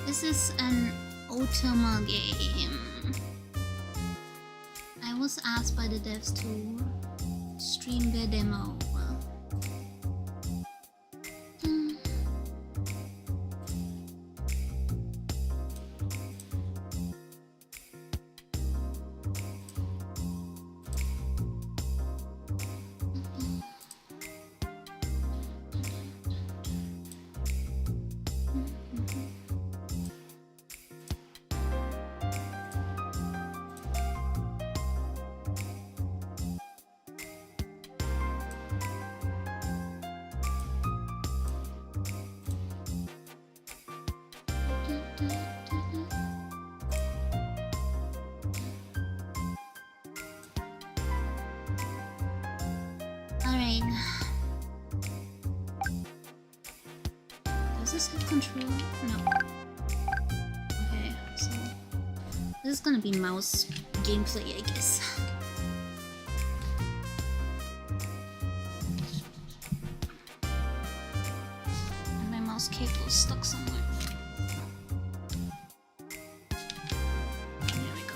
This is an Otama game. I was asked by the devs to stream the demo. Alright. Does this have control? No. Okay, so this is gonna be mouse gameplay, I guess. And my mouse cable is stuck somewhere. There we go.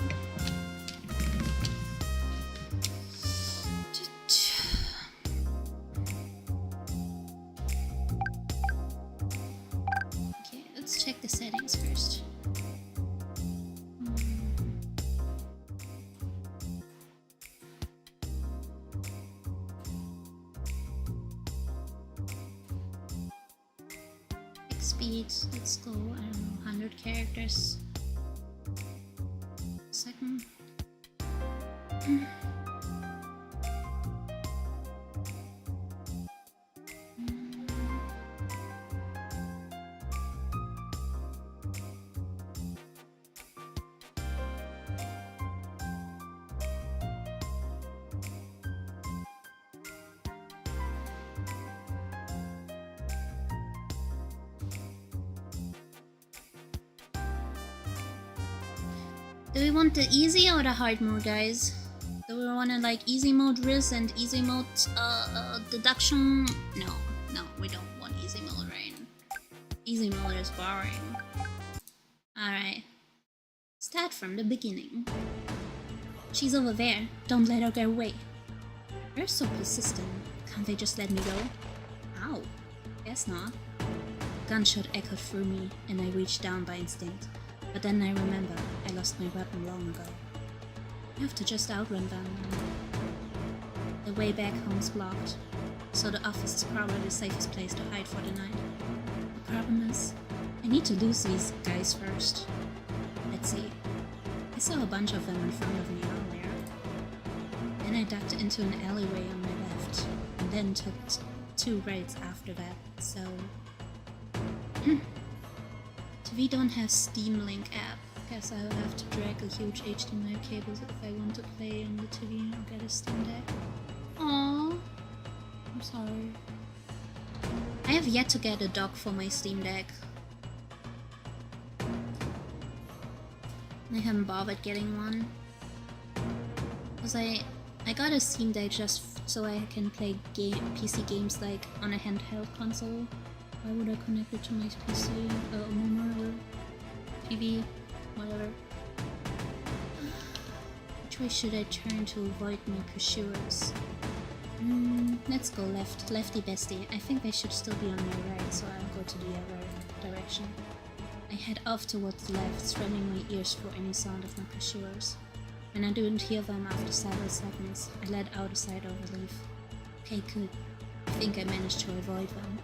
Okay, let's check the settings first. Speed, let's go, I don't know, 100 characters a second. Do we want the easy or the hard mode, guys? Do we want to like easy mode risk and easy mode deduction? No, we don't want easy mode, right? Easy mode is boring. Alright. Start from the beginning. She's over there. Don't let her get away. You're so persistent. Can't they just let me go? Ow. Guess not. Gunshot echoed through me, and I reached down by instinct. But then I remember I lost my weapon long ago. I have to just outrun them. The way back home is blocked, so the office is probably the safest place to hide for the night. The problem is, I need to lose these guys first. Let's see. I saw a bunch of them in front of me earlier. Then I ducked into an alleyway on my left, and then took 2 rights after that, so... We don't have Steam Link app. Guess I'll have to drag a huge HDMI cable if I want to play on the TV or get a Steam Deck. Aww. I'm sorry. I have yet to get a dock for my Steam Deck. I haven't bothered getting one. Because I got a Steam Deck just so I can play PC games like on a handheld console. Why would I connect it to my PC, or TV, whatever? Which way should I turn to avoid my pursuers? Let's go left, lefty bestie. I think they should still be on my right, so I'll go to the other direction. I head off towards the left, straining my ears for any sound of my pursuers. When I didn't hear them after several seconds, I let out a sigh of relief. Okay, good. I think I managed to avoid them.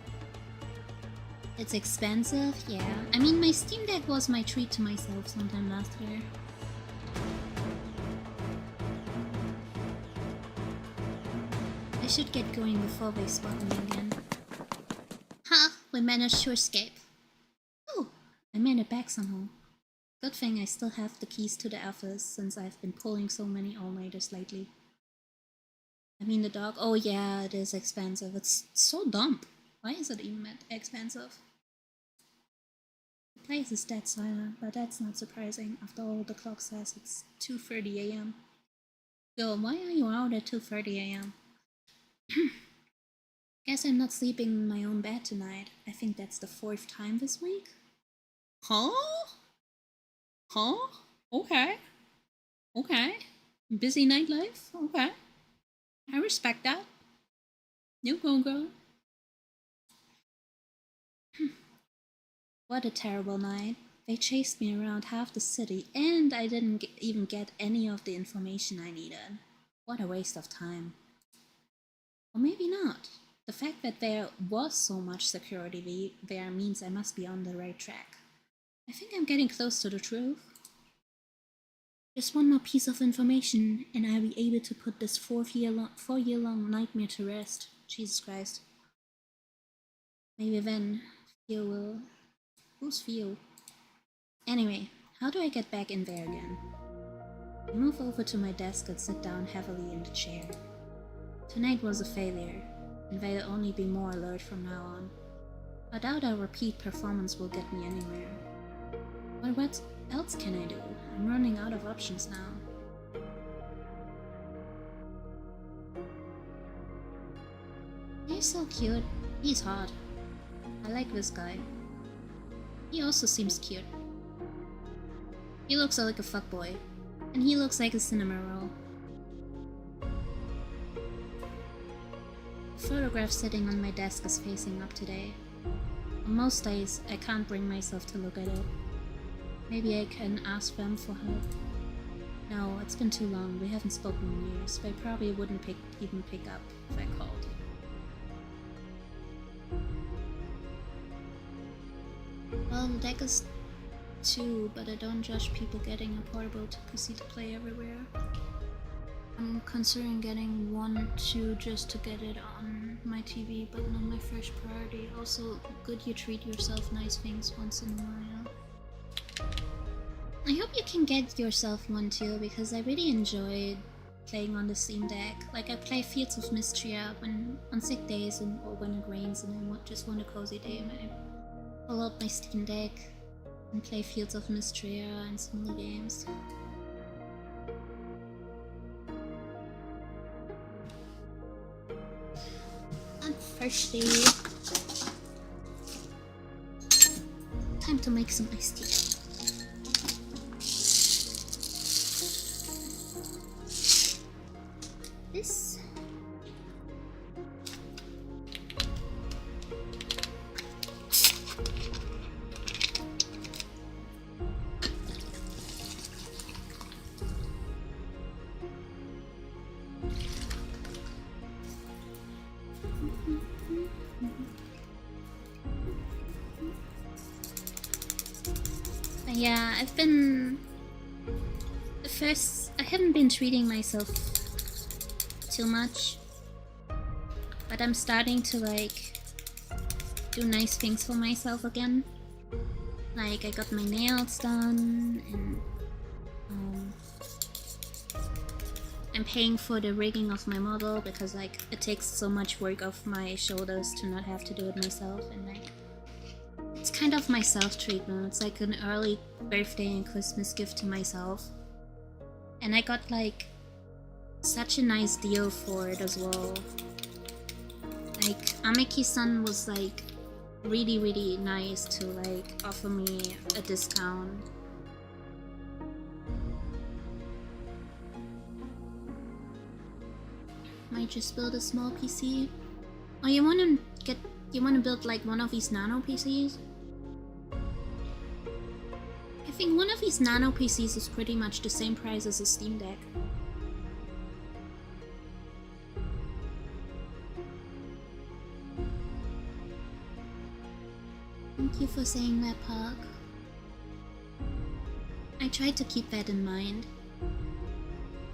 It's expensive, yeah. I mean, my Steam Deck was my treat to myself sometime last year. I should get going before they spot me again. Ha! We managed to escape. Oh, I made it back somehow. Good thing I still have the keys to the office, since I've been pulling so many all-nighters lately. I mean the dog, oh yeah, it is expensive. It's so dumb. Why is it even that expensive? The place is dead silent, but that's not surprising. After all, the clock says it's 2:30 a.m. Yo, why are you out at 2:30 a.m.? Guess I'm not sleeping in my own bed tonight. I think that's the 4th time this week. Huh? Huh? Okay. Okay. Busy nightlife? Okay. I respect that. You go, girl. What a terrible night. They chased me around half the city, and I didn't even get any of the information I needed. What a waste of time. Or maybe not. The fact that there was so much security there means I must be on the right track. I think I'm getting close to the truth. Just one more piece of information, and I'll be able to put this 4-year-long nightmare to rest. Jesus Christ. Maybe then Theo will. Who's Theo? Anyway, how do I get back in there again? I move over to my desk and sit down heavily in the chair. Tonight was a failure, and there'll only be more alert from now on. I doubt a repeat performance will get me anywhere. But what else can I do? I'm running out of options now. He's so cute. He's hot. I like this guy. He also seems cute. He looks like a fuckboy, and he looks like a cinema roll. The photograph sitting on my desk is facing up today. On most days, I can't bring myself to look at it. Maybe I can ask them for help. No, it's been too long. We haven't spoken in years. They probably wouldn't even pick up if I called. Well, the deck is 2, but I don't judge people getting a portable PC to play everywhere. I'm considering getting 1 too, just to get it on my TV, but not my first priority. Also, good you treat yourself nice things once in a while. I hope you can get yourself one too, because I really enjoyed playing on the Steam Deck. Like, I play Fields of Mystria on sick days or when it rains and I just want a cozy day, and I pull out my Steam Deck and play Fields of Mystria and similar games. I'm thirsty. Time to make some iced tea. This. Yeah, I haven't been treating myself too much, but I'm starting to like do nice things for myself again. Like, I got my nails done, and I'm paying for the rigging of my model because like it takes so much work off my shoulders to not have to do it myself, and like it's kind of my self-treatment. It's like an early birthday and Christmas gift to myself. And I got like such a nice deal for it as well. Like, Ameki-san was like really nice to like offer me a discount. Might just build a small PC. Oh, you wanna build like one of these nano PCs? I think one of these nano PCs is pretty much the same price as a Steam Deck. Thank you for saying that, Park. I tried to keep that in mind.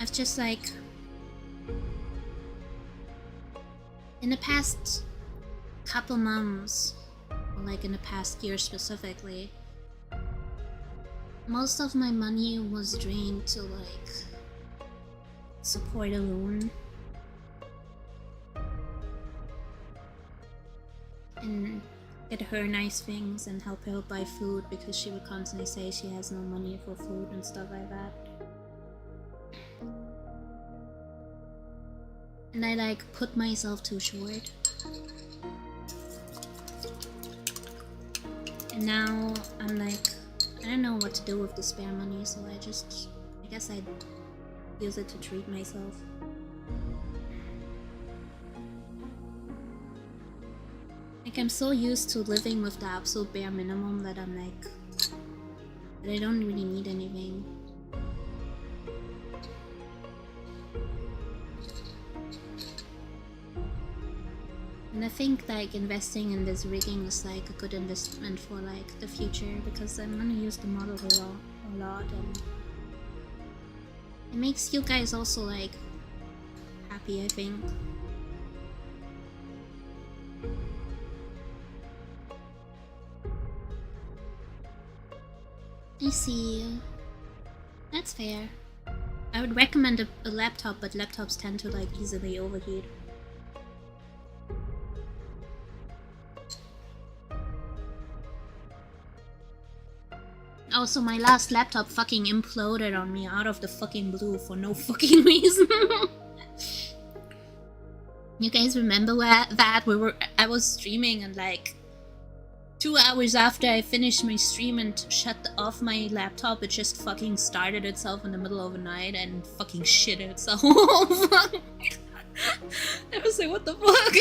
I've just like... in the past couple months, or like in the past year specifically, most of my money was drained to like support a loan and get her nice things and help her buy food, because she would constantly say she has no money for food and stuff like that. And I like put myself too short. And now I'm like I don't know what to do with the spare money, so I guess I'd use it to treat myself. Like, I'm so used to living with the absolute bare minimum that I'm like, that I don't really need anything. And I think like investing in this rigging is like a good investment for like the future, because I'm gonna use the model a lot, and it makes you guys also like happy, I think. I see. That's fair. I would recommend a laptop, but laptops tend to like easily overheat. Also, my last laptop fucking imploded on me out of the fucking blue for no fucking reason. You guys remember that? I was streaming, and like 2 hours after I finished my stream and shut off my laptop, it just fucking started itself in the middle of the night and fucking shit itself. I was like, what the fuck?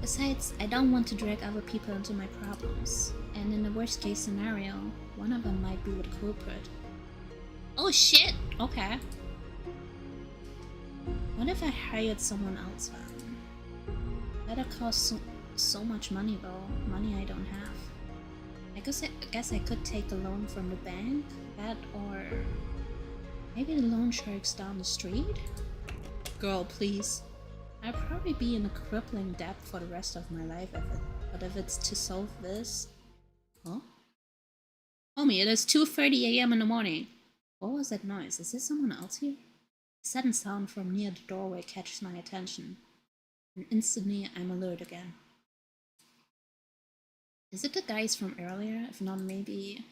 Besides, I don't want to drag other people into my problems, and in the worst case scenario, one of them might be the culprit. Oh shit! Okay. What if I hired someone else then? That'd cost so much money though, money I don't have. I guess I could take a loan from the bank, that, or maybe the loan shark's down the street? Girl, please. I'd probably be in a crippling debt for the rest of my life, but if it's to solve this... Huh? Homie, it is 2:30 AM in the morning. What was that noise? Is there someone else here? A sudden sound from near the doorway catches my attention, and instantly I'm alert again. Is it the guys from earlier? If not, maybe...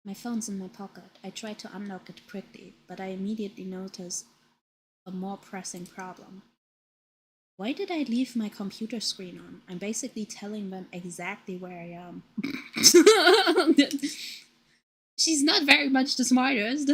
My phone's in my pocket. I try to unlock it quickly, but I immediately notice a more pressing problem. Why did I leave my computer screen on? I'm basically telling them exactly where I am. She's not very much the smartest.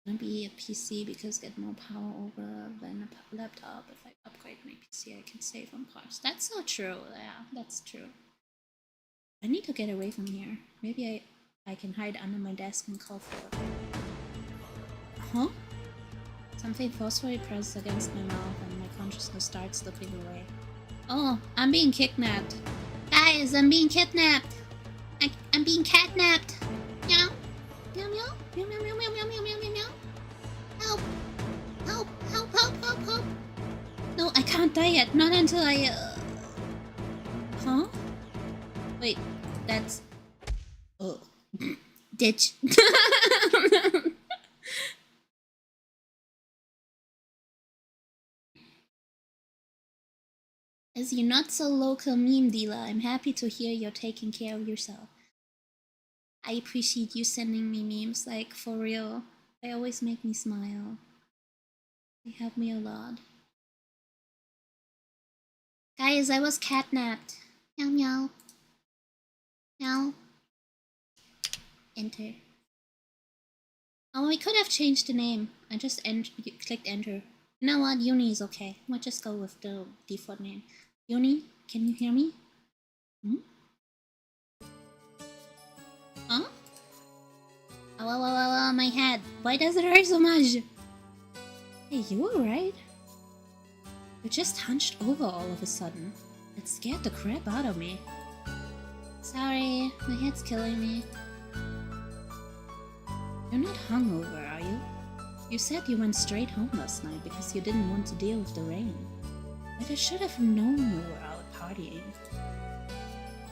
Maybe a PC because get more power over than a laptop. If I upgrade my PC, I can save on parts. That's so true. Yeah, that's true. I need to get away from here. Maybe I can hide under my desk and call for it. Huh? Something forcefully presses against my mouth and my consciousness starts slipping away. Oh, I'm being kidnapped. Guys, I'm being kidnapped. I'm being catnapped. Meow. Meow meow. Meow meow meow meow meow meow meow meow meow. Help. Help. Help. Help. Help. Help. No, I can't die yet. Not until I, Huh? Wait, that's... Oh. Ditch. As your not so local meme dealer, I'm happy to hear you're taking care of yourself. I appreciate you sending me memes, like, for real. They always make me smile. They help me a lot. Guys, I was catnapped. Meow meow. Meow. Enter. Oh, we could have changed the name. I just clicked enter. You know what? Uni is okay. We'll just go with the default name. Uni, can you hear me? Hmm? Huh? Oh, my head. Why does it hurt so much? Hey, you alright? You just hunched over all of a sudden. It scared the crap out of me. Sorry, my head's killing me. You're not hungover, are you? You said you went straight home last night because you didn't want to deal with the rain. But I should have known you were out partying.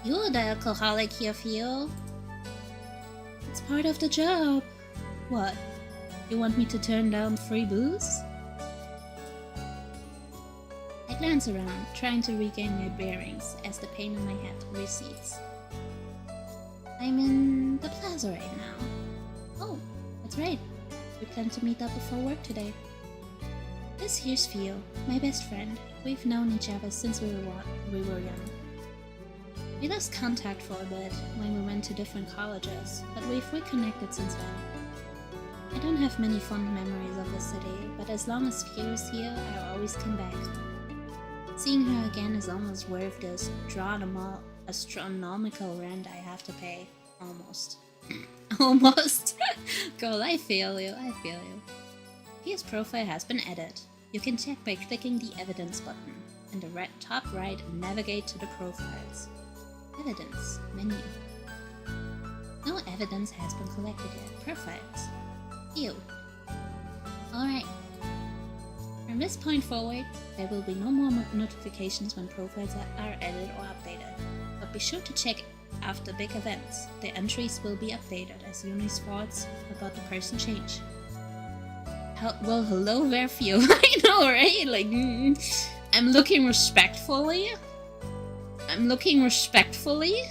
You're the alcoholic here, Theo. It's part of the job. What? You want me to turn down free booze? I'd glance around, trying to regain my bearings as the pain in my head recedes. I'm in the plaza right now. Oh, that's right. We plan to meet up before work today. This here's Theo, my best friend. We've known each other since we were young. We lost contact for a bit when we went to different colleges, but we've reconnected since then. I don't have many fond memories of the city, but as long as Theo is here, I'll always come back. Seeing her again is almost worth this astronomical rent I have to pay. Almost. Almost. Girl, I feel you, I feel you. Theo's profile has been added. You can check by clicking the evidence button. In the top right, navigate to the profiles. Evidence menu. No evidence has been collected yet. Profiles. Theo. Alright. From this point forward, there will be no more notifications when profiles are added or updated. But be sure to check after big events. The entries will be updated as Yuni's thoughts about the person change. Well, hello there, Theo. I know, right? Like, I'm looking respectfully. I'm looking respectfully.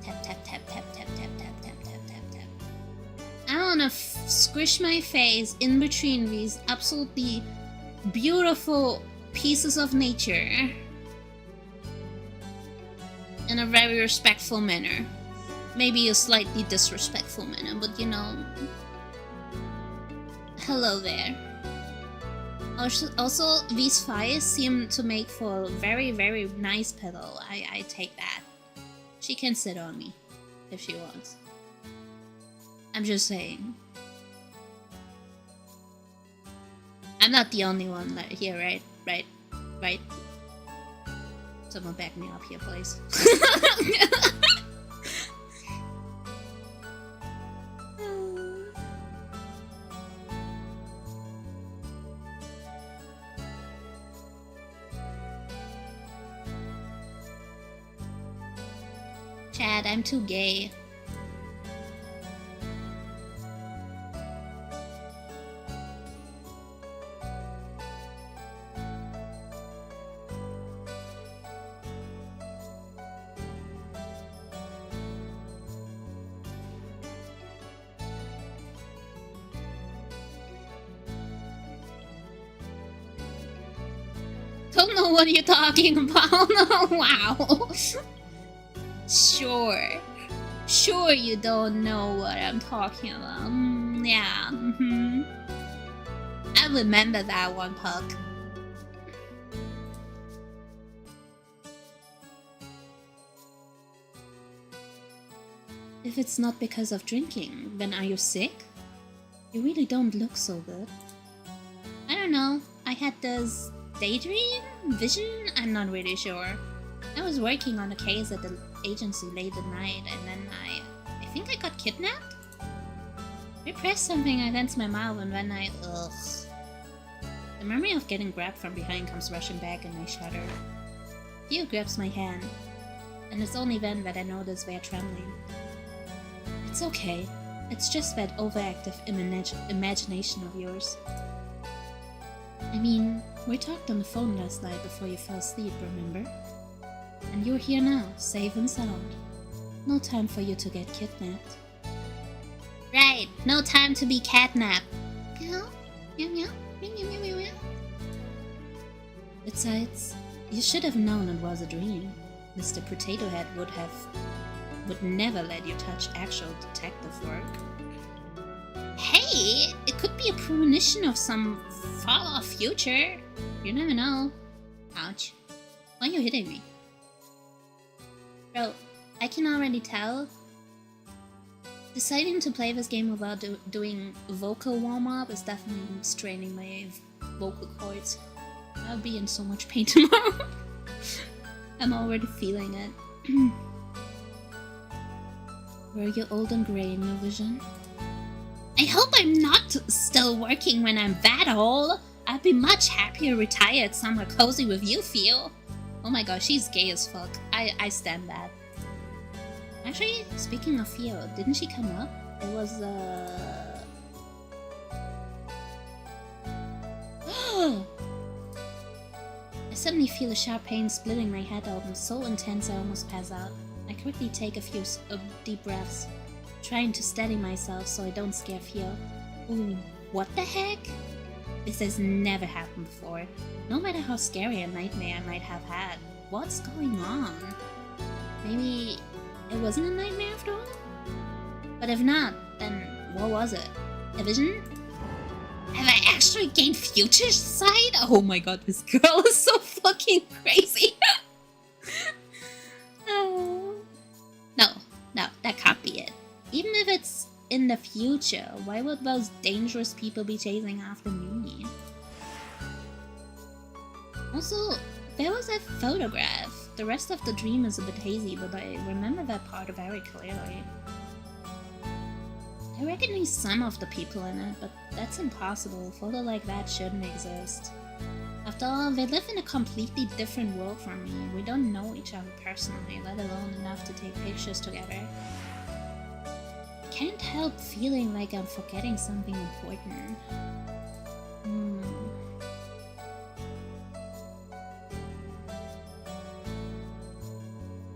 Tap, tap, tap, tap, tap, tap, tap, tap, tap, tap, tap. I wanna squish my face in between these absolutely beautiful pieces of nature in a very respectful manner. Maybe a slightly disrespectful manner, but you know. Hello there. Also, these thighs seem to make for a very, very nice pillow. I take that. She can sit on me if she wants. I'm just saying. I'm not the only one here, right? Right? Someone back me up here, please. Chad, I'm too gay. Don't know what you're talking about. Wow. Sure you don't know what I'm talking about. Yeah. I remember that one, Puck. If it's not because of drinking, then are you sick? You really don't look so good. I don't know. I had this daydream? Vision? I'm not really sure. I was working on a case at the agency late at night, and then I think I got kidnapped? I pressed something against my mouth, and then ugh. The memory of getting grabbed from behind comes rushing back, and I shudder. Theo grabs my hand, and it's only then that I notice they're trembling. It's okay. It's just that overactive imagination of yours. I mean, we talked on the phone last night before you fell asleep, remember? And you're here now, safe and sound. No time for you to get kidnapped. Right, no time to be catnapped. Meow, meow, meow, meow, meow, meow, meow. Besides, you should have known it was a dream. Mr. Potato Head would never let you touch actual detective work. Hey, it could be a premonition of some far-off future. You never know. Ouch. Why are you hitting me? Bro, I can already tell. Deciding to play this game without doing vocal warm-up is definitely straining my vocal cords. I'll be in so much pain tomorrow. I'm already feeling it. Were you old and grey in your vision? I hope I'm not still working when I'm that old. I'd be much happier retired somewhere cozy with you, Theo. Oh my gosh, she's gay as fuck. I stand that. Actually, speaking of Theo, didn't she come up? It was, suddenly feel a sharp pain splitting my head open, so intense I almost pass out. I quickly take a few deep breaths, trying to steady myself so I don't scare Theo. Ooh, what the heck? This has never happened before. No matter how scary a nightmare I might have had. What's going on? Maybe it wasn't a nightmare after all? But if not, then what was it? A vision? Have I actually gained future sight? Oh my god, this girl is so fucking crazy. Oh. No, that can't be it. Even if it's in the future, why would those dangerous people be chasing after me? Also, there was that photograph. The rest of the dream is a bit hazy, but I remember that part very clearly. I recognize some of the people in it, but that's impossible. A photo like that shouldn't exist. After all, they live in a completely different world from me. We don't know each other personally, let alone enough to take pictures together. I can't help feeling like I'm forgetting something important.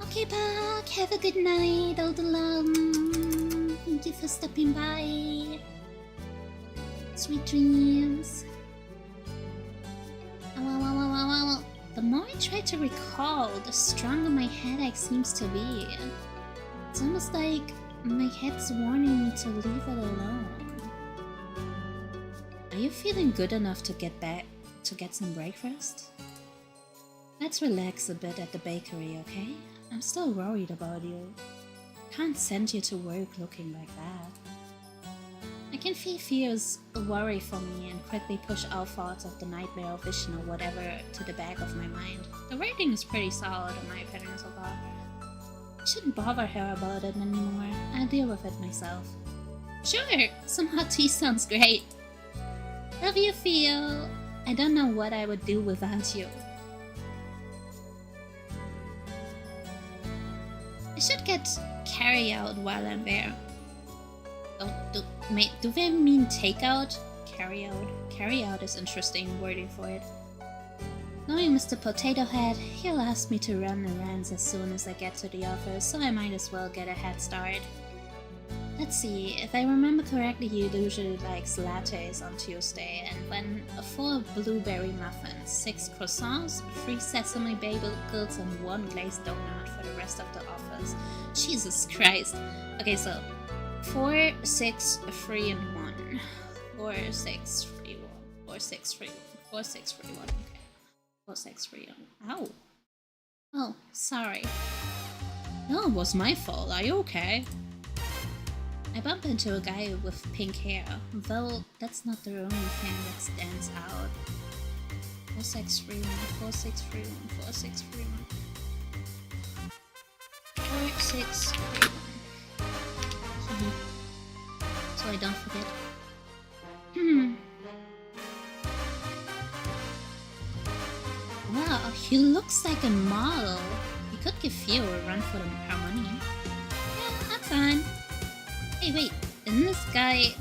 Okay, Buck, have a good night, all alone. Thank you for stopping by. Sweet dreams. The more I try to recall, the stronger my headache seems to be. It's almost like my head's warning me to leave it alone. Are you feeling good enough to get back to get some breakfast? Let's relax a bit at the bakery, okay? I'm still worried about you. Can't send you to work looking like that. I can feel fears worry for me and quickly push all thoughts of the nightmare or vision or whatever to the back of my mind. The rating is pretty solid in my opinion so far. I shouldn't bother her about it anymore. I'll deal with it myself. Sure, some hot tea sounds great. Love you, Theo. I don't know what I would do without you. I should get carry out while I'm there. Do they mean takeout? Carry out. Carry out is interesting wording for it. Knowing Mr. Potato Head, he'll ask me to run errands as soon as I get to the office, so I might as well get a head start. Let's see, if I remember correctly, he usually likes lattes on Tuesday, and then 4 blueberry muffins, 6 croissants, 3 sesame bagels, and 1 glazed donut for the rest of the office. Jesus Christ. Okay, so 4, 6, 3, and 1. 4, 6, 3, 1. 4, 6, 3, 1. 4, 6, 3, 1. Okay. 4, 6, 3, 1. Ow. Oh, sorry. No, it was my fault. Are you okay? I bump into a guy with pink hair, though that's not the only thing that stands out. 4631, 4631, 4631. 4631. So I don't forget. Wow, he looks like a model. You could give Theo a run for her money. Yeah, I'm fine. Hey, wait, isn't this guy...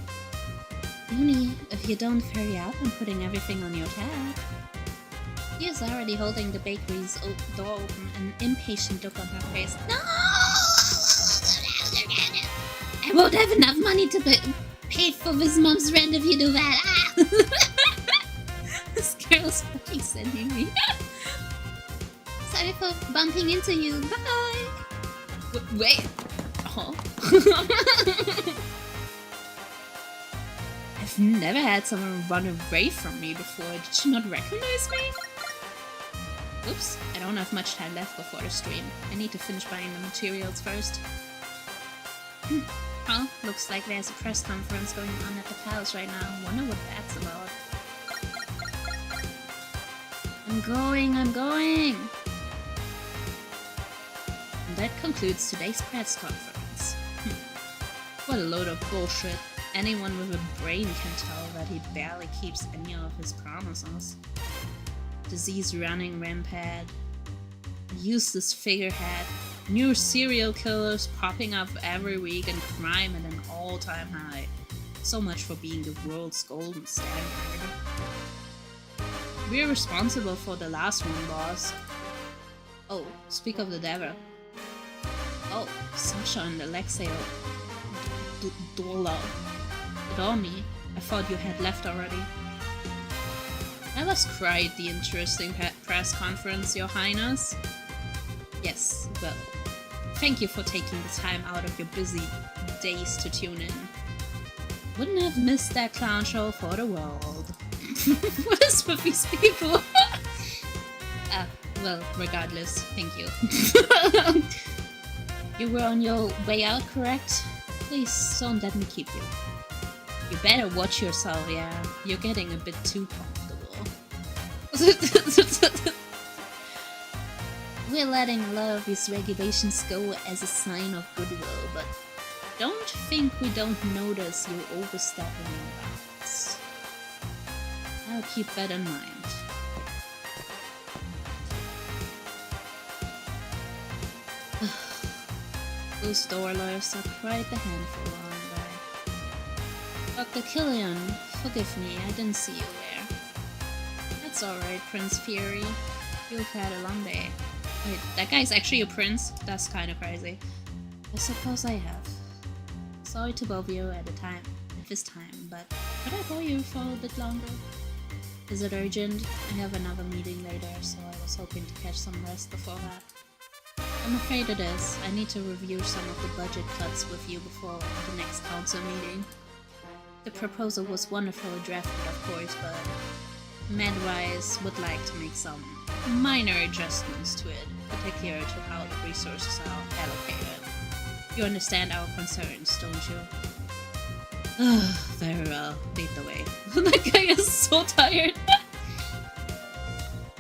Looney, if you don't hurry up, I'm putting everything on your tab. He is already holding the bakery's door open, an impatient look on her face. No! I won't have enough money to pay for this month's rent if you do that. Ah! This girl's fucking sending me. Sorry for bumping into you. Bye! Wait. Huh? I've never had someone run away from me before. Did she not recognize me? Oops, I don't have much time left before the stream. I need to finish buying the materials first. Well, looks like there's a press conference going on at the palace right now. Wonder what that's about. I'm going! And that concludes today's press conference. What a load of bullshit. Anyone with a brain can tell that he barely keeps any of his promises. Disease running rampant, useless figurehead, new serial killers popping up every week, and crime at an all-time high. So much for being the world's golden standard. We're responsible for the last one, boss. Oh, speak of the devil. Oh, Sasha and Alexei Dormi. I thought you had left already. That was quite the interesting press conference, Your Highness. Yes, well, thank you for taking the time out of your busy days to tune in. Wouldn't have missed that clown show for the world. What is with these people? Well, regardless, thank you. You were on your way out, correct? Please don't let me keep you. You better watch yourself, yeah. You're getting a bit too comfortable. We're letting a lot of these regulations go as a sign of goodwill, but don't think we don't notice you overstepping your bounds. I'll keep that in mind. Those door lawyers are quite the handful, aren't they? Dr. Killian, forgive me, I didn't see you there. That's alright, Prince Fury. You've had a long day. Wait, that guy's actually a prince? That's kind of crazy. I suppose I have. Sorry to bother you at this time, but could I bore you for a bit longer? Is it urgent? I have another meeting later, so I was hoping to catch some rest before that. I'm afraid it is. I need to review some of the budget cuts with you before the next council meeting. The proposal was wonderfully drafted, of course, but Madwise would like to make some minor adjustments to it, particularly to how the resources are allocated. You understand our concerns, don't you? Very well. Lead the way. That guy is so tired.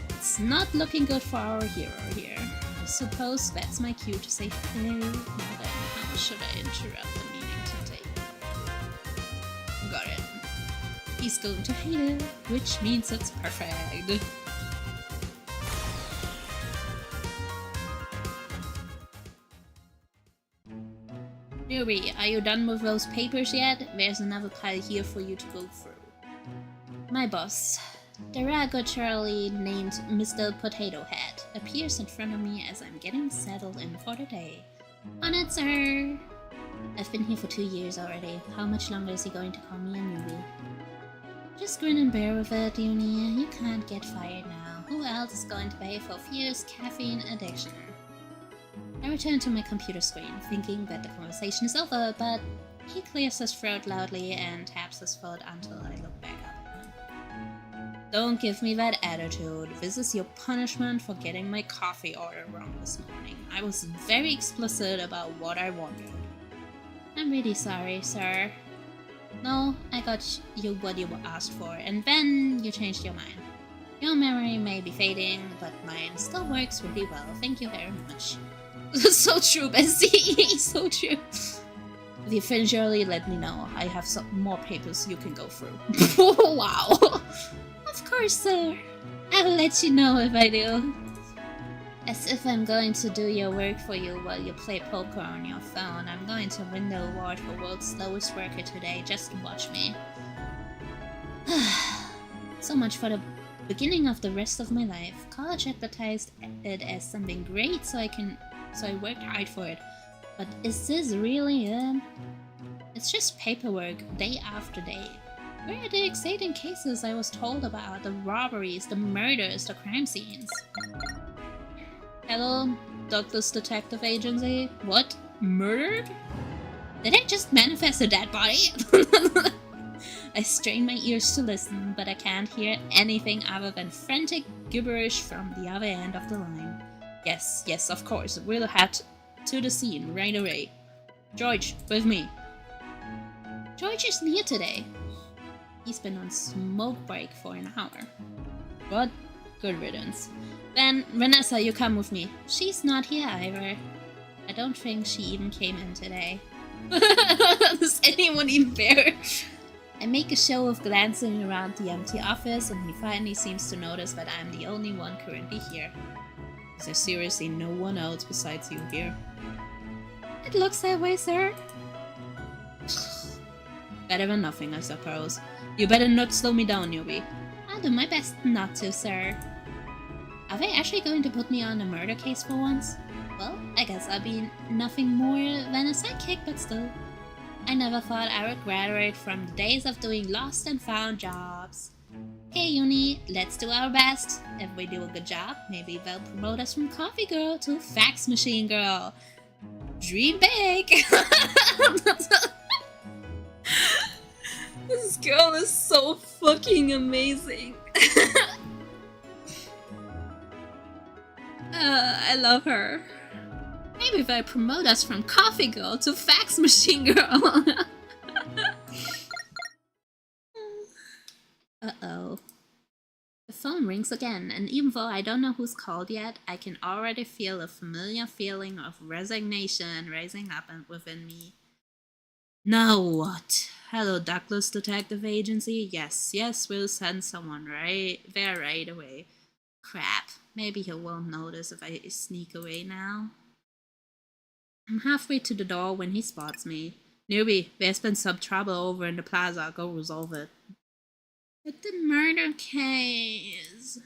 It's not looking good for our hero here. I suppose that's my cue to say hello. Now then, how should I interrupt the meeting today? Got it. He's going to hate it, which means it's perfect. Newbie, are you done with those papers yet? There's another pile here for you to go through. My boss, derogatorily named Mr. Potato Head, appears in front of me as I'm getting settled in for the day. On it, sir! I've been here for 2 years already. How much longer is he going to call me a newbie? Just grin and bear with it, Uni. You can't get fired now. Who else is going to pay for fierce caffeine addiction? I return to my computer screen, thinking that the conversation is over, but he clears his throat loudly and taps his foot until I look back up at him. Don't give me that attitude. This is your punishment for getting my coffee order wrong this morning. I was very explicit about what I wanted. I'm really sorry, sir. No, I got you what you asked for, and then you changed your mind. Your memory may be fading, but mine still works really well. Thank you very much. So true, Bessie. So true. If you finish early, let me know. I have some more papers you can go through. Wow. Of course, sir. I'll let you know if I do. As if I'm going to do your work for you while you play poker on your phone. I'm going to win the award for World's Slowest Worker today. Just watch me. So much for the beginning of the rest of my life. College advertised it as something great, so I worked hard for it. But is this really it? It's just paperwork, day after day. Where are the exciting cases I was told about? The robberies, the murders, the crime scenes. Hello, Doctor's Detective Agency? What? Murdered? Did I just manifest a dead body? I strain my ears to listen, but I can't hear anything other than frantic gibberish from the other end of the line. Yes, of course, we'll head to the scene right away. George, with me. George isn't here today. He's been on smoke break for an hour. What? Good riddance. Then, Vanessa, you come with me. She's not here either. I don't think she even came in today. Is anyone even there? I make a show of glancing around the empty office, and he finally seems to notice that I'm the only one currently here. Is there seriously no one else besides you here? It looks that way, sir. Better than nothing, I suppose. You better not slow me down, newbie. I'll I'll do my best not to, sir. Are they actually going to put me on a murder case for once? Well, I guess I'll be nothing more than a sidekick, but still. I never thought I would graduate from the days of doing lost and found jobs. Hey Uni, let's do our best. If we do a good job, maybe they'll promote us from coffee girl to fax machine girl. Dream big! This girl is so fucking amazing. I love her. Maybe they'll promote us from coffee girl to fax machine girl. Uh-oh. The phone rings again, and even though I don't know who's called yet, I can already feel a familiar feeling of resignation rising up within me. Now what? Hello, Douglas Detective Agency? Yes, we'll send someone right away. Crap, maybe he won't notice if I sneak away now. I'm halfway to the door when he spots me. Newbie, there's been some trouble over in the plaza. Go resolve it. But the murder case...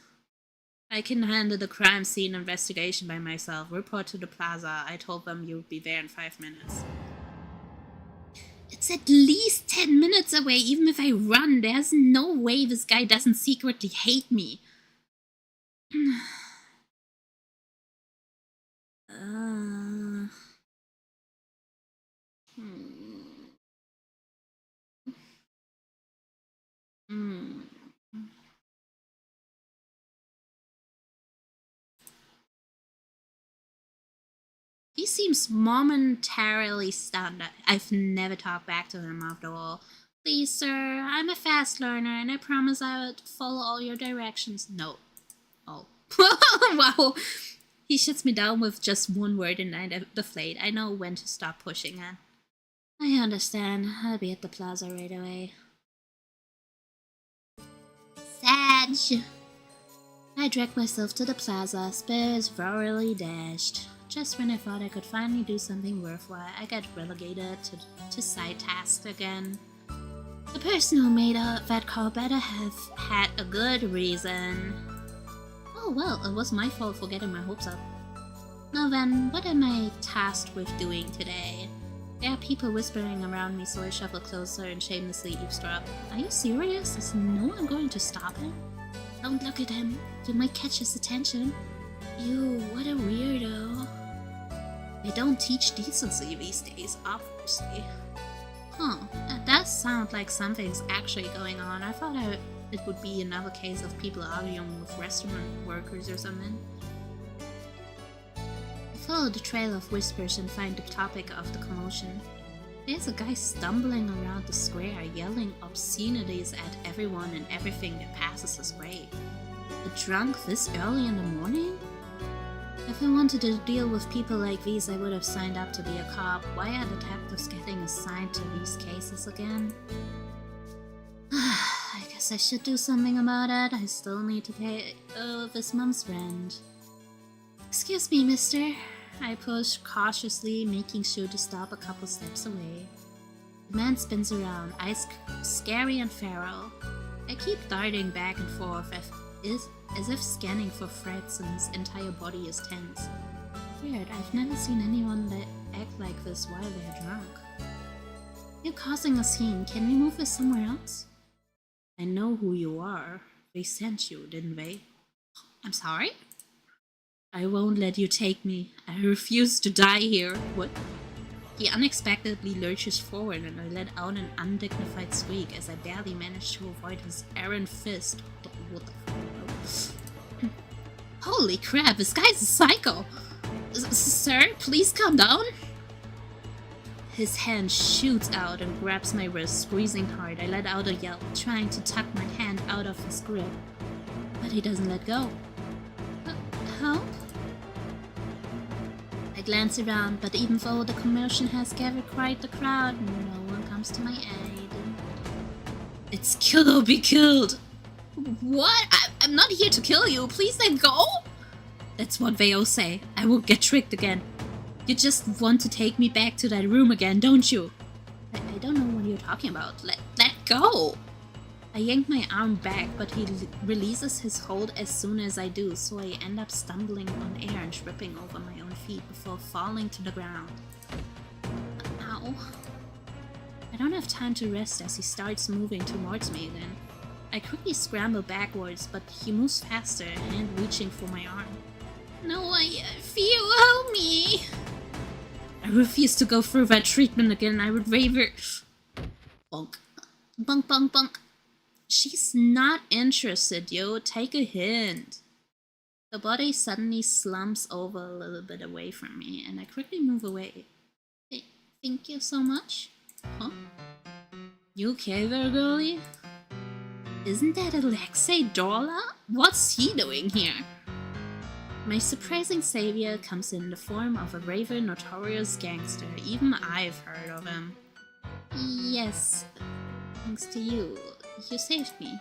I can handle the crime scene investigation by myself. Report to the plaza. I told them you'd be there in 5 minutes. It's at least 10 minutes away. Even if I run, there's no way this guy doesn't secretly hate me. He seems momentarily stunned. I've never talked back to him after all. Please, sir, I'm a fast learner and I promise I would follow all your directions. No. Oh. Wow. He shuts me down with just one word and I deflate. I know when to stop pushing it. I understand. I'll be at the plaza right away. Sag! I dragged myself to the plaza, spirits thoroughly dashed. Just when I thought I could finally do something worthwhile, I got relegated to side tasks again. The person who made that call better have had a good reason. Oh well, it was my fault for getting my hopes up. Now then, what am I tasked with doing today? There are people whispering around me, so I shuffle closer and shamelessly eavesdrop. Are you serious? Is no one going to stop him? Don't look at him. You might catch his attention. Ew, what a weirdo. They don't teach decency these days, obviously. Huh, that does sound like something's actually going on. I thought it would be another case of people arguing with restaurant workers or something. I follow the trail of whispers and find the topic of the commotion. There's a guy stumbling around the square, yelling obscenities at everyone and everything that passes his way. A drunk this early in the morning? If I wanted to deal with people like these, I would have signed up to be a cop. Why are detectives getting assigned to these cases again? I guess I should do something about it. I still need to pay this month's rent. Excuse me, mister. I push cautiously, making sure to stop a couple steps away. The man spins around, eyes scary and feral. I keep darting back and forth as if scanning for threats, and his entire body is tense. Weird, I've never seen anyone act like this while they're drunk. You're causing a scene. Can we move this somewhere else? I know who you are. They sent you, didn't they? I'm sorry? I won't let you take me. I refuse to die here. What? He unexpectedly lurches forward and I let out an undignified squeak as I barely manage to avoid his errant fist. What the fuck? Holy crap, this guy's a psycho! Sir, please calm down? His hand shoots out and grabs my wrist, squeezing hard. I let out a yelp, trying to tuck my hand out of his grip. But he doesn't let go. Help? I glance around, but even though the commotion has gathered quite the crowd, no one comes to my aid. It's kill or be killed! What? I'm not here to kill you. Please let go? That's what they all say. I won't get tricked again. You just want to take me back to that room again, don't you? I don't know what you're talking about. Let go! I yank my arm back, but he releases his hold as soon as I do, so I end up stumbling on air and tripping over my own feet before falling to the ground. Ow. I don't have time to rest as he starts moving towards me again. I quickly scramble backwards, but he moves faster and reaching for my arm. No, I feel, help me! I refuse to go through that treatment again. I would rather... Bonk. Bonk, bonk, bonk. She's not interested, yo. Take a hint. The body suddenly slumps over a little bit away from me, and I quickly move away. Hey, thank you so much. Huh? You okay there, girlie? Isn't that Alexei Dorla? What's he doing here? My surprising savior comes in the form of a rather notorious gangster. Even I've heard of him. Yes, thanks to you. You saved me.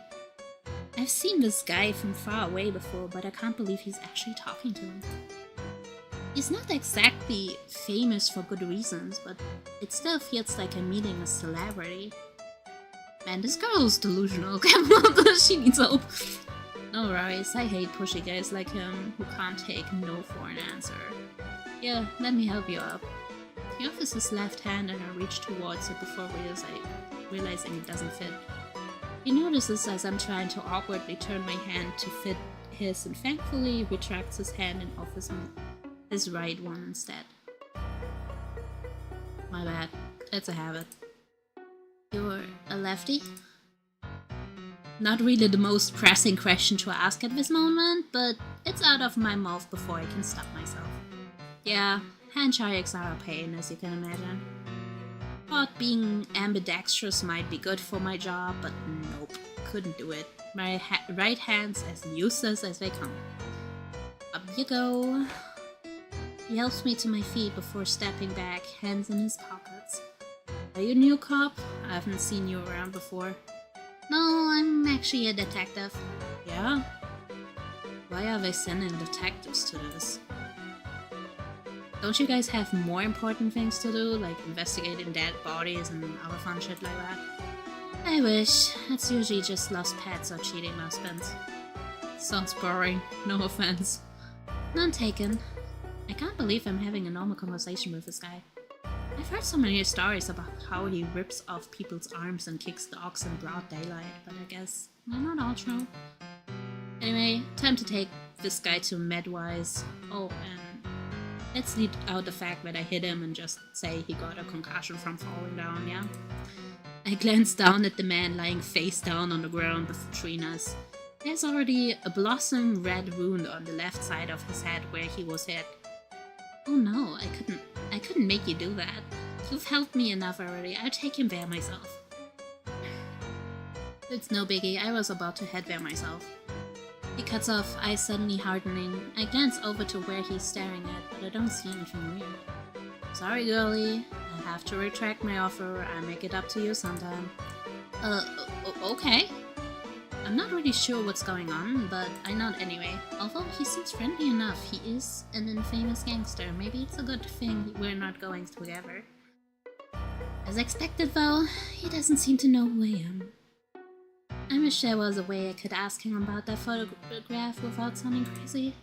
I've seen this guy from far away before, but I can't believe he's actually talking to him. He's not exactly famous for good reasons, but it still feels like I'm meeting a celebrity. Man, this girl's delusional. She needs help. No worries, I hate pushy guys like him who can't take no for an answer. Yeah, let me help you up. He offers his left hand and I reach towards it before realizing it doesn't fit. He notices as I'm trying to awkwardly turn my hand to fit his and thankfully retracts his hand and offers me his right one instead. My bad, it's a habit. You're a lefty? Not really the most pressing question to ask at this moment, but it's out of my mouth before I can stop myself. Yeah, handshakes are a pain, as you can imagine. Thought being ambidextrous might be good for my job, but nope, couldn't do it. My right hand's as useless as they come. Up you go. He helps me to my feet before stepping back, hands in his pockets. Are you a new cop? I haven't seen you around before. No, I'm actually a detective. Yeah? Why are they sending detectives to this? Don't you guys have more important things to do, like investigating dead bodies and other fun shit like that? I wish. It's usually just lost pets or cheating husbands. Sounds boring, no offense. None taken. I can't believe I'm having a normal conversation with this guy. I've heard so many stories about how he rips off people's arms and kicks dogs in broad daylight, but I guess they're not all true. Anyway, time to take this guy to Medwise. Oh, and let's leave out the fact that I hit him and just say he got a concussion from falling down, yeah? I glance down at the man lying face down on the ground with Trinas. There's already a blossom red wound on the left side of his head where he was hit. Oh no, I couldn't make you do that. You've helped me enough already, I'll take him there myself. It's no biggie, I was about to head there myself. He cuts off, eyes suddenly hardening. I glance over to where he's staring at, but I don't see anything weird. Sorry, girlie. I have to retract my offer. I'll make it up to you sometime. Okay. I'm not really sure what's going on, but I nod anyway. Although he seems friendly enough, he is an infamous gangster. Maybe it's a good thing we're not going together. As expected though, he doesn't seem to know who I am. I wish there was a way I could ask him about that photograph without sounding crazy.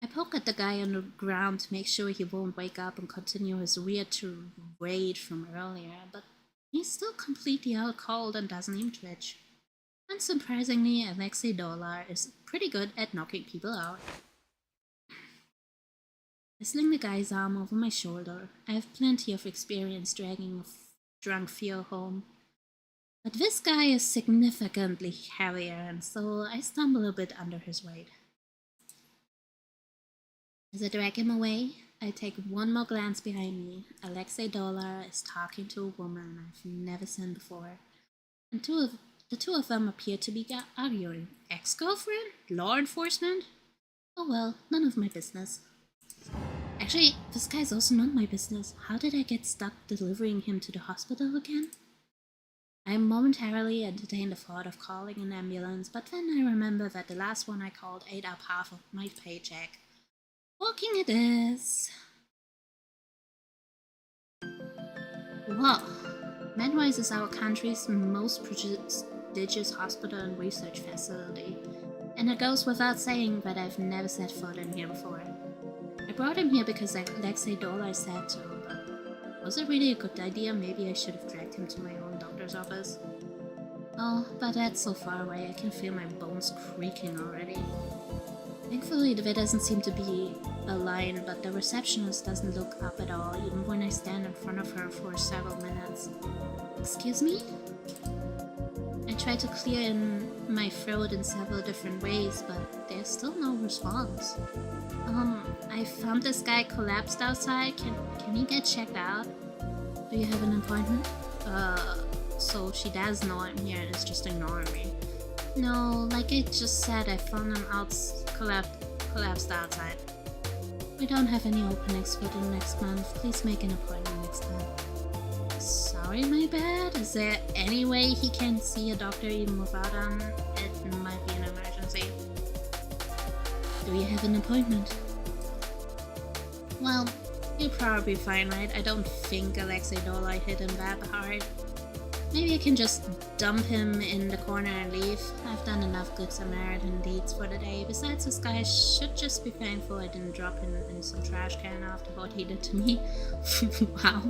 I poke at the guy on the ground to make sure he won't wake up and continue his weird tirade from earlier, but he's still completely out cold and doesn't even twitch. Unsurprisingly, Alexei Dolar is pretty good at knocking people out. I sling the guy's arm over my shoulder. I have plenty of experience dragging a drunk Theo home. But this guy is significantly heavier, and so I stumble a bit under his weight. As I drag him away, I take one more glance behind me. Alexei Dolar is talking to a woman I've never seen before. And the two of them appear to be arguing. Ex-girlfriend? Law enforcement? Oh well, none of my business. Actually, this guy's also not my business. How did I get stuck delivering him to the hospital again? I momentarily entertained the thought of calling an ambulance, but then I remember that the last one I called ate up half of my paycheck. Walking it is. Whoa. Medwise is our country's most prestigious hospital and research facility. And it goes without saying that I've never set foot in here before. I brought him here because Alexei Dolar said to, but was it really a good idea? Maybe I should have dragged him to my own doctor's office. Oh, but that's so far away, I can feel my bones creaking already. Thankfully, there doesn't seem to be a line, but the receptionist doesn't look up at all, even when I stand in front of her for several minutes. Excuse me? I try to clear in my throat in several different ways, but there's still no response. I found this guy collapsed outside. Can he get checked out? Do you have an appointment? So she does know I'm here and is just ignoring me. No, like I just said, I found him collapsed outside. We don't have any openings for the next month. Please make an appointment next time. Sorry, my bad. Is there any way he can see a doctor even without it might be an emergency? Do you have an appointment? Well, you'll probably be fine, right? I don't think Alexei Dolar hit him that hard. Maybe I can just dump him in the corner and leave. I've done enough good Samaritan deeds for the day. Besides, this guy should just be thankful I didn't drop him in some trash can after what he did to me. Wow.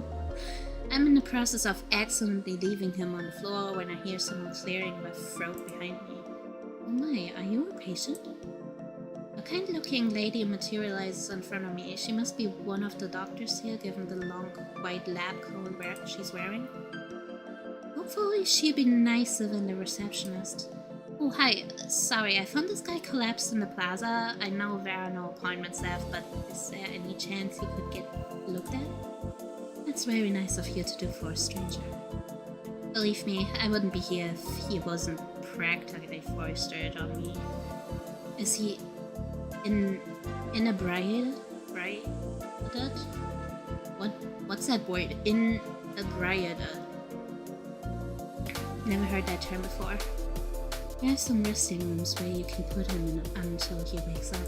I'm in the process of accidentally leaving him on the floor when I hear someone clearing their throat behind me. Oh my, are you a patient? A kind-looking lady materializes in front of me. She must be one of the doctors here, given the long white lab coat she's wearing. Hopefully she'll be nicer than the receptionist. Oh hi, sorry, I found this guy collapsed in the plaza. I know there are no appointments left, but is there any chance he could get looked at? That's very nice of you to do for a stranger. Believe me, I wouldn't be here if he wasn't practically foisted on me. Is he inebriated? Right? What's that word? Inebriated. Never heard that term before. There are some resting rooms where you can put him in until he wakes up.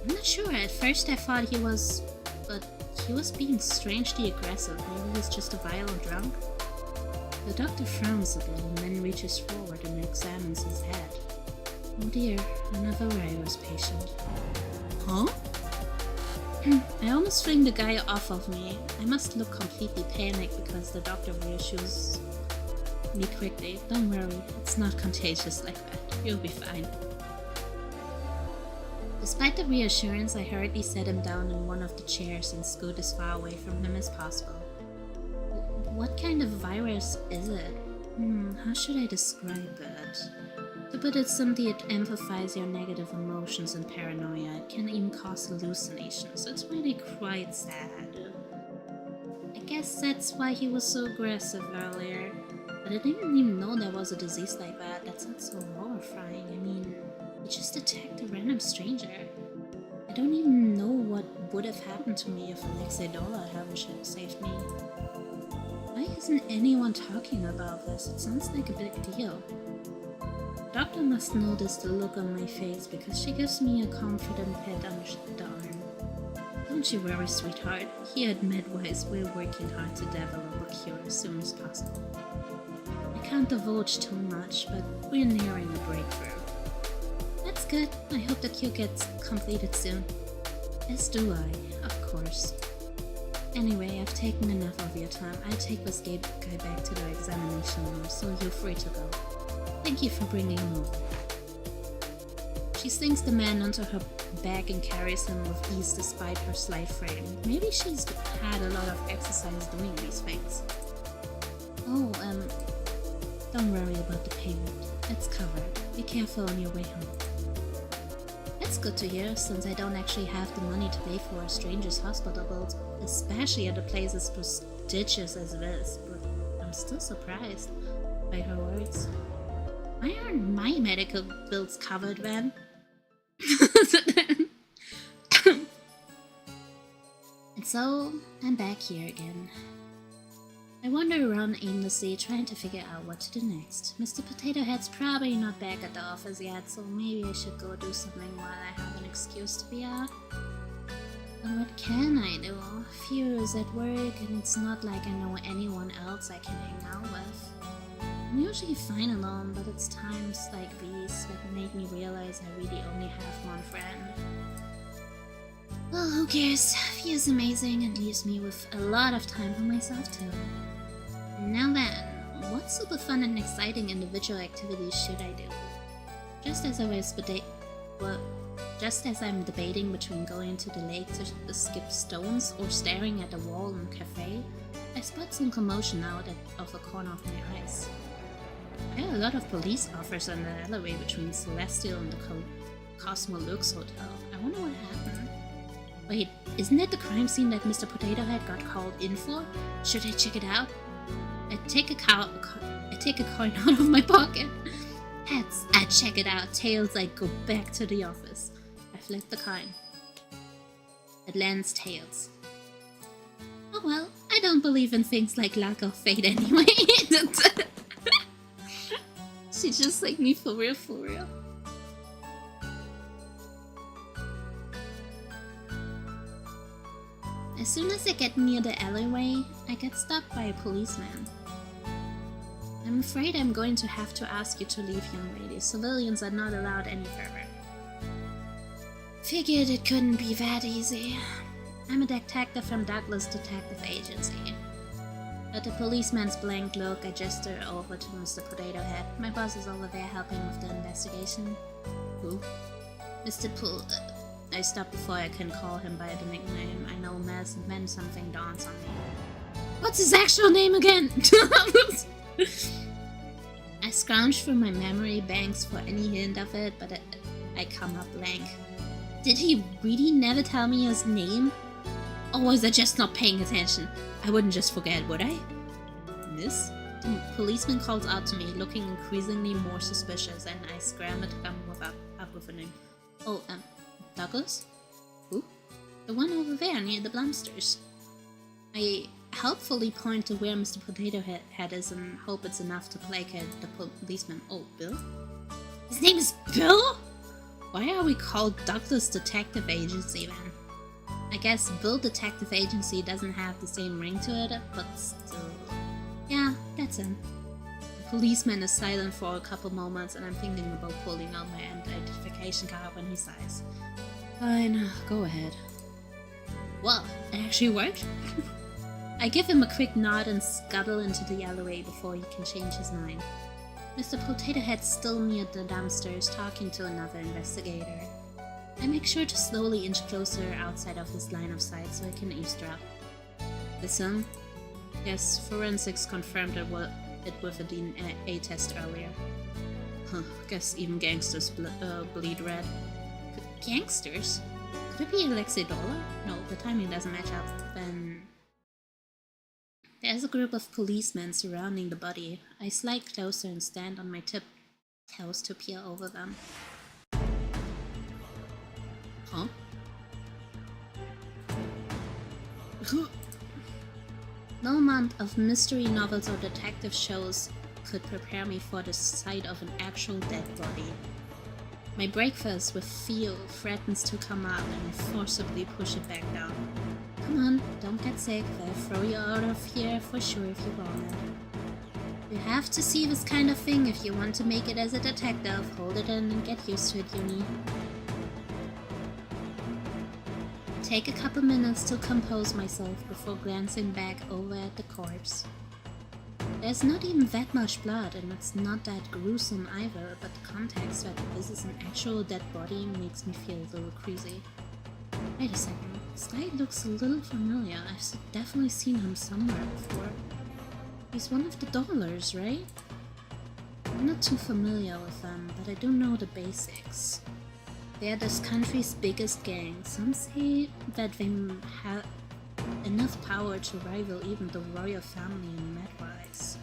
I'm not sure. At first I thought he was being strangely aggressive. Maybe he's just a violent drunk. The doctor frowns a bit and then reaches forward and examines his head. Oh dear, another virus patient. Huh? I almost fling the guy off of me. I must look completely panicked because the doctor reassures me quickly. Don't worry, it's not contagious like that. You'll be fine. Despite the reassurance, I hurriedly set him down in one of the chairs and scoot as far away from him as possible. What kind of virus is it? How should I describe it? To put it simply, it amplifies your negative emotions and paranoia. It can even cause hallucinations. It's really quite sad. I guess that's why he was so aggressive earlier. But I didn't even know there was a disease like that. That sounds so horrifying. I mean, he just attacked a random stranger. I don't even know what would have happened to me if Alexei Dolar hadn't saved me. Why isn't anyone talking about this? It sounds like a big deal. The doctor must notice the look on my face because she gives me a confident pat on the arm. Don't you worry, sweetheart. Here at Medwise, we're working hard to develop a cure as soon as possible. I can't divulge too much, but we're nearing a breakthrough. That's good. I hope the cure gets completed soon. As do I, of course. Anyway, I've taken enough of your time. I'll take this guy back to the examination room, so you're free to go. Thank you for bringing him over. She slings the man onto her back and carries him with ease despite her slight frame. Maybe she's had a lot of exercise doing these things. Oh, don't worry about the payment. It's covered. Be careful on your way home. That's good to hear, since I don't actually have the money to pay for a stranger's hospital bills, especially at a place as prestigious as it is, but I'm still surprised by her words. Why aren't my medical bills covered then? And so, I'm back here again. I wander around aimlessly, trying to figure out what to do next. Mr. Potato Head's probably not back at the office yet, so maybe I should go do something while I have an excuse to be out. But what can I do? Fear is at work, and it's not like I know anyone else I can hang out with. I'm usually fine alone, but it's times like these that make me realize I really only have one friend. Well, who cares? Fear's amazing and leaves me with a lot of time for myself too. Now then, what super fun and exciting individual activities should I do? Just as I'm debating between going to the lake to skip stones or staring at a wall in a cafe, I spot some commotion out of the corner of my eyes. There are a lot of police officers in the alleyway between Celestial and the Cosmo Lux Hotel. I wonder what happened. Wait, isn't that the crime scene that Mr. Potato Head got called in for? Should I check it out? I take a coin out of my pocket. Heads, I check it out. Tails, I go back to the office. I flip the coin. It lands tails. Oh well, I don't believe in things like luck or fate anyway. She just like me for real, for real. As soon as I get near the alleyway, I get stopped by a policeman. I'm afraid I'm going to have to ask you to leave, young lady. Civilians are not allowed any further. Figured it couldn't be that easy. I'm a detective from Douglas Detective Agency. At the policeman's blank look, I gesture over to Mr. Potato Head. My boss is over there helping with the investigation. Who? Mr. I stop before I can call him by the nickname. I know meant something dawns on me. What's his actual name again? I scrounge through my memory banks for any hint of it, but I come up blank. Did he really never tell me his name? Or was I just not paying attention? I wouldn't just forget, would I? Miss? The policeman calls out to me, looking increasingly more suspicious, and I scramble to come up with a name. Oh, Douglas? Who? The one over there near the Blumsters. I helpfully point to where Mr. Potato Head is and hope it's enough to placate the policeman. Oh, Bill? His name is Bill? Why are we called Douglas Detective Agency then? I guess Bill Detective Agency doesn't have the same ring to it, but still... Yeah, that's him. The policeman is silent for a couple moments and I'm thinking about pulling out my identification card when he sighs. Fine, go ahead. Well, it actually worked. I give him a quick nod and scuttle into the alleyway before he can change his mind. Mr. Potato Head's still near the dumpsters talking to another investigator. I make sure to slowly inch closer outside of his line of sight so I can eavesdrop. Listen? Yes, forensics confirmed it with a DNA test earlier. Huh, guess even gangsters bleed red. Gangsters? Could it be Alexei Dollar? No, the timing doesn't match up. Then... There's a group of policemen surrounding the body. I slide closer and stand on my tiptoes to peer over them. Huh? No amount of mystery novels or detective shows could prepare me for the sight of an actual dead body. My breakfast with Theo threatens to come out and forcibly push it back down. Come on, don't get sick, they'll throw you out of here for sure if you want it. You have to see this kind of thing if you want to make it as a detective. Hold it in and get used to it, Uni. Take a couple minutes to compose myself before glancing back over at the corpse. There's not even that much blood, and it's not that gruesome either, but the context that this is an actual dead body makes me feel a little queasy. Wait a second, this guy looks a little familiar. I've definitely seen him somewhere before. He's one of the Dollars, right? I'm not too familiar with them, but I do know the basics. They're this country's biggest gang. Some say that they have enough power to rival even the royal family in Madwise.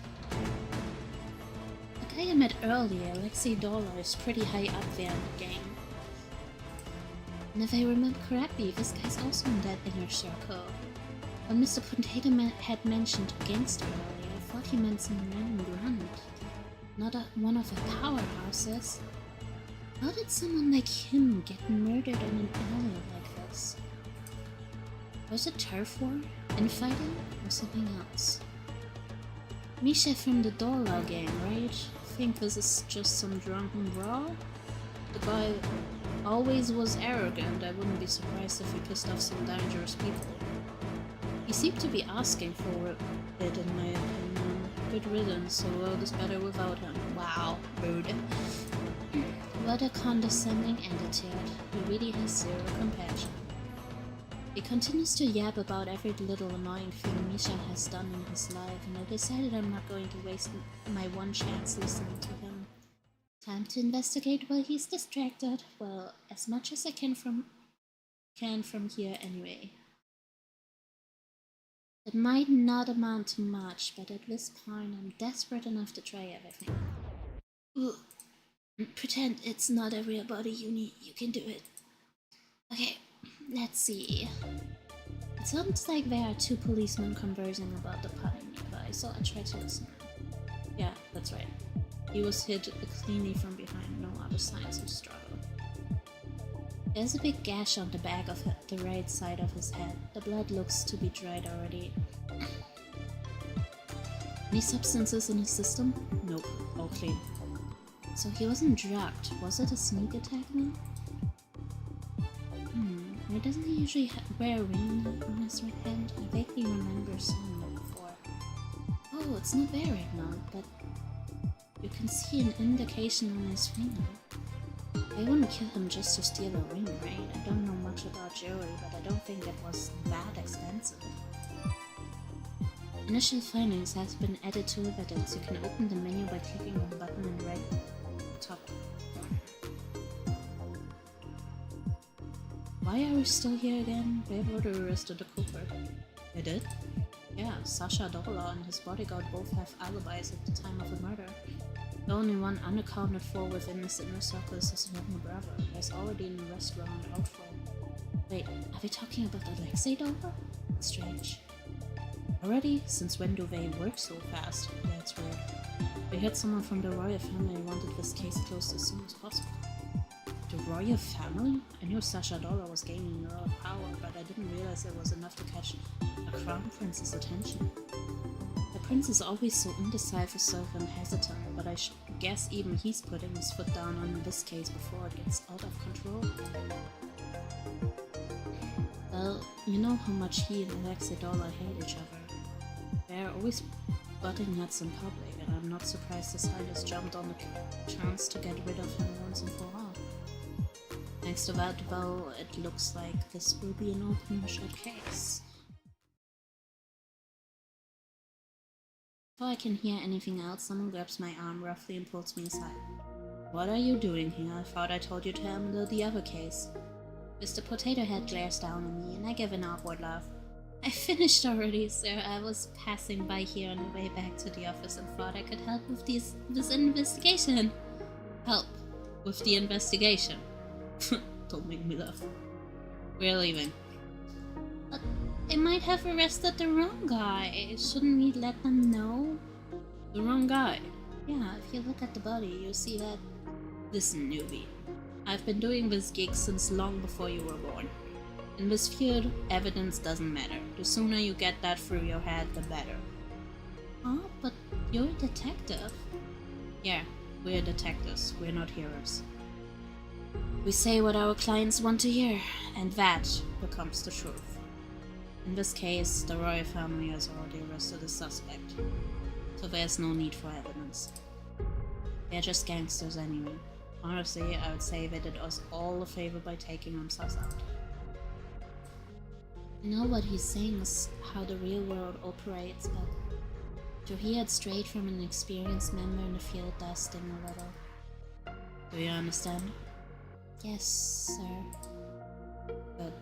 The guy I met earlier, Alexei Dollar, is pretty high up there in the gang. And if I remember correctly, this guy's also in that inner circle. When Mr. Potato had mentioned gangster earlier, I thought he meant some random grunt, not one of the powerhouses. How did someone like him get murdered in an alley like this? Was it turf war? Infighting? Or something else? Misha from the Dollar gang, right? Think this is just some drunken brawl? The guy always was arrogant. I wouldn't be surprised if he pissed off some dangerous people. He seemed to be asking for it, in my opinion. Good riddance, so world is better without him. Wow, rude. What a condescending attitude. He really has zero compassion. He continues to yap about every little annoying thing Misha has done in his life, and I decided I'm not going to waste my one chance listening to him. Time to investigate while he's distracted. Well, as much as I can from here anyway. It might not amount to much, but at this point I'm desperate enough to try everything. Ooh. Pretend it's not everybody you need. You can do it. Okay, let's see. It sounds like there are two policemen conversing about the party nearby, so I try to listen. Yeah, that's right. He was hit cleanly from behind, no other signs of struggle. There's a big gash on the back of the right side of his head. The blood looks to be dried already. Any substances in his system? Nope, all clean. So he wasn't drugged. Was it a sneak attack now? Why doesn't he usually wear a ring on his right hand? I vaguely remember seeing it before. Oh, it's not there right now, but you can see an indication on his finger. They wouldn't kill him just to steal a ring, right? I don't know much about jewelry, but I don't think it was that expensive. Initial findings has been added to evidence. You can open the menu by clicking on the button in the right top corner. Why are we still here again? They already arrested the culprit. They did? Yeah, Sasha Dollar and his bodyguard both have alibis at the time of the murder. The only one unaccounted for within his inner circles is Warner Bravo. There's already an arrest warrant out for him. Wait, are we talking about Alexei Dollar? Strange. Already? Since when do they work so fast? Yeah, it's weird. We heard someone from the royal family wanted this case closed as soon as possible. The royal family? I knew Sasha Dollar was gaining a lot of power, but I didn't realize it was enough to catch a crown prince's attention. The prince is always so indecisive and hesitant, but I guess even he's putting his foot down on this case before it gets out of control. Well, you know how much he and Alexei Dollar hate each other. They're always butting heads in public, and I'm not surprised His Highness jumped on the chance to get rid of him once and for all. Thanks to that, though, it looks like this will be an open and shut case. Before I can hear anything else, someone grabs my arm roughly and pulls me aside. What are you doing here? I thought I told you to handle the other case. Mr. Potato Head glares down at me, and I give an awkward laugh. I finished already, sir. I was passing by here on the way back to the office and thought I could help with this investigation. Help with the investigation? Don't make me laugh. We're leaving. But they might have arrested the wrong guy. Shouldn't we let them know? The wrong guy? Yeah, if you look at the body, you'll see that. Listen, newbie. I've been doing this gig since long before you were born. In this field, evidence doesn't matter. The sooner you get that through your head, the better. Oh, but you're a detective. Yeah, we're detectives. We're not heroes. We say what our clients want to hear, and that becomes the truth. In this case, the royal family has already arrested a suspect, so there's no need for evidence. They're just gangsters anyway. Honestly, I would say they did us all a favor by taking themselves out. I know what he's saying is how the real world operates, but to hear it straight from an experienced member in the field does sting a little. Do you understand? Yes, sir. Good.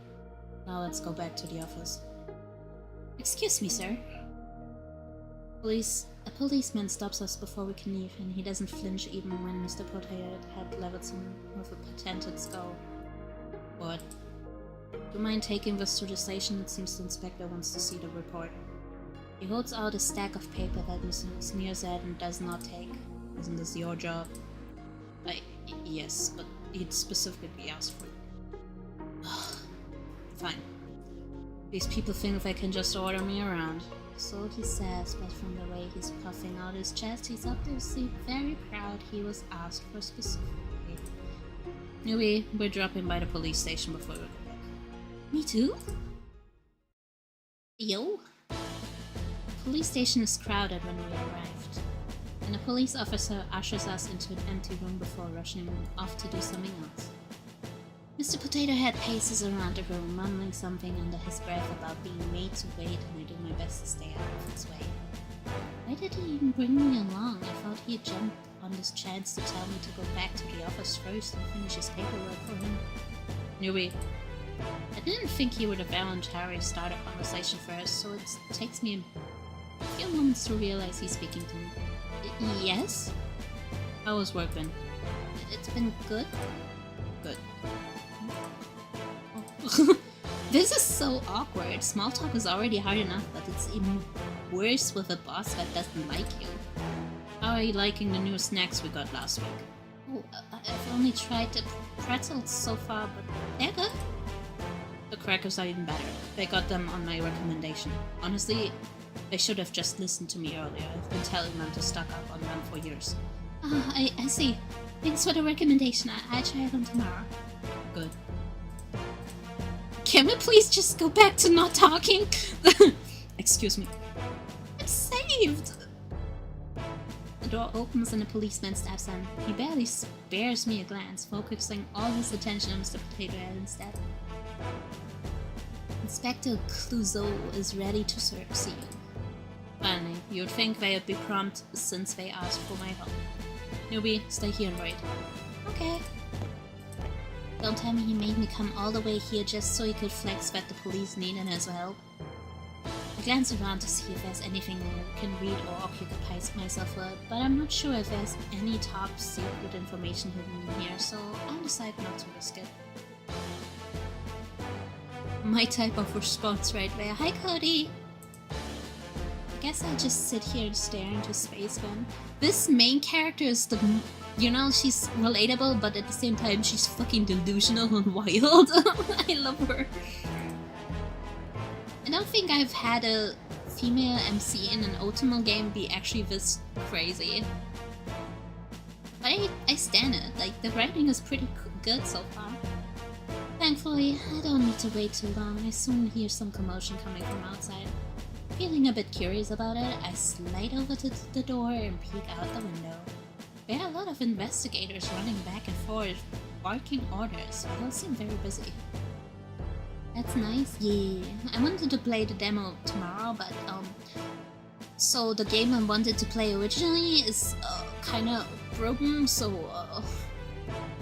Now let's go back to the office. Excuse me, sir. A policeman stops us before we can leave, and he doesn't flinch even when Mr. Potato Head levels him with a patented skull. What? Do you mind taking this to the station? It seems the inspector wants to see the report. He holds out a stack of paper that Mr. sneers at and does not take. Isn't this your job? Yes, but he'd specifically asked for it. Fine. These people think they can just order me around. So he says, but from the way he's puffing out his chest, he's obviously very proud he was asked for specifically. Anyway, we're dropping by the police station before we go back. Me too? Yo? The police station is crowded when we arrived, and a police officer ushers us into an empty room before rushing off to do something else. Mr. Potato Head paces around the room, mumbling something under his breath about being made to wait, and I do my best to stay out of his way. Why did he even bring me along? I thought he'd jump on this chance to tell me to go back to the office first and finish his paperwork for him. Anyway, I didn't think he would have voluntarily start a conversation first, so it takes me a few moments to realize he's speaking to me. Yes? How was work been? It's been good. Good. Oh. This is so awkward. Small talk is already hard enough, but it's even worse with a boss that doesn't like you. How are you liking the new snacks we got last week? Oh, I've only tried the pretzels so far, but they're good. The crackers are even better. They got them on my recommendation. Honestly, they should have just listened to me earlier. I've been telling them to stock up on them for years. I see. Thanks for the recommendation. I'll try them tomorrow. Good. Can we please just go back to not talking? Excuse me. I'm saved! The door opens and a policeman steps in. He barely spares me a glance, focusing all his attention on Mr. Potato Head instead. Inspector Clouseau is ready to see you. Finally, you'd think they would be prompt since they asked for my help. Newbie, stay here and wait. Okay. Don't tell me he made me come all the way here just so he could flex that the police needed his help. I glance around to see if there's anything I can read or occupy myself with, but I'm not sure if there's any top secret information hidden in here, so I'll decide not to risk it. My type of response right there. Hi, Cody! I guess I'll just sit here and stare into space then. This main character is the... You know, she's relatable, but at the same time, she's fucking delusional and wild. I love her. I don't think I've had a female MC in an Ultima game be actually this crazy. But I stand it. Like, the writing is pretty good so far. Thankfully, I don't need to wait too long. I soon hear some commotion coming from outside. Feeling a bit curious about it, I slide over to the door and peek out the window. There are a lot of investigators running back and forth, barking orders. They all seem very busy. That's nice. Yeah. I wanted to play the demo tomorrow, but so the game I wanted to play originally is kinda broken, so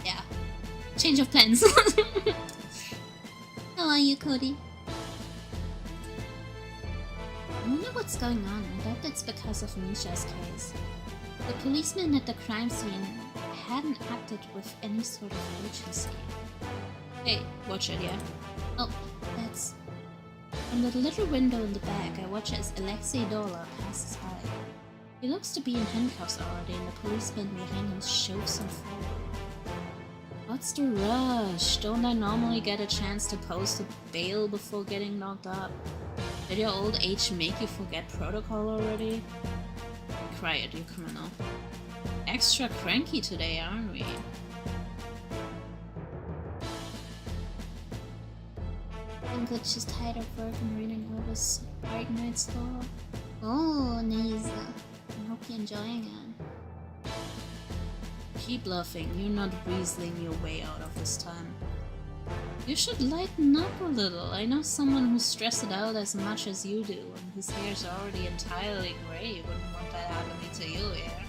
yeah. Change of plans. How are you, Cody? I wonder what's going on. I bet it's because of Misha's case. The policeman at the crime scene hadn't acted with any sort of urgency. Hey, watch it, yeah? Oh, that's... From the little window in the back, I watch as Alexei Dola passes by. He looks to be in handcuffs already, and the policeman behind him shoves him forward. What's the rush? Don't I normally get a chance to post a bail before getting locked up? Did your old age make you forget protocol already? Quiet, you criminal. Extra cranky today, aren't we? I'm good, just tired of work and reading all this Arknight stuff. Oh, nice. I hope you're enjoying it. Keep bluffing, you're not weaseling your way out of this time. You should lighten up a little. I know someone who's stressed it out as much as you do, and his hair's already entirely grey. You wouldn't want that happening to you, yeah?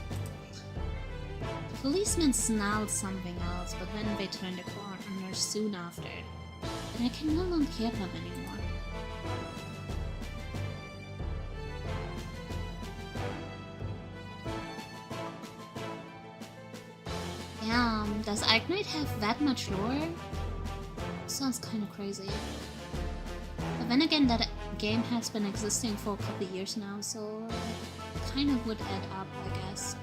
The policeman snarled something else, but then they turned a corner soon after, and I can no longer hear them anymore. Damn, does Arknight have that much lore? Sounds kinda crazy. But then again, that game has been existing for a couple of years now, so it kind of would add up, I guess.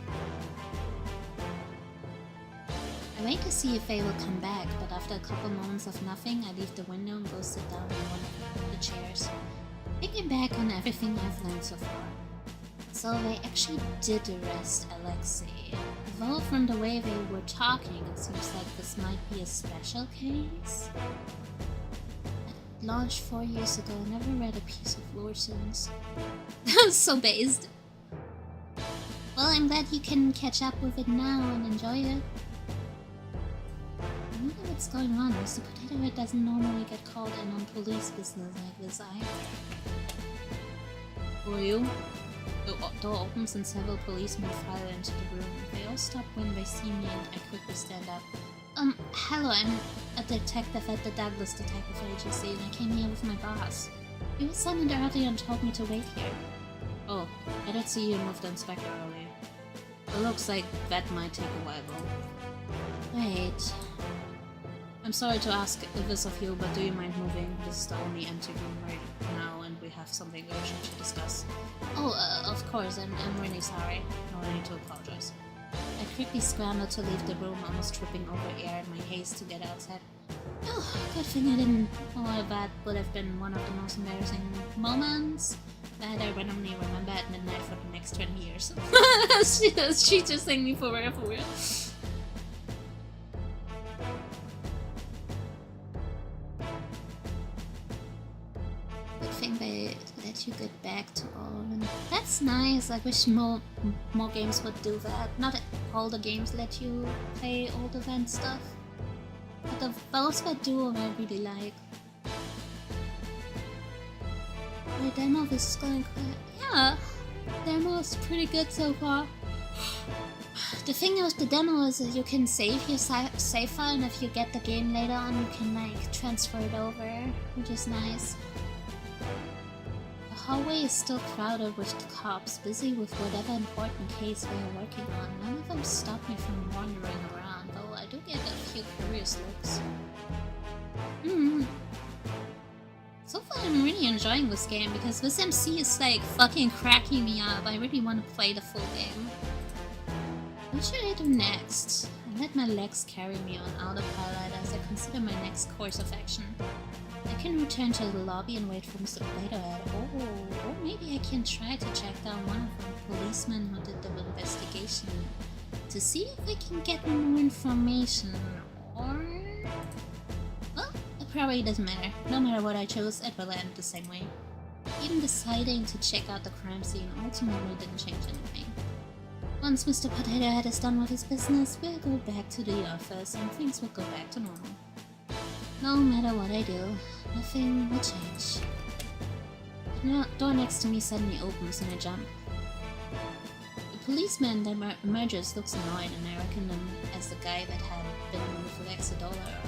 I wait to see if they will come back, but after a couple moments of nothing, I leave the window and go sit down in one of the chairs, thinking back on everything I've learned so far. So they actually did arrest Alexei. Though from the way they were talking, it seems like this might be a special case. It launched 4 years ago. I never read a piece of lore since. So based. Well, I'm glad you can catch up with it now and enjoy it. I wonder what's going on. Mr. Potato Head doesn't normally get called in on police business like this either. Who are you? The door opens and several policemen file into the room. They all stop when they see me and I quickly stand up. Hello, I'm a detective at the Douglas Detective Agency and I came here with my boss. He was summoned earlier and told me to wait here. Oh, I did see you move the inspector earlier. It looks like that might take a while though. Wait. I'm sorry to ask this of you, but do you mind moving? This is the only empty room right now and we have something urgent to discuss. Oh, of course, I'm really sorry. No need to apologize. I quickly scrambled to leave the room, almost tripping over air in my haste to get outside. Oh, good thing I didn't. Oh, that would have been one of the most embarrassing moments that I randomly remember at midnight for the next 20 years. She just thanked me for real, for real. Good thing they let you get back to all of them. That's nice. I wish more games would do that. Not all the games let you play old event stuff. But the those that do, I really like. The demo is going quite... Yeah, the demo is pretty good so far. The thing with the demo is that you can save your save file, and if you get the game later on, you can like transfer it over, which is nice. The hallway is still crowded with the cops, busy with whatever important case they are working on. None of them stop me from wandering around, though I do get a few curious looks. So far I'm really enjoying this game because this MC is like fucking cracking me up. I really want to play the full game. What should I do next? I let my legs carry me on autopilot as I consider my next course of action. I can return to the lobby and wait for Mr. Platohead. Or maybe I can try to track down one of the policemen who did the investigation to see if I can get more information. Or... well, it probably doesn't matter. No matter what I chose, it will end the same way. Even deciding to check out the crime scene ultimately didn't change anything. Once Mr. Potato Head is done with his business, we'll go back to the office and things will go back to normal. No matter what I do, nothing will change. The door next to me suddenly opens and I jump. The policeman that emerges looks annoyed and I reckon him as the guy that had been with Alexei earlier.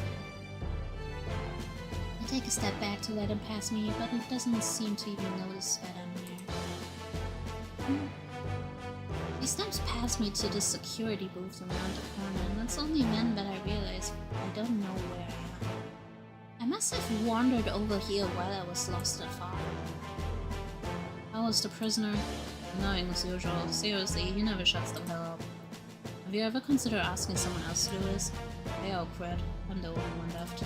I take a step back to let him pass me, but he doesn't seem to even notice that I'm here. He steps past me to the security booth around the corner, and it's only then that I realize I don't know where I am. I must have wandered over here while I was lost and far. How was the prisoner? Annoying as usual. Seriously, he never shuts the hell up. Have you ever considered asking someone else to do this? Hey, oh crud, I'm the only one left.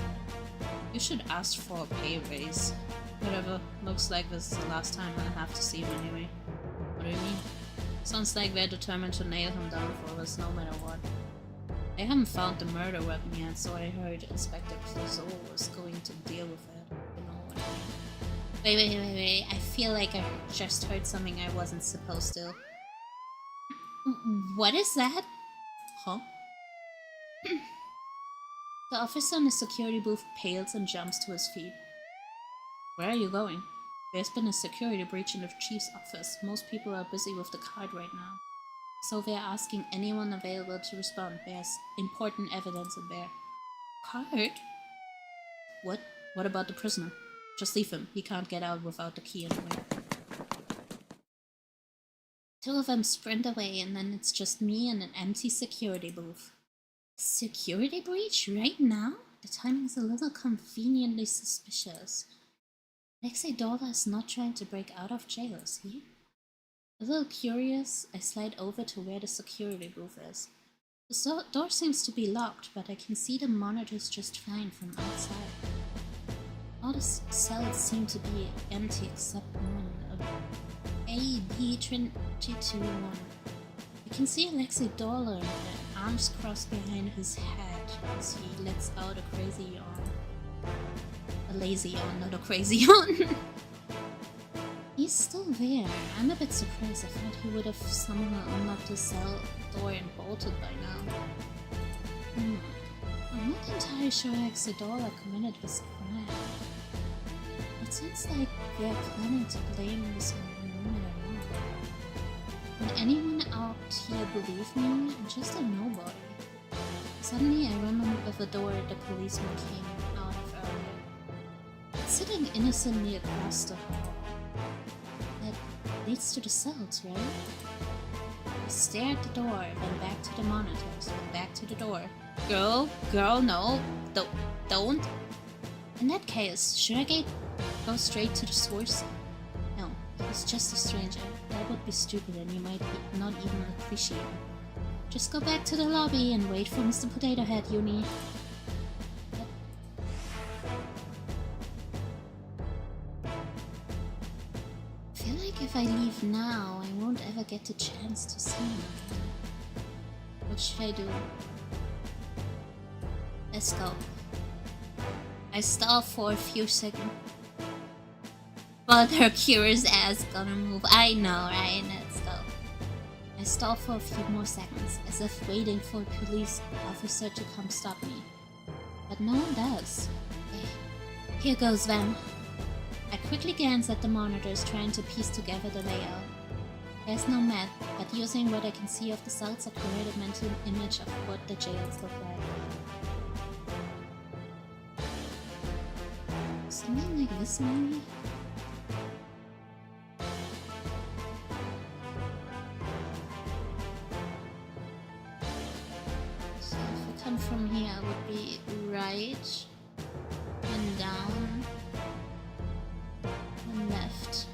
You should ask for a pay raise. Whatever, looks like this is the last time I'll have to see him anyway. What do you mean? Sounds like they're determined to nail him down for us no matter what. They haven't found the murder weapon yet, so I heard Inspector Clouseau was going to deal with it. You know what I mean? Wait. I feel like I just heard something I wasn't supposed to. What is that? Huh? The officer in the security booth pales and jumps to his feet. Where are you going? There's been a security breach in the chief's office. Most people are busy with the card right now. So they're asking anyone available to respond. There's important evidence in there. Card? What? What about the prisoner? Just leave him. He can't get out without the key anyway. Two of them sprint away and then it's just me and an empty security booth. Security breach? Right now? The timing is a little conveniently suspicious. Alexei Dorla is not trying to break out of jail, is he? A little curious, I slide over to where the security booth is. Door seems to be locked, but I can see the monitors just fine from outside. All the cells seem to be empty except one, AB221. I can see Alexei Dollar, arms crossed behind his head as he lets out a crazy yawn. A lazy yawn, not a crazy yawn. He's still there. I'm a bit surprised. I thought he would have somehow unlocked the cell door and bolted by now. I'm not entirely sure Exodora committed this crime. It sounds like they're planning to blame this on Moon or not. Would anyone out here believe me? I'm just a nobody. Suddenly I remember the door the policeman came out of earlier. It's sitting innocently across the hall. That leads to the cells, right? I stare at the door, then back to the monitors, then back to the door. Girl, no, don't. In that case, should I go straight to the source? No, he's just a stranger. That would be stupid and you might not even appreciate it. Just go back to the lobby and wait for Mr. Potato Head, Uni. I feel like if I leave now, I won't ever get the chance to see him again. What should I do? Let's go. I stall for a few seconds. But her curious ass gonna move. I know, right? Let's go. I stall for a few more seconds, as if waiting for a police officer to come stop me. But no one does. Okay. Here goes then. I quickly glance at the monitors, trying to piece together the layout. There's no map, but using what I can see of the cells, I create a mental image of what the jails look like. Something like this, maybe? So if I come from here, it would be right, and down, and left.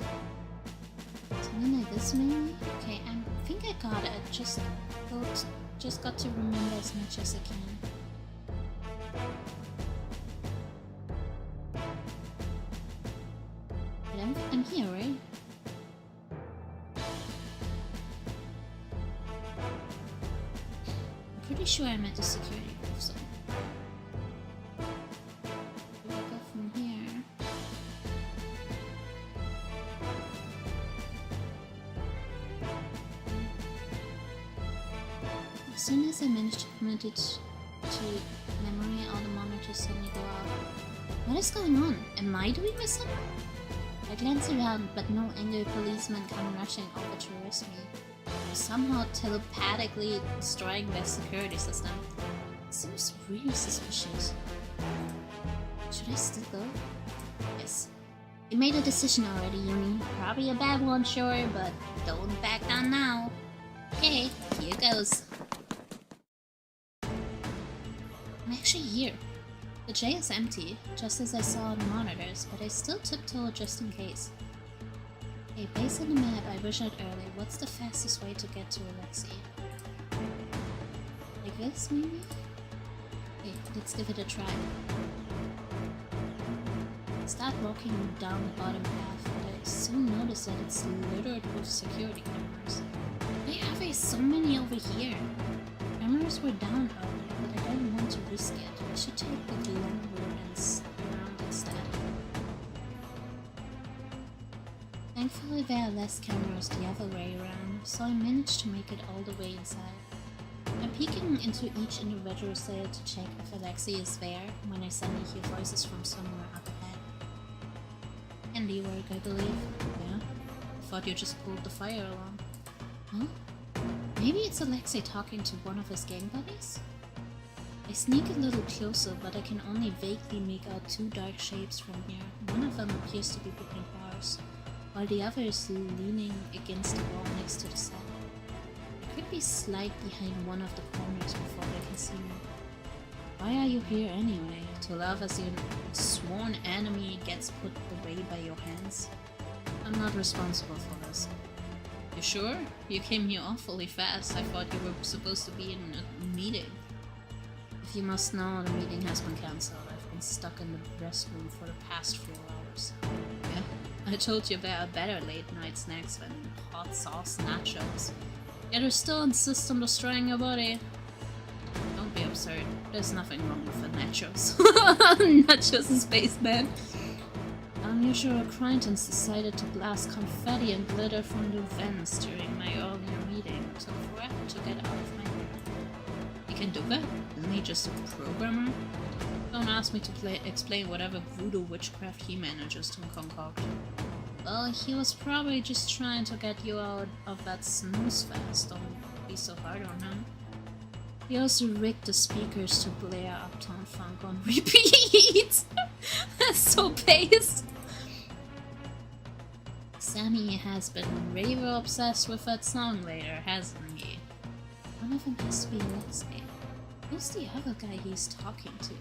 Something like this, maybe? Okay, I think I got it. Just got to remember as much as I can. I'm here, right? I'm pretty sure I'm at the security booth, so... Do I go from here? As soon as I manage to commit it to memory, all the monitors suddenly go out. What is going on? Am I doing this somehow? I glance around, but no angry policemen come rushing over to arrest me. They're somehow telepathically destroying their security system. It seems really suspicious. Should I still go? Yes. You made a decision already, Yumi. Probably a bad one, sure, but don't back down now. Okay, here goes. I'm actually here. The jail is empty, just as I saw on the monitors, but I still tiptoe just in case. Okay, based on the map I visualized earlier, what's the fastest way to get to Alexei? Like this, maybe? Okay, let's give it a try. I start walking down the bottom path, but I soon notice that it's littered with security cameras. Why are there so many over here? Cameras were down earlier, but I don't want to risk it. I should take the long road and around instead. Thankfully there are less cameras the other way around, so I managed to make it all the way inside. I'm peeking into each individual cell to check if Alexei is there when I suddenly hear voices from somewhere up ahead. Handy work, I believe. Yeah? I thought you just pulled the fire alarm. Huh? Maybe it's Alexei talking to one of his gang buddies? I sneak a little closer, but I can only vaguely make out two dark shapes from here. One of them appears to be behind bars, while the other is leaning against the wall next to the cell. I could be slide behind one of the corners before they can see me. Why are you here anyway? To love as your sworn enemy gets put away by your hands? I'm not responsible for this. You sure? You came here awfully fast. I thought you were supposed to be in a meeting. If you must know, the meeting has been cancelled. I've been stuck in the restroom for the past 4 hours. Yeah? I told you there are better late-night snacks than hot sauce nachos. Yet you still insist on destroying your body. Don't be absurd. There's nothing wrong with the nachos. Nachos is spaceman. Unusual acquaintance decided to blast confetti and glitter from the vents during my earlier meeting. It took forever to get out of my hair. He can do that? Isn't he just a programmer? Don't ask me to explain whatever voodoo witchcraft he manages to concoct. Well, he was probably just trying to get you out of that snooze fest. Don't be so hard on him. He also rigged the speakers to blare Uptown Funk on repeat. That's so based. Sammy has been rather obsessed with that song later, hasn't he? One of them has to be Alexei. Who's the other guy he's talking to?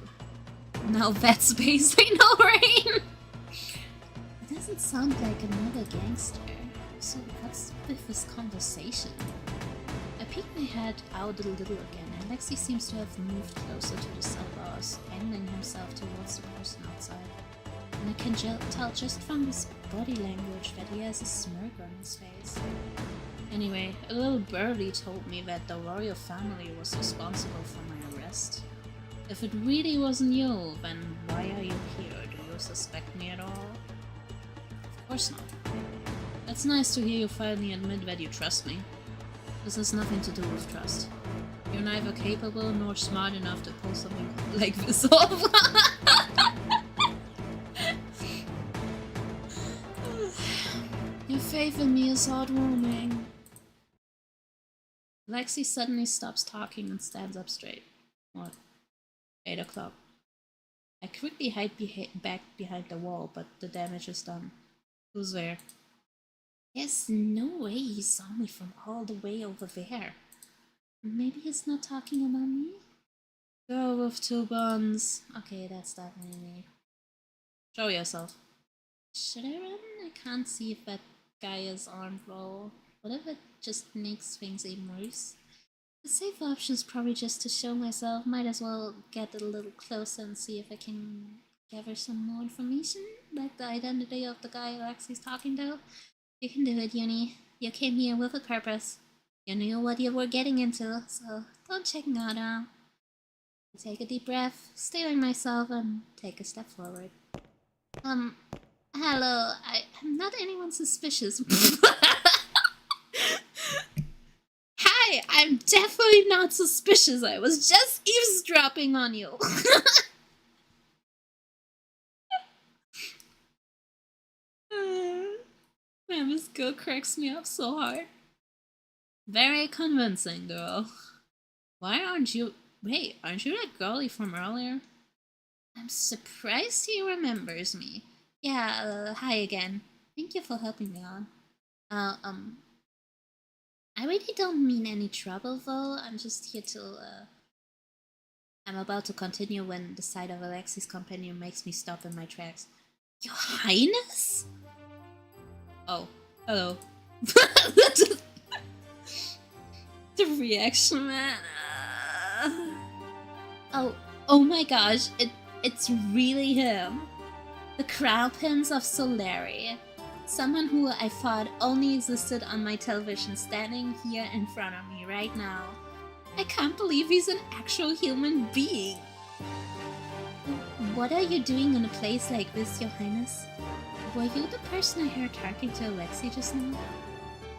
Now that's basically no rain! It doesn't sound like another gangster. So what's with this conversation? I peeked my head out a little again. Alexei seems to have moved closer to the cell bars, angling himself towards the person outside. And I can tell just from his body language that he has a smirk on his face. Anyway, a little birdie told me that the royal family was responsible for my arrest. If it really wasn't you, then why are you here? Do you suspect me at all? Of course not. It's nice to hear you finally admit that you trust me. This has nothing to do with trust. You're neither capable nor smart enough to pull something like this off. Your faith in me is heartwarming. Lexi suddenly stops talking and stands up straight. What? 8 o'clock. I quickly hide back behind the wall, but the damage is done. Who's there? There's no way he saw me from all the way over there. Maybe he's not talking about me? Girl with 2 buns. Okay, that's definitely me. Show yourself. Should I run? I can't see if that guy is armed roll. What if it just makes things even worse? The safe option is probably just to show myself. Might as well get a little closer and see if I can gather some more information, like the identity of the guy Alexi's talking to. You can do it, Uni. You came here with a purpose. You knew what you were getting into, so don't check me out now. Take a deep breath, steady myself, and take a step forward. Hello, I'm not anyone suspicious. Hi, I'm definitely not suspicious. I was just eavesdropping on you. Man, this girl cracks me up so hard. Very convincing, girl. Why aren't you... Wait, aren't you that girlie from earlier? I'm surprised he remembers me. Yeah, hi again. Thank you for helping me on. I really don't mean any trouble, though. I'm just here to, I'm about to continue when the sight of Alexi's companion makes me stop in my tracks. Your Highness? Oh, hello. The reaction, man. Oh my gosh, it's really him. The Crown Prince of Solari. Someone who I thought only existed on my television standing here in front of me right now. I can't believe he's an actual human being. What are you doing in a place like this, Your Highness? Were you the person I heard talking to Alexei just now?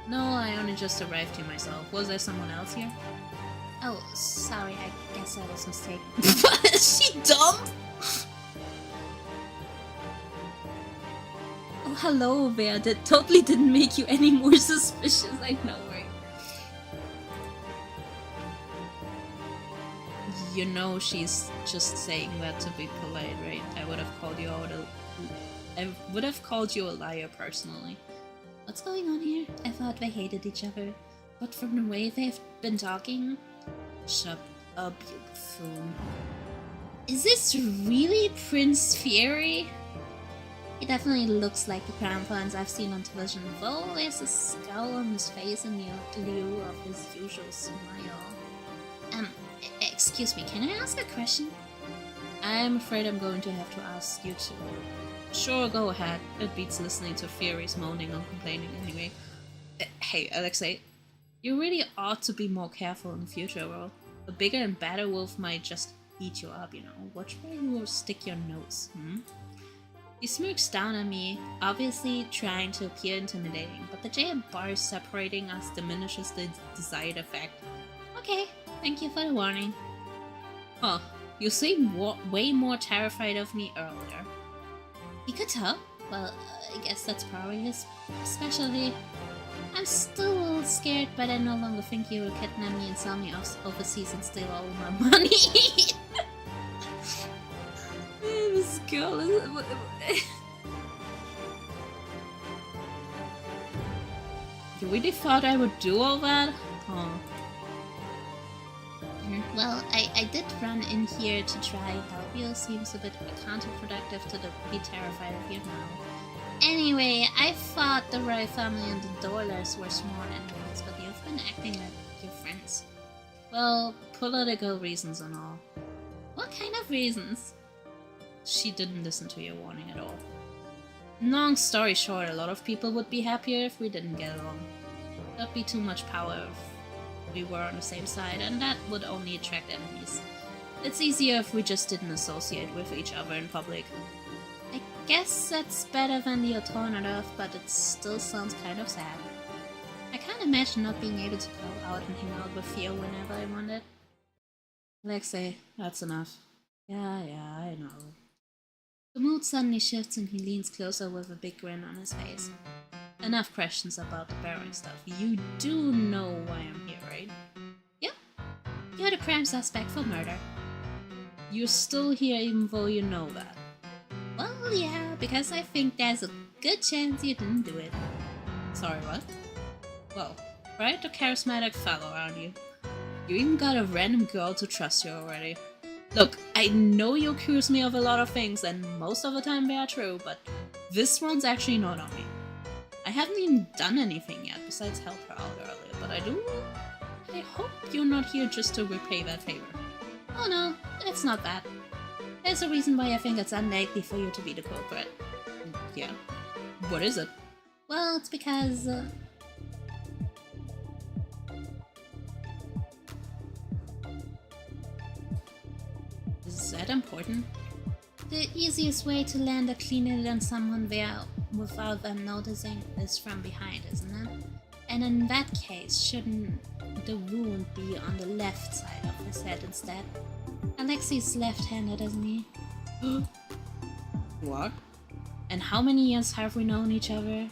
No, I only just arrived here myself. Was there someone else here? Oh, sorry, I guess I was mistaken. Is she dumb? Oh, hello there. That totally didn't make you any more suspicious, I know, right? You know she's just saying that to be polite, right? I would have called you a liar personally. What's going on here? I thought they hated each other, but from the way they've been talking... Shut up, you buffoon. Is this really Prince Fury? He definitely looks like the crown prince I've seen on television, with always a scowl on his face in lieu of his usual smile. Excuse me, can I ask a question? I'm afraid I'm going to have to ask you to. Sure, go ahead. It beats listening to Furies moaning or complaining anyway. Hey, Alexei, you really ought to be more careful in the future, World. A bigger and badder wolf might just eat you up, you know. Watch where you stick your nose, He smirks down at me, obviously trying to appear intimidating, but the giant bars separating us diminishes the desired effect. Okay, thank you for the warning. Huh, you seemed way more terrified of me earlier. You could tell? Well, I guess that's probably his specialty. I'm still a little scared, but I no longer think you will kidnap me and sell me overseas and steal all my money. This girl is... You really thought I would do all that? Huh. Well, I did run in here to try help you. Seems a bit counterproductive to be terrified of you now. Anyway, I thought the royal family and the Dollars were smart enemies, but you've been acting like your friends. Well, political reasons and all. What kind of reasons? She didn't listen to your warning at all. Long story short, a lot of people would be happier if we didn't get along. There'd be too much power if we were on the same side, and that would only attract enemies. It's easier if we just didn't associate with each other in public. I guess that's better than the alternative, but it still sounds kind of sad. I can't imagine not being able to go out and hang out with Theo whenever I wanted. Alexei, that's enough. Yeah, I know. The mood suddenly shifts and he leans closer with a big grin on his face. Enough questions about the bearing stuff. You do know why I'm here, right? Yep. You're the prime suspect for murder. You're still here even though you know that. Well, yeah, because I think there's a good chance you didn't do it. Sorry, what? Well, quite a charismatic fellow, aren't you? You even got a random girl to trust you already. Look, I know you accuse me of a lot of things, and most of the time they are true, but this one's actually not on me. I haven't even done anything yet, besides help her out earlier, but I hope you're not here just to repay that favor. Oh no, it's not that. There's a reason why I think it's unlikely for you to be the culprit. Yeah? What is it? Well, it's because, Is that important? The easiest way to land a clean hit on someone there without them noticing is from behind, isn't it? And in that case, shouldn't the wound be on the left side of his head instead? Alexei's left-handed, isn't he? What? And how many years have we known each other?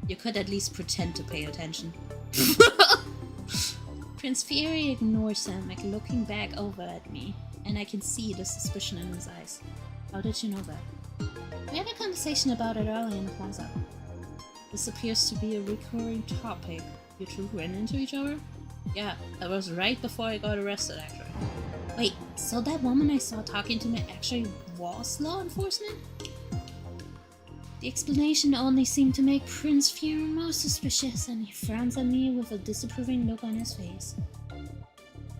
You could at least pretend to pay attention. Prince Fury ignores him, like looking back over at me, and I can see the suspicion in his eyes. How did you know that? We had a conversation about it earlier in the plaza. This appears to be a recurring topic. You two ran into each other? Yeah, that was right before I got arrested, actually. Wait, so that woman I saw talking to me actually was law enforcement? The explanation only seemed to make Prince Fury more suspicious, and he frowns at me with a disapproving look on his face.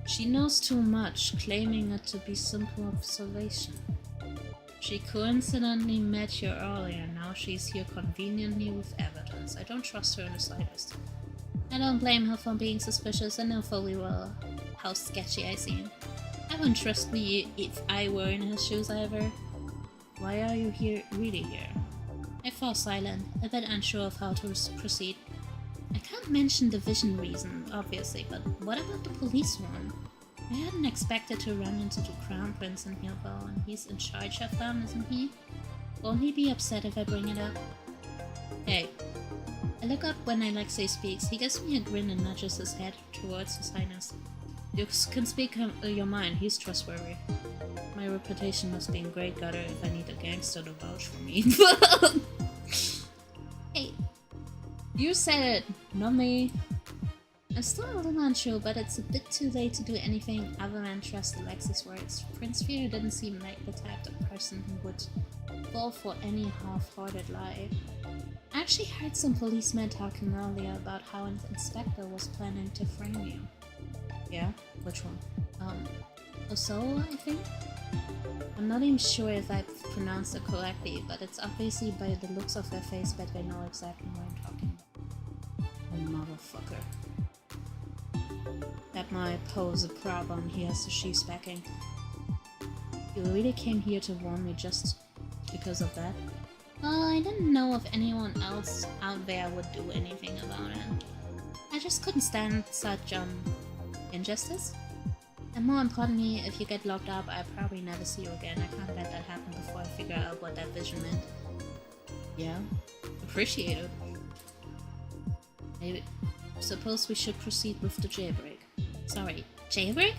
She knows too much, claiming it to be simple observation. She coincidentally met you earlier, now she's here conveniently with evidence. I don't trust her in the slightest. I don't blame her for being suspicious, I know fully well how sketchy I seem. I wouldn't trust me if I were in her shoes either. Why are you really here? I fall silent, a bit unsure of how to proceed. I can't mention the vision reason, obviously, but what about the police one? I hadn't expected to run into the Crown Prince in here though, and he's in charge of them, isn't he? Won't he be upset if I bring it up? Hey. I look up when Alexei speaks. He gives me a grin and nudges his head towards His Highness. You can speak your mind, he's trustworthy. My reputation must be in great gutter if I need a gangster to vouch for me. Hey. You said it, not me. I'm still a little unsure, but it's a bit too late to do anything other than trust Alexis' words. Prince Fear didn't seem like the type of person who would fall for any half-hearted lie. I actually heard some policemen talking earlier about how an inspector was planning to frame you. Yeah? Which one? Osola, I think? I'm not even sure if I pronounced it correctly, but it's obviously by the looks of her face that I know exactly what I'm talking about. Motherfucker. That might pose a problem here, so she's backing. You really came here to warn me just because of that? Well, I didn't know if anyone else out there would do anything about it. I just couldn't stand such, injustice. And more importantly, if you get locked up, I'll probably never see you again. I can't let that happen before I figure out what that vision meant. Yeah? Appreciate it. I suppose we should proceed with the jailbreak. Sorry, jailbreak?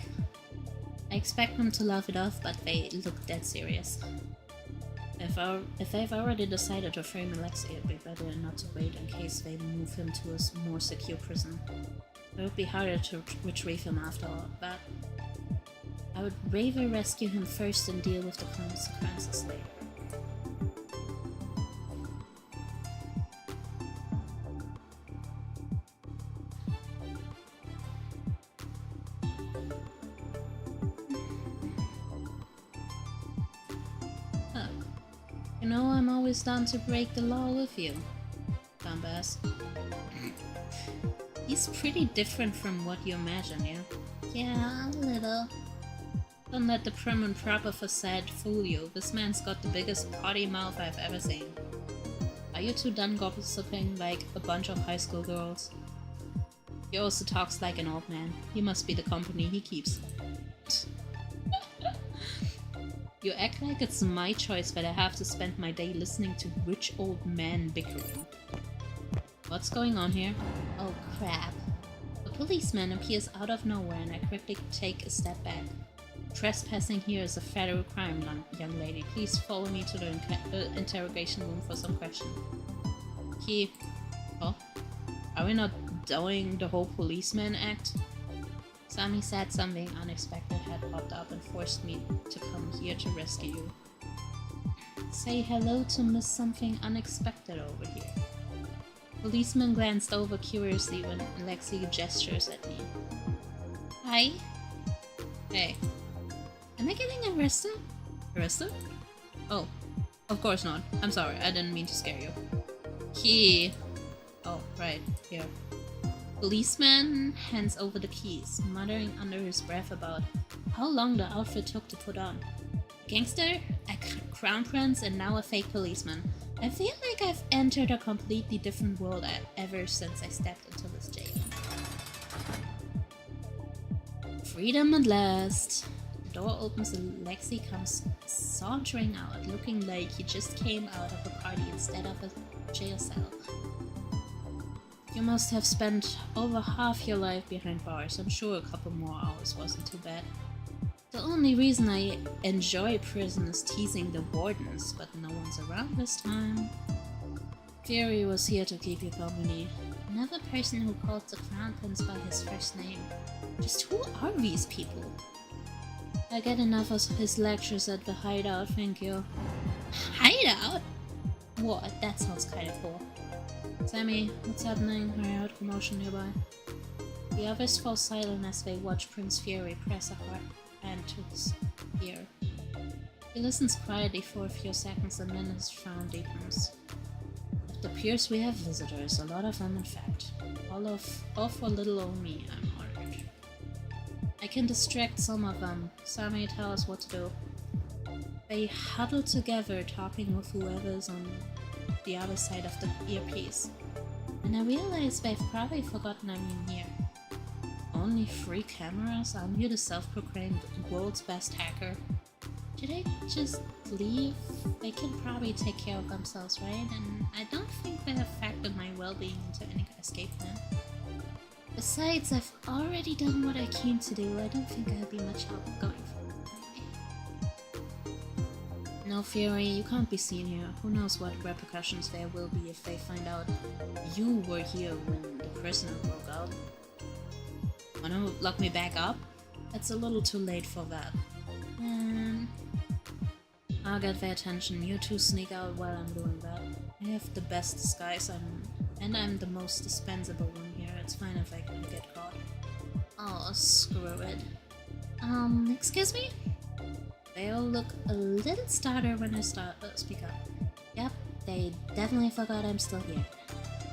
I expect them to laugh it off, but they look dead serious. If they've already decided to frame Alexei, it'd be better not to wait in case they move him to a more secure prison. It would be harder to retrieve him after all, but I would rather rescue him first and deal with the consequences later. You know, I'm always down to break the law with you, Dumbass. He's pretty different from what you imagine, yeah? Yeah, a little. Don't let the prim and proper facade fool you. This man's got the biggest potty mouth I've ever seen. Are you two done gossiping like a bunch of high school girls? He also talks like an old man. He must be the company he keeps. You act like it's my choice that I have to spend my day listening to rich old men bickering. What's going on here? Oh crap. A policeman appears out of nowhere and I quickly take a step back. Trespassing here is a federal crime, young lady. Please follow me to the interrogation room for some questions. Oh? Are we not doing the whole policeman act? Sami said something unexpected had popped up and forced me to come here to rescue you. Say hello to Miss Something Unexpected over here. Policeman glanced over curiously when Alexei gestures at me. Hi. Hey. Am I getting arrested? Arrested? Oh, of course not. I'm sorry, I didn't mean to scare you. Oh, right, here. Policeman hands over the keys, muttering under his breath about how long the outfit took to put on. Gangster, a crown prince, and now a fake policeman. I feel like I've entered a completely different world ever since I stepped into this jail. Freedom at last. The door opens and Alexei comes sauntering out, looking like he just came out of a party instead of a jail cell. You must have spent over half your life behind bars. I'm sure a couple more hours wasn't too bad. The only reason I enjoy prison is teasing the wardens, but no one's around this time. Fury was here to keep you company. Another person who called the Crown Prince by his first name. Just who are these people? I get enough of his lectures at the hideout, thank you. Hideout? What? That sounds kinda cool. Sammy, what's happening? I heard commotion nearby. The others fall silent as they watch Prince Fury press a hard hand to his ear. He listens quietly for a few seconds and then his frown deepens. It appears we have visitors, a lot of them in fact. All for little old me, I'm honored. I can distract some of them. Sammy, tell us what to do. They huddle together, talking with whoever's on the other side of the earpiece. And I realize they've probably forgotten I'm here. Only 3 cameras? I'm here the self-proclaimed world's best hacker. Should I just leave? They can probably take care of themselves, right? And I don't think they have factored my well-being into any escape plan. Besides, I've already done what I came to do. I don't think I'll be much help going forward. No, Fury, you can't be seen here. Who knows what repercussions there will be if they find out you were here when the prisoner broke out. Wanna lock me back up? It's a little too late for that. I'll get their attention. You two sneak out while I'm doing that. I have the best disguise, and I'm the most dispensable one here. It's fine if I get caught. Oh, screw it. Excuse me? They all look a little startled when I speak up. Yep, they definitely forgot I'm still here.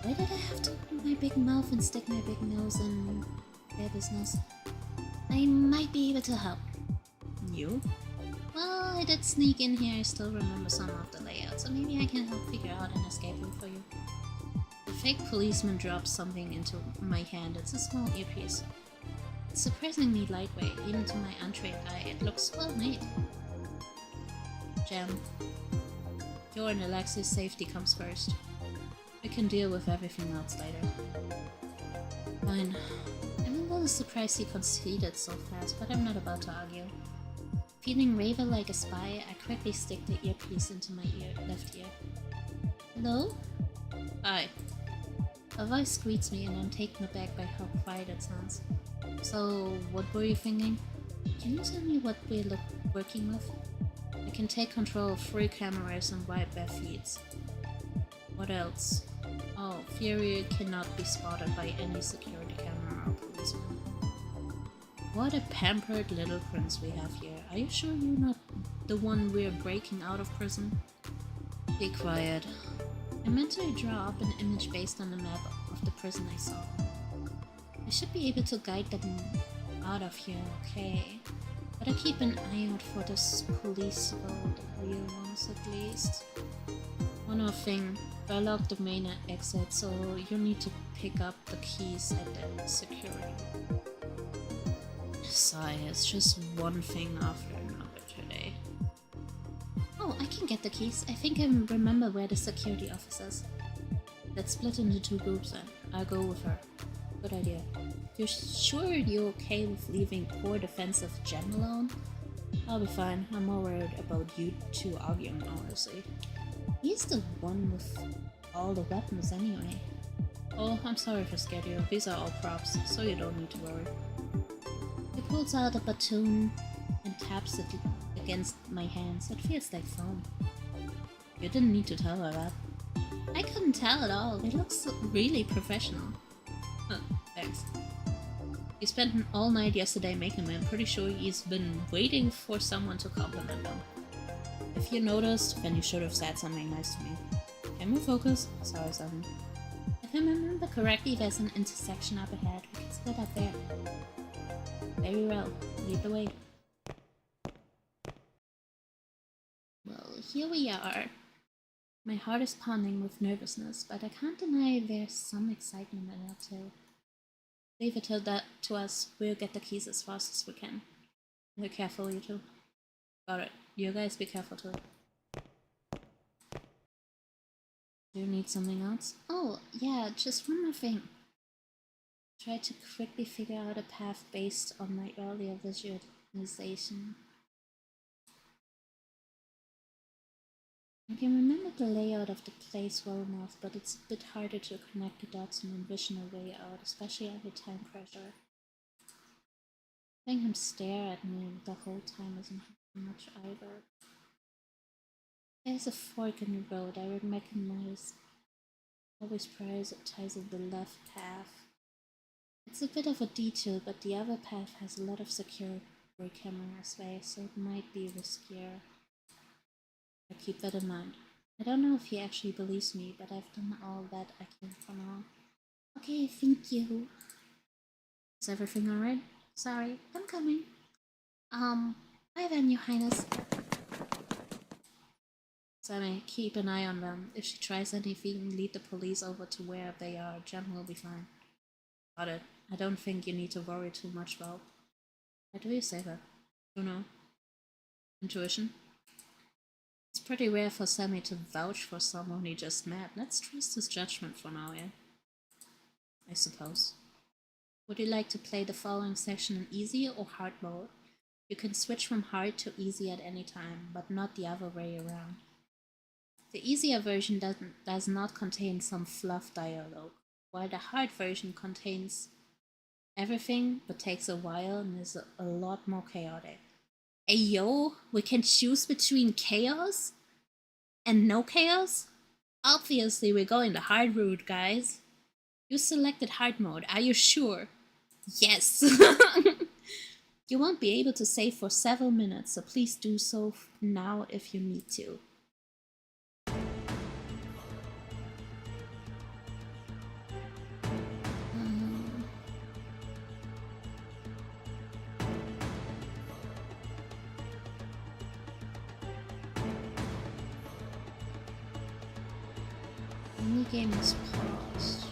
Why did I have to open my big mouth and stick my big nose in their business? I might be able to help. You? Well, I did sneak in here. I still remember some of the layouts, so maybe I can help figure out an escape route for you. The fake policeman drops something into my hand. It's a small earpiece. It's surprisingly lightweight, even to my untrained eye. It looks well made. Jam. Your and Alexi's safety comes first. We can deal with everything else later. Fine. I'm a little surprised he conceded so fast, but I'm not about to argue. Feeling rather like a spy, I quickly stick the earpiece into my left ear. Hello? Hi. A voice greets me and I'm taken aback by how quiet it sounds. So, what were you thinking? Can you tell me what we're working with? I can take control of 3 cameras and wipe their feeds. What else? Oh, Fury cannot be spotted by any security camera or policeman. What a pampered little prince we have here. Are you sure you're not the one we're breaking out of prison? Be quiet. I mentally draw up an image based on the map of the prison I saw. I should be able to guide them out of here, okay? But I keep an eye out for this police road, the real ones at least. One more thing, I locked the main exit, so you need to pick up the keys at the security. Sigh, it's just one thing after another today. Oh, I can get the keys. I think I remember where the security office is. Let's split into 2 groups then. I'll go with her. Good idea. You're sure you're okay with leaving poor defensive Jem alone? I'll be fine. I'm more worried about you two arguing, honestly. He's the one with all the weapons anyway. Oh, I'm sorry for scared you. These are all props, so you don't need to worry. He pulls out a batoon and taps it against my hands. It feels like foam. You didn't need to tell her that. I couldn't tell at all. It looks really professional. Huh, thanks. He spent all night yesterday making them. I'm pretty sure he's been waiting for someone to compliment him. If you noticed, then you should have said something nice to me. Can we focus? Sorry, Seven. If I remember correctly, there's an intersection up ahead. We can split up there. Very well. Lead the way. Well, here we are. My heart is pounding with nervousness, but I can't deny there's some excitement in it too. Leave it to us. We'll get the keys as fast as we can. Be careful, you two. Got it. You guys be careful too. Do you need something else? Oh, yeah, just one more thing. Try to quickly figure out a path based on my earlier visualization. I can remember the layout of the place well enough, but it's a bit harder to connect the dots and envision a way out, especially under time pressure. Letting him stare at me the whole time isn't much either. There's a fork in the road I recognize. Always prioritizing the left path. It's a bit of a detour, but the other path has a lot of security cameras there, so it might be riskier. I keep that in mind. I don't know if he actually believes me, but I've done all that I can for now. Okay, thank you. Is everything alright? Sorry, I'm coming. Bye then, Your Highness. Sammy, keep an eye on them. If she tries anything, lead the police over to where they are. Jem will be fine. Got it. I don't think you need to worry too much about. Why do you say that? You know. Intuition? It's pretty rare for Sammy to vouch for someone he just met. Let's trust his judgment for now, yeah? I suppose. Would you like to play the following session in easy or hard mode? You can switch from hard to easy at any time, but not the other way around. The easier version does not contain some fluff dialogue, while the hard version contains everything, but takes a while and is a lot more chaotic. Hey yo, we can choose between chaos and no chaos? Obviously, we're going the hard route, guys. You selected hard mode, are you sure? Yes! You won't be able to save for several minutes, so please do so now if you need to. Game is paused.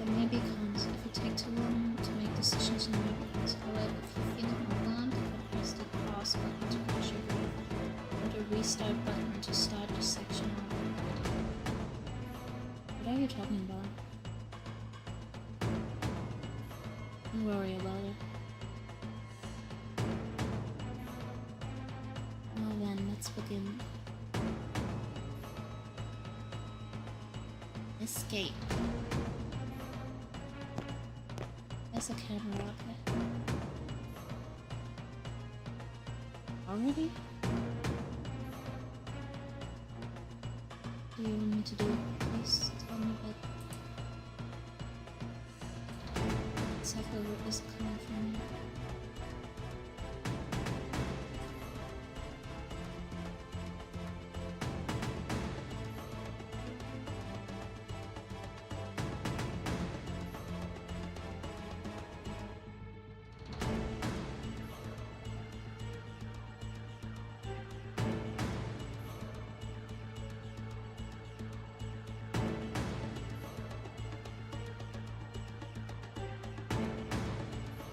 It may be cons if you take too long to make decisions in movements. However, if you feel overwhelmed, you can press the pause button to catch your breath, or the restart button to start the section over. What are you talking about? Don't worry about it. Well then, let's begin. Escape. There's a camera up there. Already? What do you want me to do? Please tell me that. Exactly what is coming from me.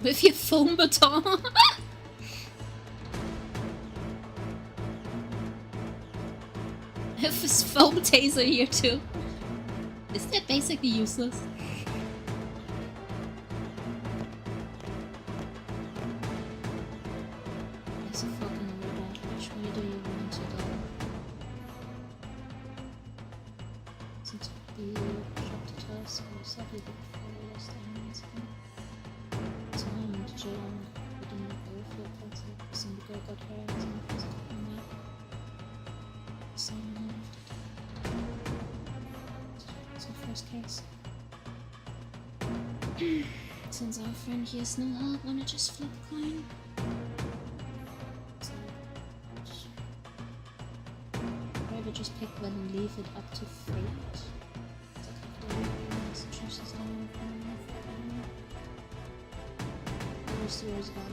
With your foam baton. I have this foam taser here too. Is that basically useless? There's a fucking robot. Which way do you want to go? Since we dropped the task, we sadly didn't follow last time. John, within the airfield taxi, some girl got her hands on the physical map. Someone left it. It's our first case. Since our friend here is no help, wanna just flip a coin? So, rather just pick one and leave it up to fate. It's a couple of Massachusetts down from Where's about it?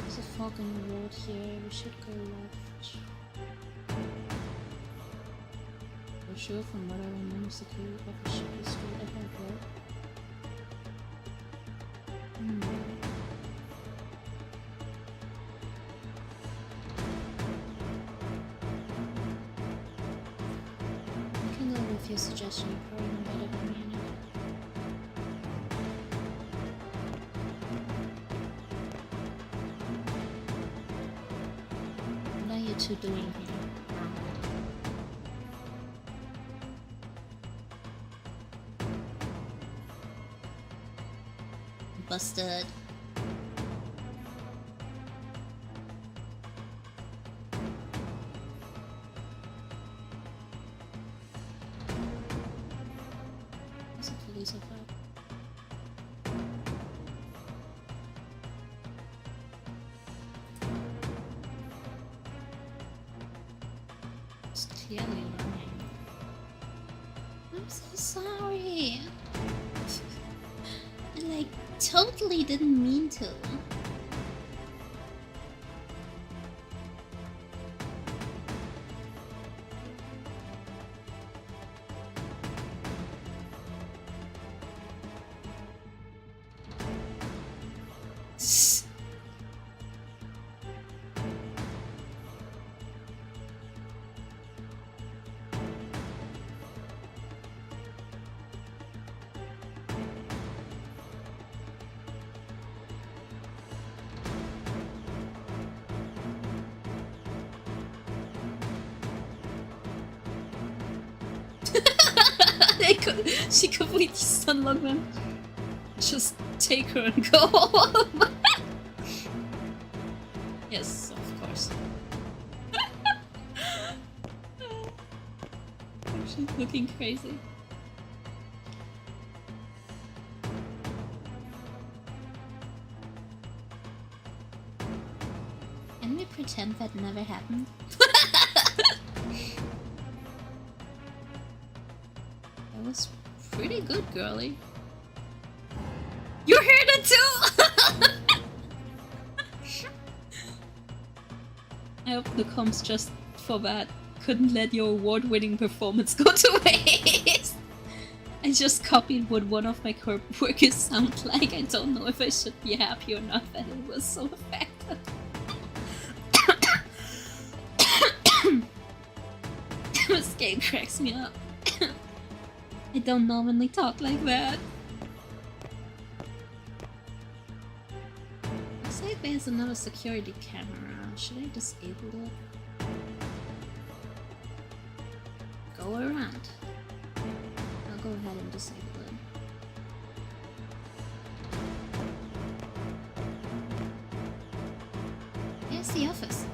There's a fog on the road here, we should go left. For sure, from what I remember, security officer should be straight ahead, right? Your suggestion, you probably know better than me anyway. What are you two doing here? Busted. It's clearly lying. I'm so sorry. I like totally didn't mean to. She completely stunlocked them. Just take her and go home. Yes, of course. She's looking crazy. Can we pretend that never happened? That was pretty good, girly. You heard it too! I hope the comms just for that couldn't let your award-winning performance go to waste. I just copied what one of my workers sound like. I don't know if I should be happy or not that it was so effective. This game cracks me up. I don't normally talk like that. Looks like there's another security camera. Should I disable it? Go around. I'll go ahead and disable it. Here's the office.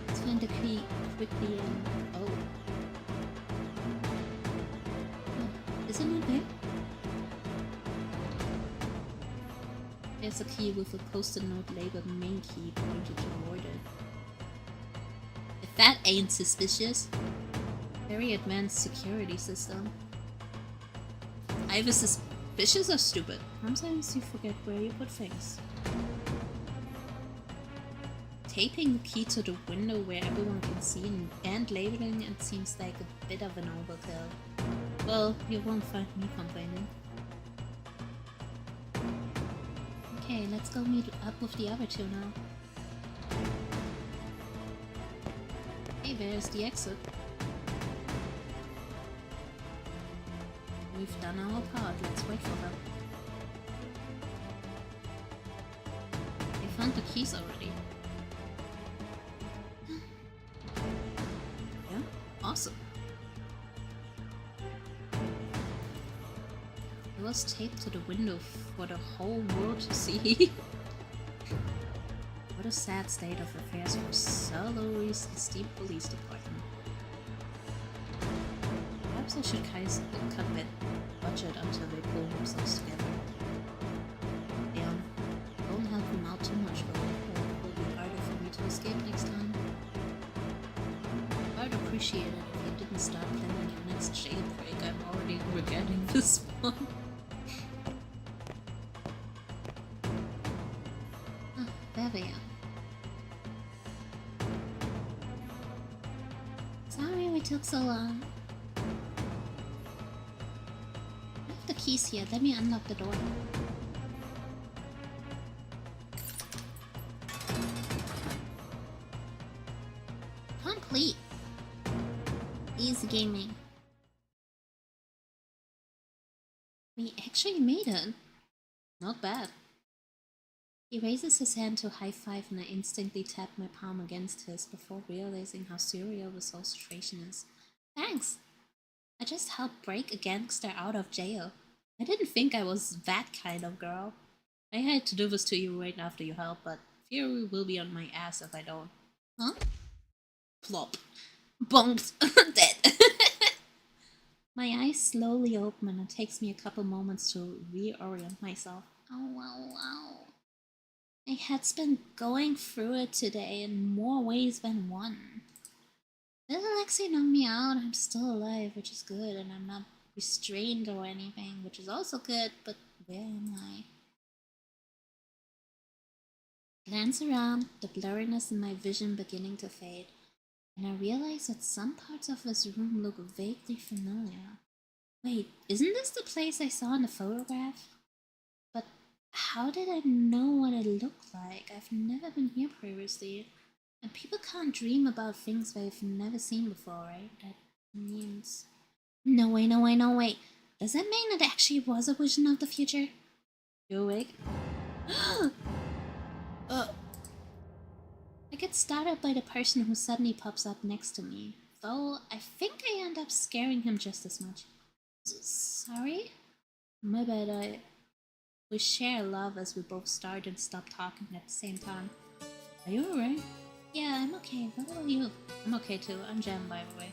Let's find the key quickly and... oh. Is it not there? There's a key with a post-it note labeled main key pointed toward it. If that ain't suspicious. Very advanced security system. Either suspicious or stupid. Sometimes you forget where you put things. Taping the key to the window where everyone can see and labeling it seems like a bit of an overkill. Well, you won't find me complaining. Okay, let's go meet up with the other two now. Hey, there's the exit. We've done our part, let's wait for them. They found the keys already. Yeah, awesome. It was taped to the window for the whole world to see. What a sad state of affairs for Solory's esteemed police department. Perhaps I should cut that budget until they pull themselves together. Yeah, don't help them out too much though, or it will be harder for me to escape next time. I'd appreciate it if you didn't start planning your next jailbreak. I'm already regretting this one. There we are. Sorry we took so long. I have the keys here. Let me unlock the door. Complete. Easy gaming. We actually made it. Not bad. He raises his hand to high-five and I instantly tap my palm against his before realizing how surreal this whole situation is. Thanks! I just helped break a gangster out of jail. I didn't think I was that kind of girl. I had to do this to you right after you help, but Fury will be on my ass if I don't. Huh? Plop. Bonked. Dead. My eyes slowly open and it takes me a couple moments to reorient myself. Oh, wow, wow. My head's been going through it today in more ways than one. Did Alexei knock me out? I'm still alive, which is good, and I'm not restrained or anything, which is also good, but where am I? Glance around, the blurriness in my vision beginning to fade, and I realize that some parts of this room look vaguely familiar. Wait, isn't this the place I saw in the photograph? But how did I know what it looked like? I've never been here previously. And people can't dream about things they've never seen before, right? That means... No way, no way, no way. Does that mean it actually was a vision of the future? You awake? I get startled by the person who suddenly pops up next to me. though I think I end up scaring him just as much. Sorry? My bad, we share love as we both start and stop talking at the same time. Are you alright? Yeah, I'm okay. What about you? I'm okay too. I'm Jem, by the way.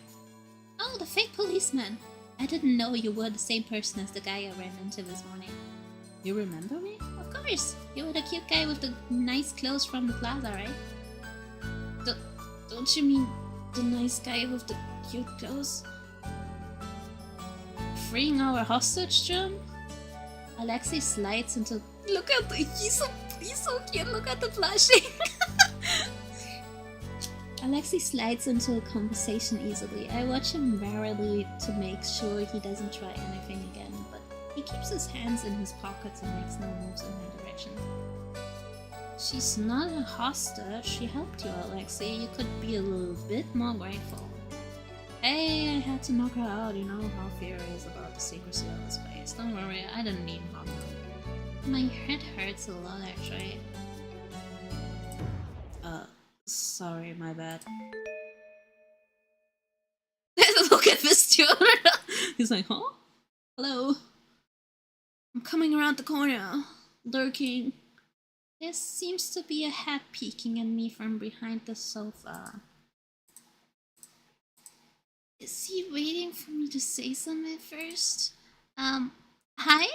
Oh, the fake policeman! I didn't know you were the same person as the guy I ran into this morning. You remember me? Of course! You were the cute guy with the nice clothes from the plaza, right? Don't you mean the nice guy with the cute clothes? Freeing our hostage, Jim? Alexei slides into... Look at the... He's so cute, look at the blushing! Alexei slides into a conversation easily. I watch him warily to make sure he doesn't try anything again, but he keeps his hands in his pockets and makes no moves in my direction. She's not a hostage, she helped you, Alexei. You could be a little bit more grateful. Hey, I had to knock her out, you know how Fear is about the secrecy of the space. Don't worry, I didn't need knock out. My head hurts a lot, actually. Sorry, my bad. Look at this dude! He's like, huh? Hello? I'm coming around the corner. Lurking. There seems to be a head peeking at me from behind the sofa. Is he waiting for me to say something first? Hi?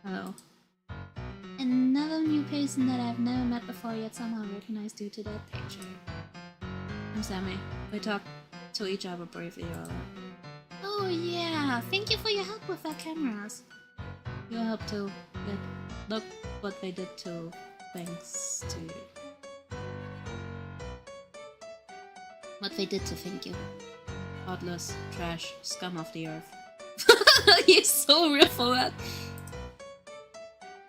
Hello. Another new person that I've never met before yet somehow recognized due to that picture. I'm Sammy. We talked to each other briefly earlier. Oh yeah, thank you for your help with our cameras. Your help too. Look what they did too. Thanks to you. What they did to thank you. Thoughtless, trash, scum of the earth. He's so real for that.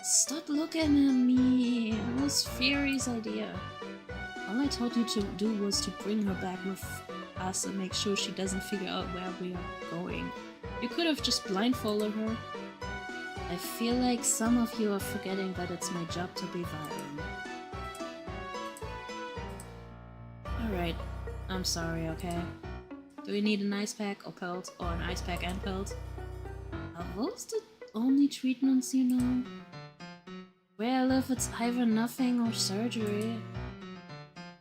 Stop looking at me. It was Fury's idea. All I told you to do was to bring her back with us and make sure she doesn't figure out where we are going. You could have just blindfolded her. I feel like some of you are forgetting that it's my job to be violent. Alright, I'm sorry, okay? Do we need an ice pack or pills, or an ice pack and pills? Are those the only treatments you know? Well, if it's either nothing or surgery.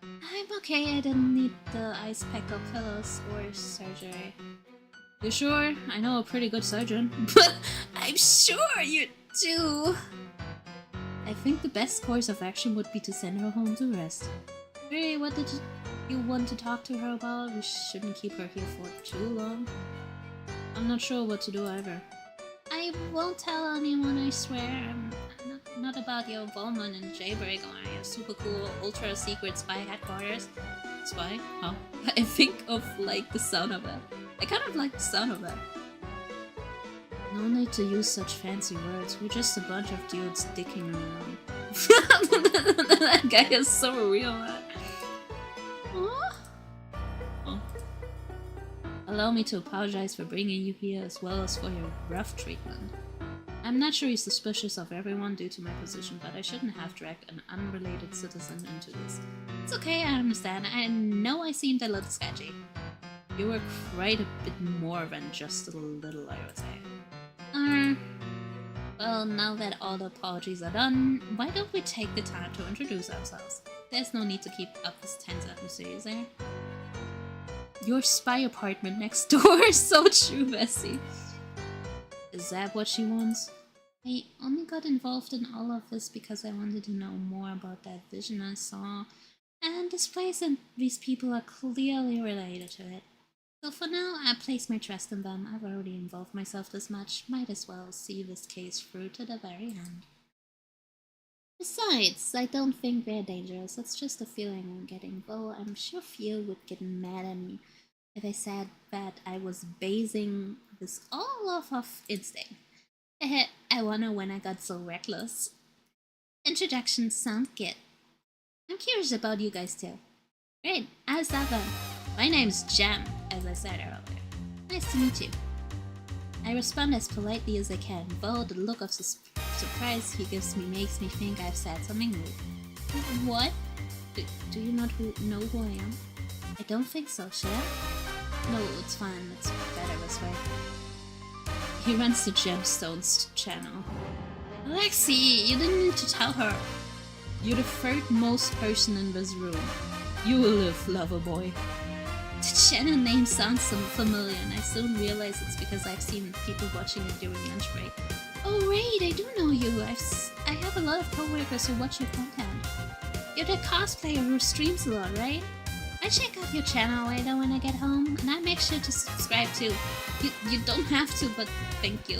I'm okay, I didn't need the ice pack or pills or surgery. You sure? I know a pretty good surgeon. But I'm sure you do! I think the best course of action would be to send her home to rest. Really, what did you want to talk to her about? We shouldn't keep her here for too long. I'm not sure what to do either. I won't tell anyone, I swear. Not about your involvement in Jailbreak or your super cool ultra secret spy headquarters. Spy? Huh? I think of the sound of that. I kind of like the sound of that. No need to use such fancy words. We're just a bunch of dudes dicking around. That guy is so real, man. Huh? Oh. Allow me to apologize for bringing you here as well as for your rough treatment. I'm naturally suspicious of everyone due to my position, but I shouldn't have dragged an unrelated citizen into this. It's okay, I understand. I know I seemed a little sketchy. You were quite a bit more than just a little, I would say. Well, now that all the apologies are done, why don't we take the time to introduce ourselves? There's no need to keep up this tense atmosphere, is there? Your spy apartment next door, so true, Bessie. Is that what she wants? I only got involved in all of this because I wanted to know more about that vision I saw, and this place and these people are clearly related to it. So for now, I place my trust in them. I've already involved myself this much, might as well see this case through to the very end. Besides, I don't think they're dangerous, it's just a feeling I'm getting, though I'm sure Theo would get mad at me if I said that I was basing this all off of instinct. I wonder when I got so reckless. Introductions sound good. I'm curious about you guys too. Great, how's that then? My name's Jem, as I said earlier. Nice to meet you. I respond as politely as I can, though the look of surprise he gives me makes me think I've said something rude. What? Do you not know who I am? I don't think so, should I? No, it's fine. It's better this way. He runs the Gemstones channel. Alexi, you didn't need to tell her. You're the third most person in this room. You will live, lover boy. The channel name sounds so familiar, and I soon realize it's because I've seen people watching it during lunch break. Oh, right, I do know you. I have a lot of coworkers who watch your content. You're the cosplayer who streams a lot, right? I check out your channel later when I get home, and I make sure to subscribe too. You don't have to, but thank you.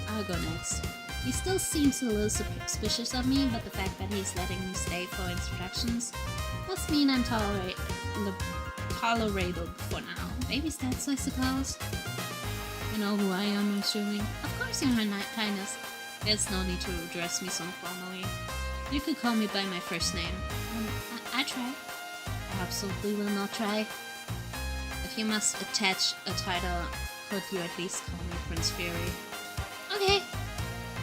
I'll go next. He still seems a little suspicious of me, but the fact that he's letting me stay for instructions must mean I'm tolerable for now. Baby steps, I suppose. You know who I am, I'm assuming. Of course, Your Highness. There's no need to address me so formally. You could call me by my first name. I try. I absolutely will not try. If you must attach a title, could you at least call me Prince Fury? Okay,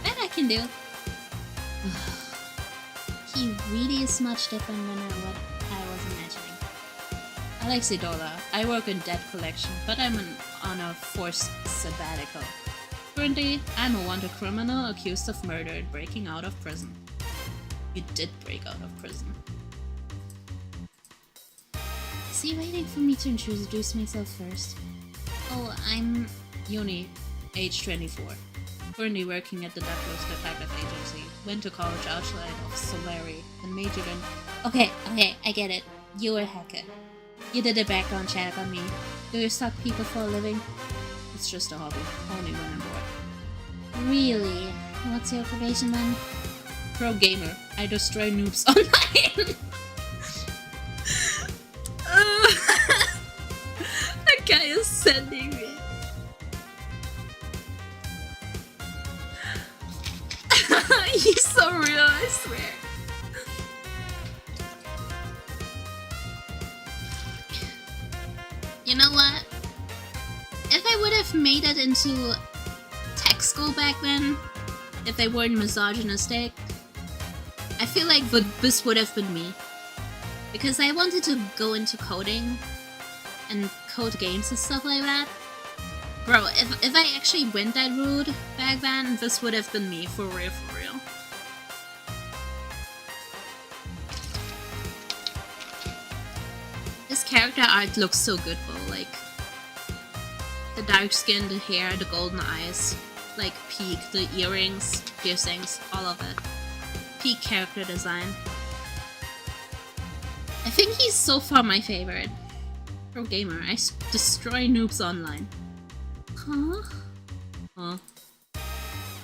that I can do. He really is much different than what I was imagining. Alexi Dollar, I work in debt collection, but I'm on a forced sabbatical. Currently, I'm a wanted criminal accused of murder and breaking out of prison. You did break out of prison. Is he waiting for me to introduce myself first? Oh, I'm Yuni, age 24. Currently working at the Douglas Detective Agency. Went to college outside of Solari and majored in... Okay, I get it. You're a hacker. You did a background check on me. Do you stalk people for a living? It's just a hobby, only when I'm bored. Really? What's your occupation then? Pro gamer. I destroy noobs online. That guy is sending me. He's so real, I swear. You know what? If I would have made it into tech school back then, if they weren't misogynistic, I feel like this would have been me. Because I wanted to go into coding and code games and stuff like that. Bro, if I actually went that route back then, this would have been me, for real, for real. This character art looks so good though, like the dark skin, the hair, the golden eyes, like peak, the earrings, piercings, all of it. Peak character design. I think he's so far my favorite. Pro gamer, I destroy noobs online. Huh? Huh.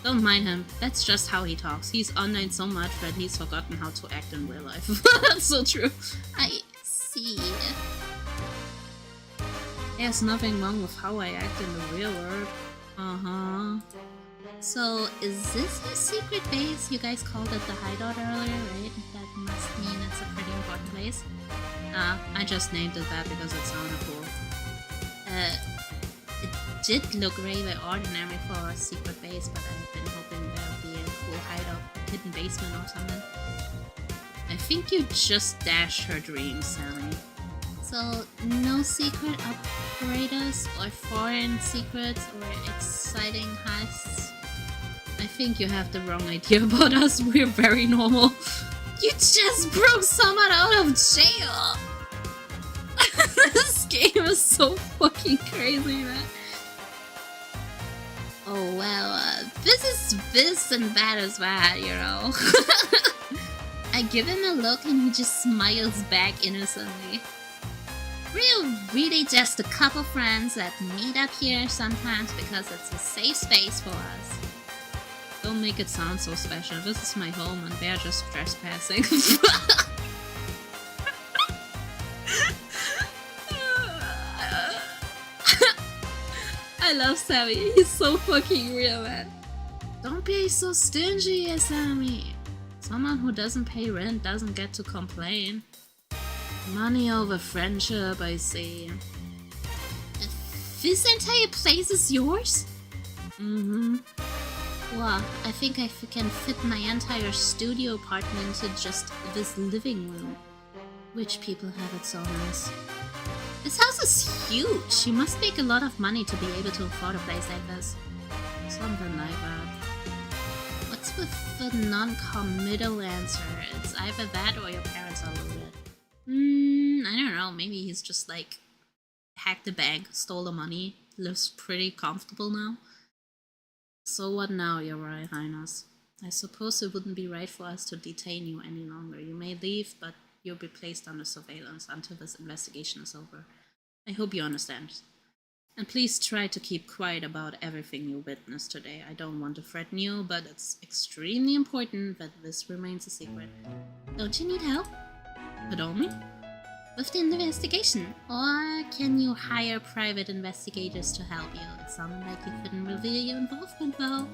Don't mind him, that's just how he talks. He's online so much that he's forgotten how to act in real life. That's so true. I see. There's nothing wrong with how I act in the real world. Uh-huh. So, is this a secret base? You guys called it the hideout earlier, right? That must mean it's a pretty important place. I just named it that because it sounded cool. It did look really ordinary for a secret base, but I've been hoping there would be a cool hideout, hidden basement or something. I think you just dashed her dreams, Sally. So, no secret operators or foreign secrets or exciting heists? I think you have the wrong idea about us. We're very normal. You just broke someone out of jail! This game is so fucking crazy, man. Oh well, this is this and that is that, you know. I give him a look and he just smiles back innocently. We're really just a couple friends that meet up here sometimes because it's a safe space for us. Don't make it sound so special. This is my home and they're just trespassing. I love Sammy. He's so fucking real, man. Don't be so stingy, Sammy. Someone who doesn't pay rent doesn't get to complain. Money over friendship, I see. This entire place is yours? Mm-hmm. Well, I think I can fit my entire studio apartment into just this living room. Rich people have it so nice. This house is huge! You must make a lot of money to be able to afford a place like this. Something like that. What's with the non-committal answer? It's either that or your parents are loaded. I don't know, maybe he's just like hacked the bank, stole the money, lives pretty comfortable now. So what now, Your Royal Highness? I suppose it wouldn't be right for us to detain you any longer. You may leave, but you'll be placed under surveillance until this investigation is over. I hope you understand. And please try to keep quiet about everything you witnessed today. I don't want to threaten you, but it's extremely important that this remains a secret. Don't you need help? Pardon me? With the investigation? Or can you hire private investigators to help you? It sounded like you couldn't reveal your involvement though.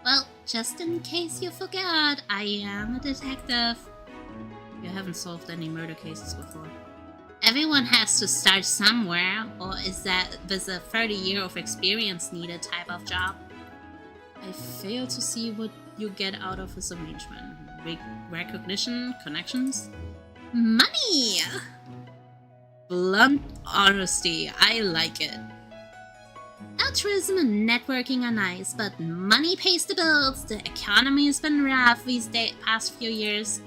Well, just in case you forgot, I am a detective. You haven't solved any murder cases before. Everyone has to start somewhere, or is this a 30-year of experience needed type of job? I fail to see what you get out of this arrangement. Recognition? Connections? Money! Blunt honesty, I like it. Altruism and networking are nice, but money pays the bills. The economy has been rough these past few years.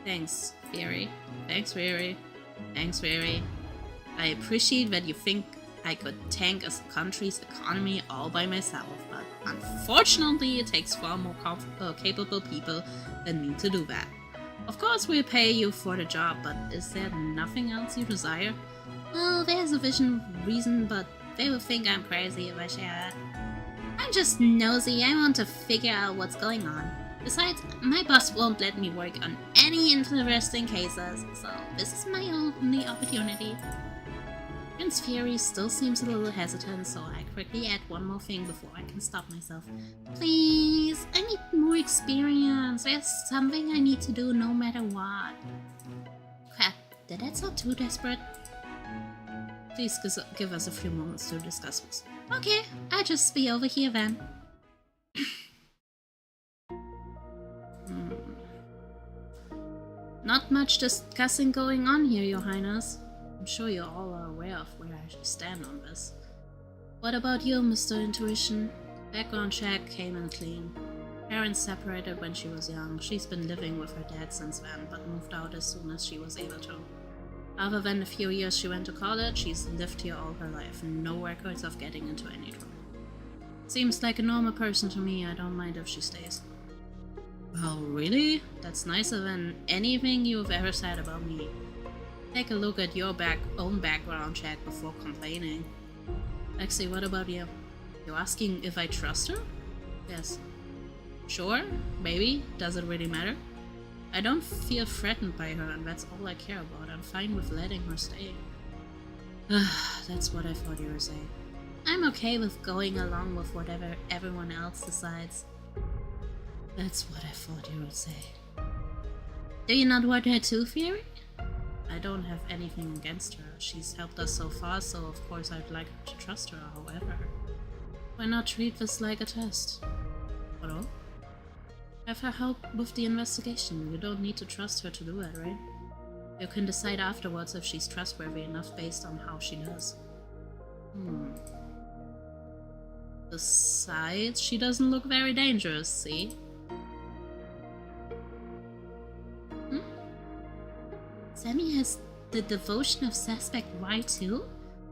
Thanks, Fury. Thanks, Fury. Thanks, Fury. I appreciate that you think I could tank a country's economy all by myself, but unfortunately it takes far more capable people than me to do that. Of course we'll pay you for the job, but is there nothing else you desire? Well, there's a reason, but they will think I'm crazy if I share that. I'm just nosy, I want to figure out what's going on. Besides, my boss won't let me work on any interesting cases, so this is my only opportunity. Prince Fury still seems a little hesitant, so I quickly add one more thing before I can stop myself. Please, I need more experience. There's something I need to do no matter what. Crap, did that sound too desperate? Please give us a few moments to discuss this. Okay, I'll just be over here then. Not much discussing going on here, Your Highness. I'm sure you all are aware of where I stand on this. What about you, Mr. Intuition? Background check came in clean. Parents separated when she was young. She's been living with her dad since then, but moved out as soon as she was able to. Other than the few years she went to college, she's lived here all her life. No records of getting into any trouble. Seems like a normal person to me. I don't mind if she stays. Oh, really? That's nicer than anything you've ever said about me. Take a look at your own background check before complaining. Lexi, what about you? You're asking if I trust her? Yes. Sure? Maybe? Does it really matter? I don't feel threatened by her, and that's all I care about. I'm fine with letting her stay. That's what I thought you were saying. I'm okay with going along with whatever everyone else decides. That's what I thought you would say. Do you not want her too, Fury? I don't have anything against her. She's helped us so far, so of course I'd like to trust her, however. Why not treat this like a test? Hello? Have her help with the investigation. You don't need to trust her to do it, right? You can decide afterwards if she's trustworthy enough based on how she does. Besides, she doesn't look very dangerous, see? Sammy has the devotion of suspect Y too?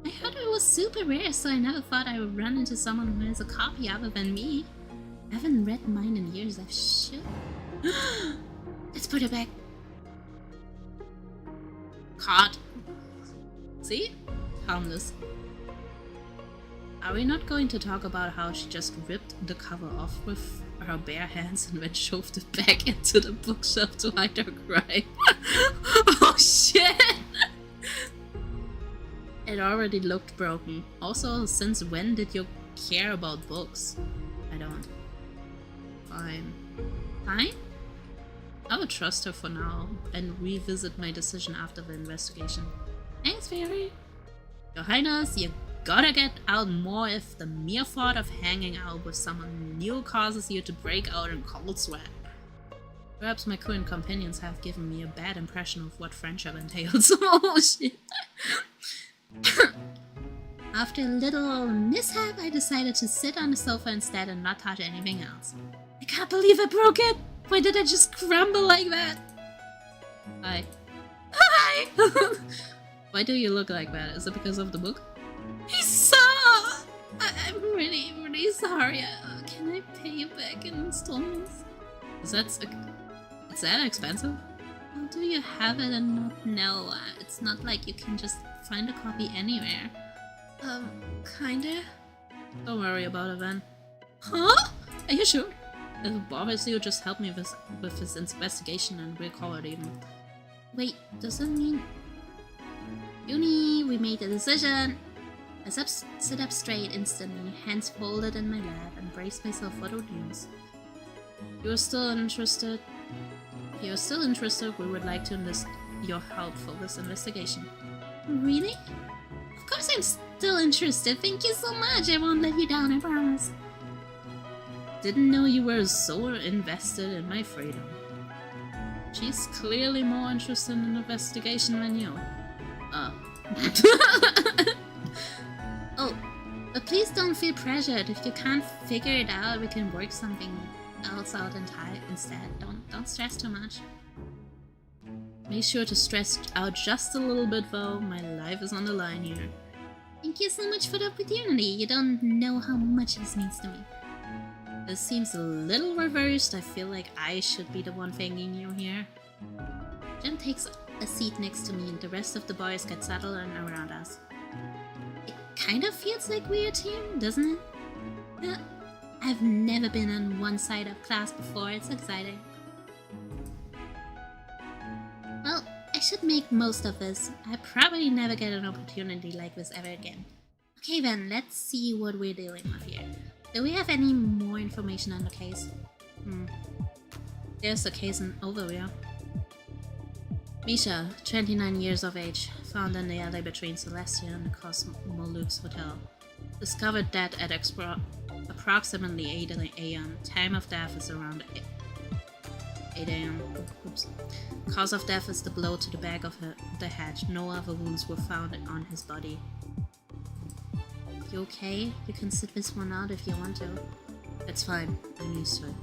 I heard it was super rare, so I never thought I would run into someone who has a copy other than me. I haven't read mine in years, I should. Let's put it back. Caught. See? Harmless. Are we not going to talk about how she just ripped the cover off with her bare hands and then shoved it back into the bookshelf to hide her crime? Oh shit! It already looked broken. Also, since when did you care about books? I don't. Fine. Fine? I would trust her for now and revisit my decision after the investigation. Thanks, Fairy. Your Highness, you gotta get out more if the mere thought of hanging out with someone new causes you to break out in cold sweat. Perhaps my current companions have given me a bad impression of what friendship entails. Oh shit. After a little mishap, I decided to sit on the sofa instead and not touch anything else. I can't believe I broke it! Why did I just crumble like that? Hi. Hi! Why do you look like that? Is it because of the book? He saw! I'm really, really sorry. Can I pay you back in installments? Is that expensive? Oh, do you have it and not know? It's not like you can just find a copy anywhere. Kinda? Don't worry about it then. Huh? Are you sure? If it bothers you, just help me with this investigation and we'll call it even. Wait, does that mean... Uni, we made a decision! I sit up straight instantly, hands folded in my lap, and braced myself for the news. You're still interested? If you're still interested, we would like to enlist your help for this investigation. Really? Of course I'm still interested. Thank you so much. I won't let you down, I promise. Didn't know you were so invested in my freedom. She's clearly more interested in the investigation than you. Oh, but please don't feel pressured. If you can't figure it out, we can work something else out instead. Don't stress too much. Make sure to stress out just a little bit though. My life is on the line here. Thank you so much for the opportunity. You don't know how much this means to me. This seems a little reversed. I feel like I should be the one thanking you here. Jen takes a seat next to me and the rest of the boys get settled and around us. It kind of feels like we're a team, doesn't it? I've never been on one side of class before. It's exciting. Well, I should make most of this. I probably never get an opportunity like this ever again. Okay then, let's see what we're dealing with here. Do we have any more information on the case? There's the case in overview. Misha, 29 years of age, found in the alley between Celestia and the Cosmolux Hotel. Discovered dead at approximately 8 a.m. Time of death is around 8 a.m. Oops. Cause of death is the blow to the back of the head. No other wounds were found on his body. You okay? You can sit this one out if you want to. It's fine. I'm used to it.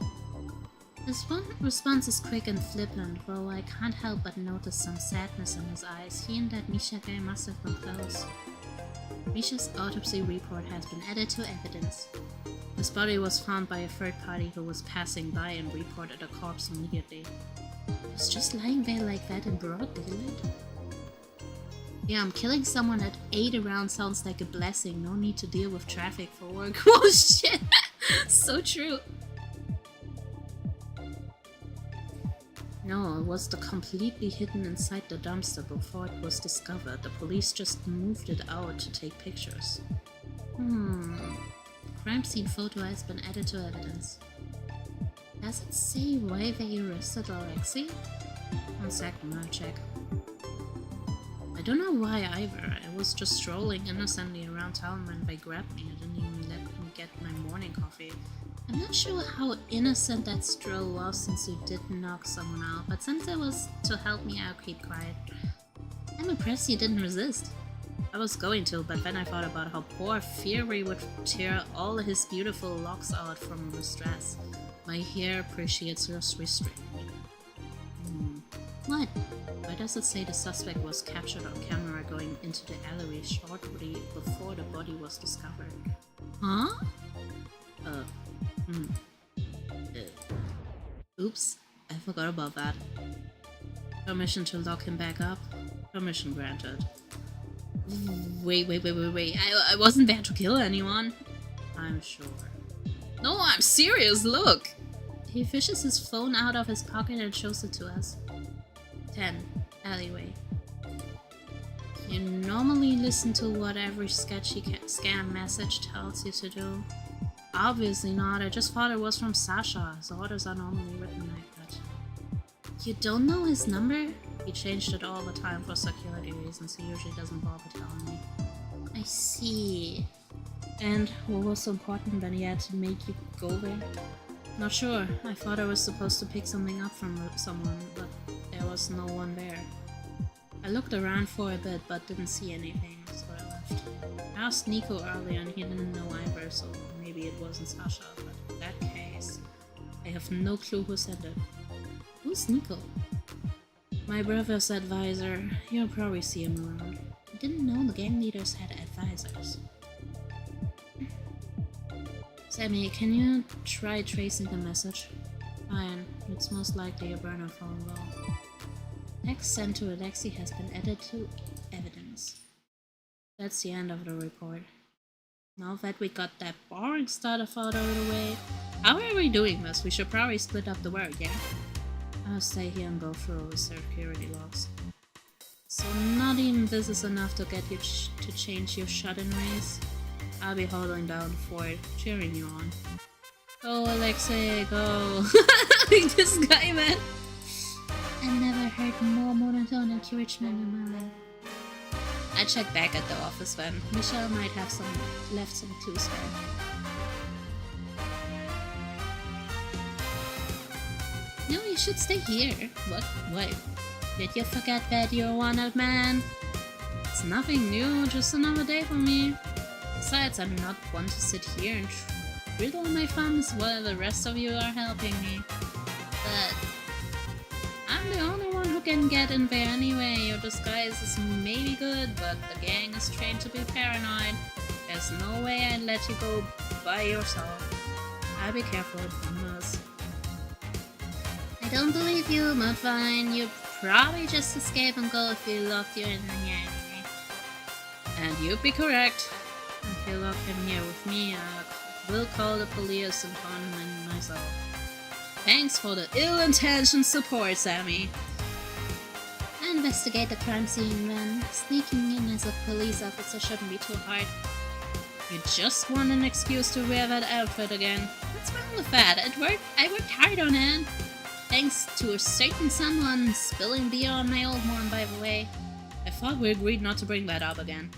His response is quick and flippant, though I can't help but notice some sadness in his eyes. He and that Misha guy must have been close. Misha's autopsy report has been added to evidence. His body was found by a third party who was passing by and reported the corpse immediately. He was just lying there like that in broad daylight? Yeah, killing someone at 8 around sounds like a blessing. No need to deal with traffic for work. Oh shit! So true. No, it was completely hidden inside the dumpster before it was discovered. The police just moved it out to take pictures. Crime scene photo has been added to evidence. Does it say why they arrested Alexei? 1 second, I'll check. I don't know why either. I was just strolling innocently around town when they grabbed me. I didn't even let me get my morning coffee. I'm not sure how innocent that stroll was since you did knock someone out, but since it was to help me, I'll keep quiet. I'm impressed you didn't resist. I was going to, but then I thought about how poor Fury would tear all his beautiful locks out from his dress. My hair appreciates just restraint. What? Why does it say the suspect was captured on camera going into the alleyway shortly before the body was discovered? Huh? Oops, I forgot about that. Permission to lock him back up? Permission granted. Wait. I wasn't there to kill anyone. I'm sure. No, I'm serious, look! He fishes his phone out of his pocket and shows it to us. 10. Alleyway. You normally listen to what every sketchy scam message tells you to do. Obviously not, I just thought it was from Sasha. His orders are normally written like that. You don't know his number? He changed it all the time for security reasons. He usually doesn't bother telling me. I see. And what was so important that he had to make you go there? Not sure. I thought I was supposed to pick something up from someone, but there was no one there. I looked around for a bit, but didn't see anything, so I left. I asked Nico earlier and he didn't know either, so maybe it wasn't Sasha, but in that case, I have no clue who sent it. Who's Nico? My brother's advisor. You'll probably see him around. I didn't know the gang leaders had advisors. Sammy, can you try tracing the message? Fine. It's most likely a burner phone call. Text sent to Alexei has been added to evidence. That's the end of the report. Now that we got that boring starter out of the way, how are we doing this? We should probably split up the work, yeah? I'll stay here and go through the security logs. So not even this is enough to get you to change your shut-in race? I'll be holding down the fort, cheering you on. Go, Alexei, go! This guy, man! I never heard more monotone encouragement in my life. I checked back at the office then. Michelle might have left some clues there. No, you should stay here. What? Wait. Did you forget that you're a wanted man? It's nothing new, just another day for me. Besides, I'm not one to sit here and twiddle my thumbs while the rest of you are helping me. But I'm the only one who can get in there anyway. Your disguise is maybe good, but the gang is trained to be paranoid. There's no way I'd let you go by yourself. I'll be careful, promise. I don't believe you, but fine. You'd probably just escape and go if we locked you in here anyway. And you'd be correct. If you lock him here with me, I will call the police and harm him myself. Thanks for the ill-intentioned support, Sammy. I investigate the crime scene then. Sneaking in as a police officer shouldn't be too hard. You just want an excuse to wear that outfit again. What's wrong with that? I worked hard on it. Thanks to a certain someone spilling beer on my old one, by the way. I thought we agreed not to bring that up again.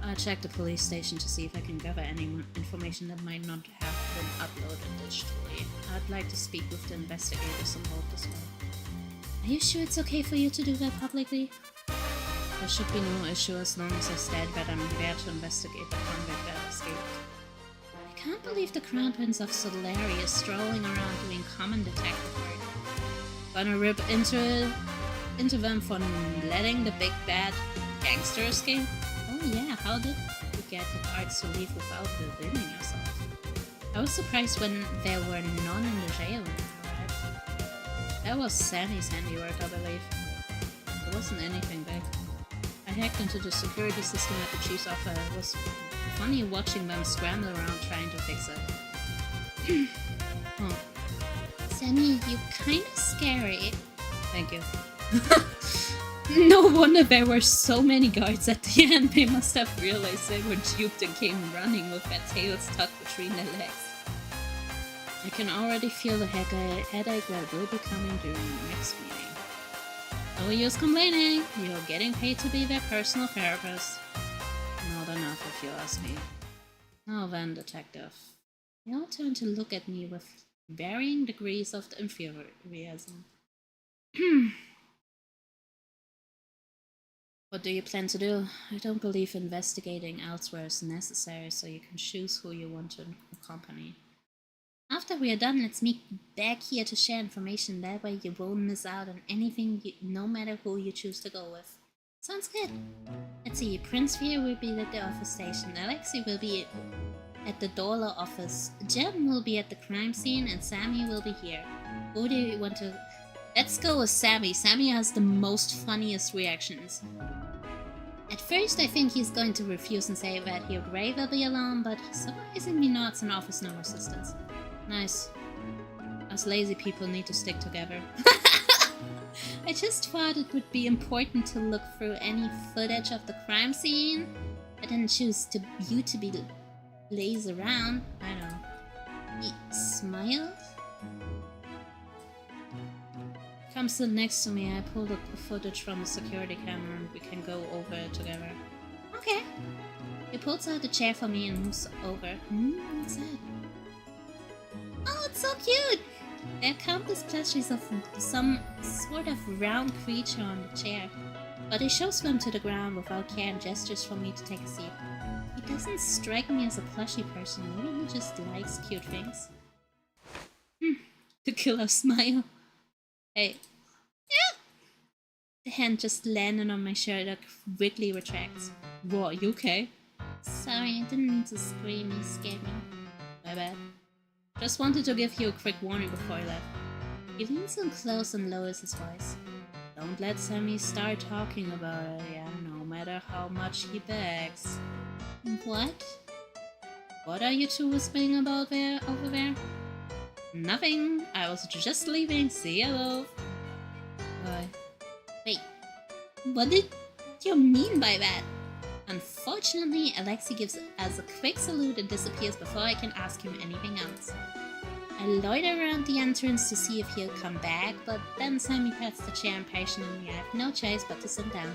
I'll check the police station to see if I can gather any information that might not have been uploaded digitally. I'd like to speak with the investigators involved as well. Are you sure it's okay for you to do that publicly? There should be no issue as long as I state that I'm there to investigate the convict that escaped. I can't believe the Crown Prince of Solari is strolling around doing common detective work. Gonna rip into them for letting the big bad gangster escape? Oh yeah, how did you get the guards to leave without revealing yourself? I was surprised when there were none in the jail when I arrived. That was Sammy's handiwork, I believe. It wasn't anything big. I hacked into the security system at the chief's office. It was funny watching them scramble around trying to fix it. Oh. Sammy, you're kinda scary. Thank you. No wonder there were so many guards at the end. They must have realized they were duped and came running with their tails tucked between their legs. I can already feel the headache that will be coming during the next meeting. No use complaining. You're getting paid to be their personal therapist. Not enough if you ask me. Now then, detective. They all turn to look at me with varying degrees of enthusiasm. What do you plan to do? I don't believe investigating elsewhere is necessary, so you can choose who you want to accompany. After we are done, let's meet back here to share information. That way you won't miss out on anything, no matter who you choose to go with. Sounds good. Let's see, Prince Fear will be at the office station. Alexei will be at the Dollar office. Jem will be at the crime scene, and Sammy will be here. Who do you want to... Let's go with Sammy. Sammy has the most funniest reactions. At first, I think he's going to refuse and say that he'd rather be alone, but surprisingly nods an office no assistance. Nice. Us lazy people need to stick together. I just thought it would be important to look through any footage of the crime scene. I didn't choose you to be lazy around. I know. He smiled. Come sit next to me. I pulled up the footage from the security camera and we can go over it together. Okay. He pulls out the chair for me and moves over. What's that? Oh, it's so cute! There are countless plushies of some sort of round creature on the chair, but he shoves them to the ground without care and gestures for me to take a seat. He doesn't strike me as a plushie person, maybe he just likes cute things. The killer smile. Hey. Yeah. The hand just landed on my shoulder, quickly retracts. Whoa, you okay? Sorry, I didn't mean to scream, you scared me. My bad. Just wanted to give you a quick warning before I left. He leans in close and lowers his voice. Don't let Sammy start talking about it, yeah, no matter how much he begs. What? What are you two whispering about over there? Nothing. I was just leaving. See you, love. Bye. Wait, what did you mean by that? Unfortunately, Alexi gives us a quick salute and disappears before I can ask him anything else. I loiter around the entrance to see if he'll come back, but then Sammy pats the chair impatiently. I have no choice but to sit down.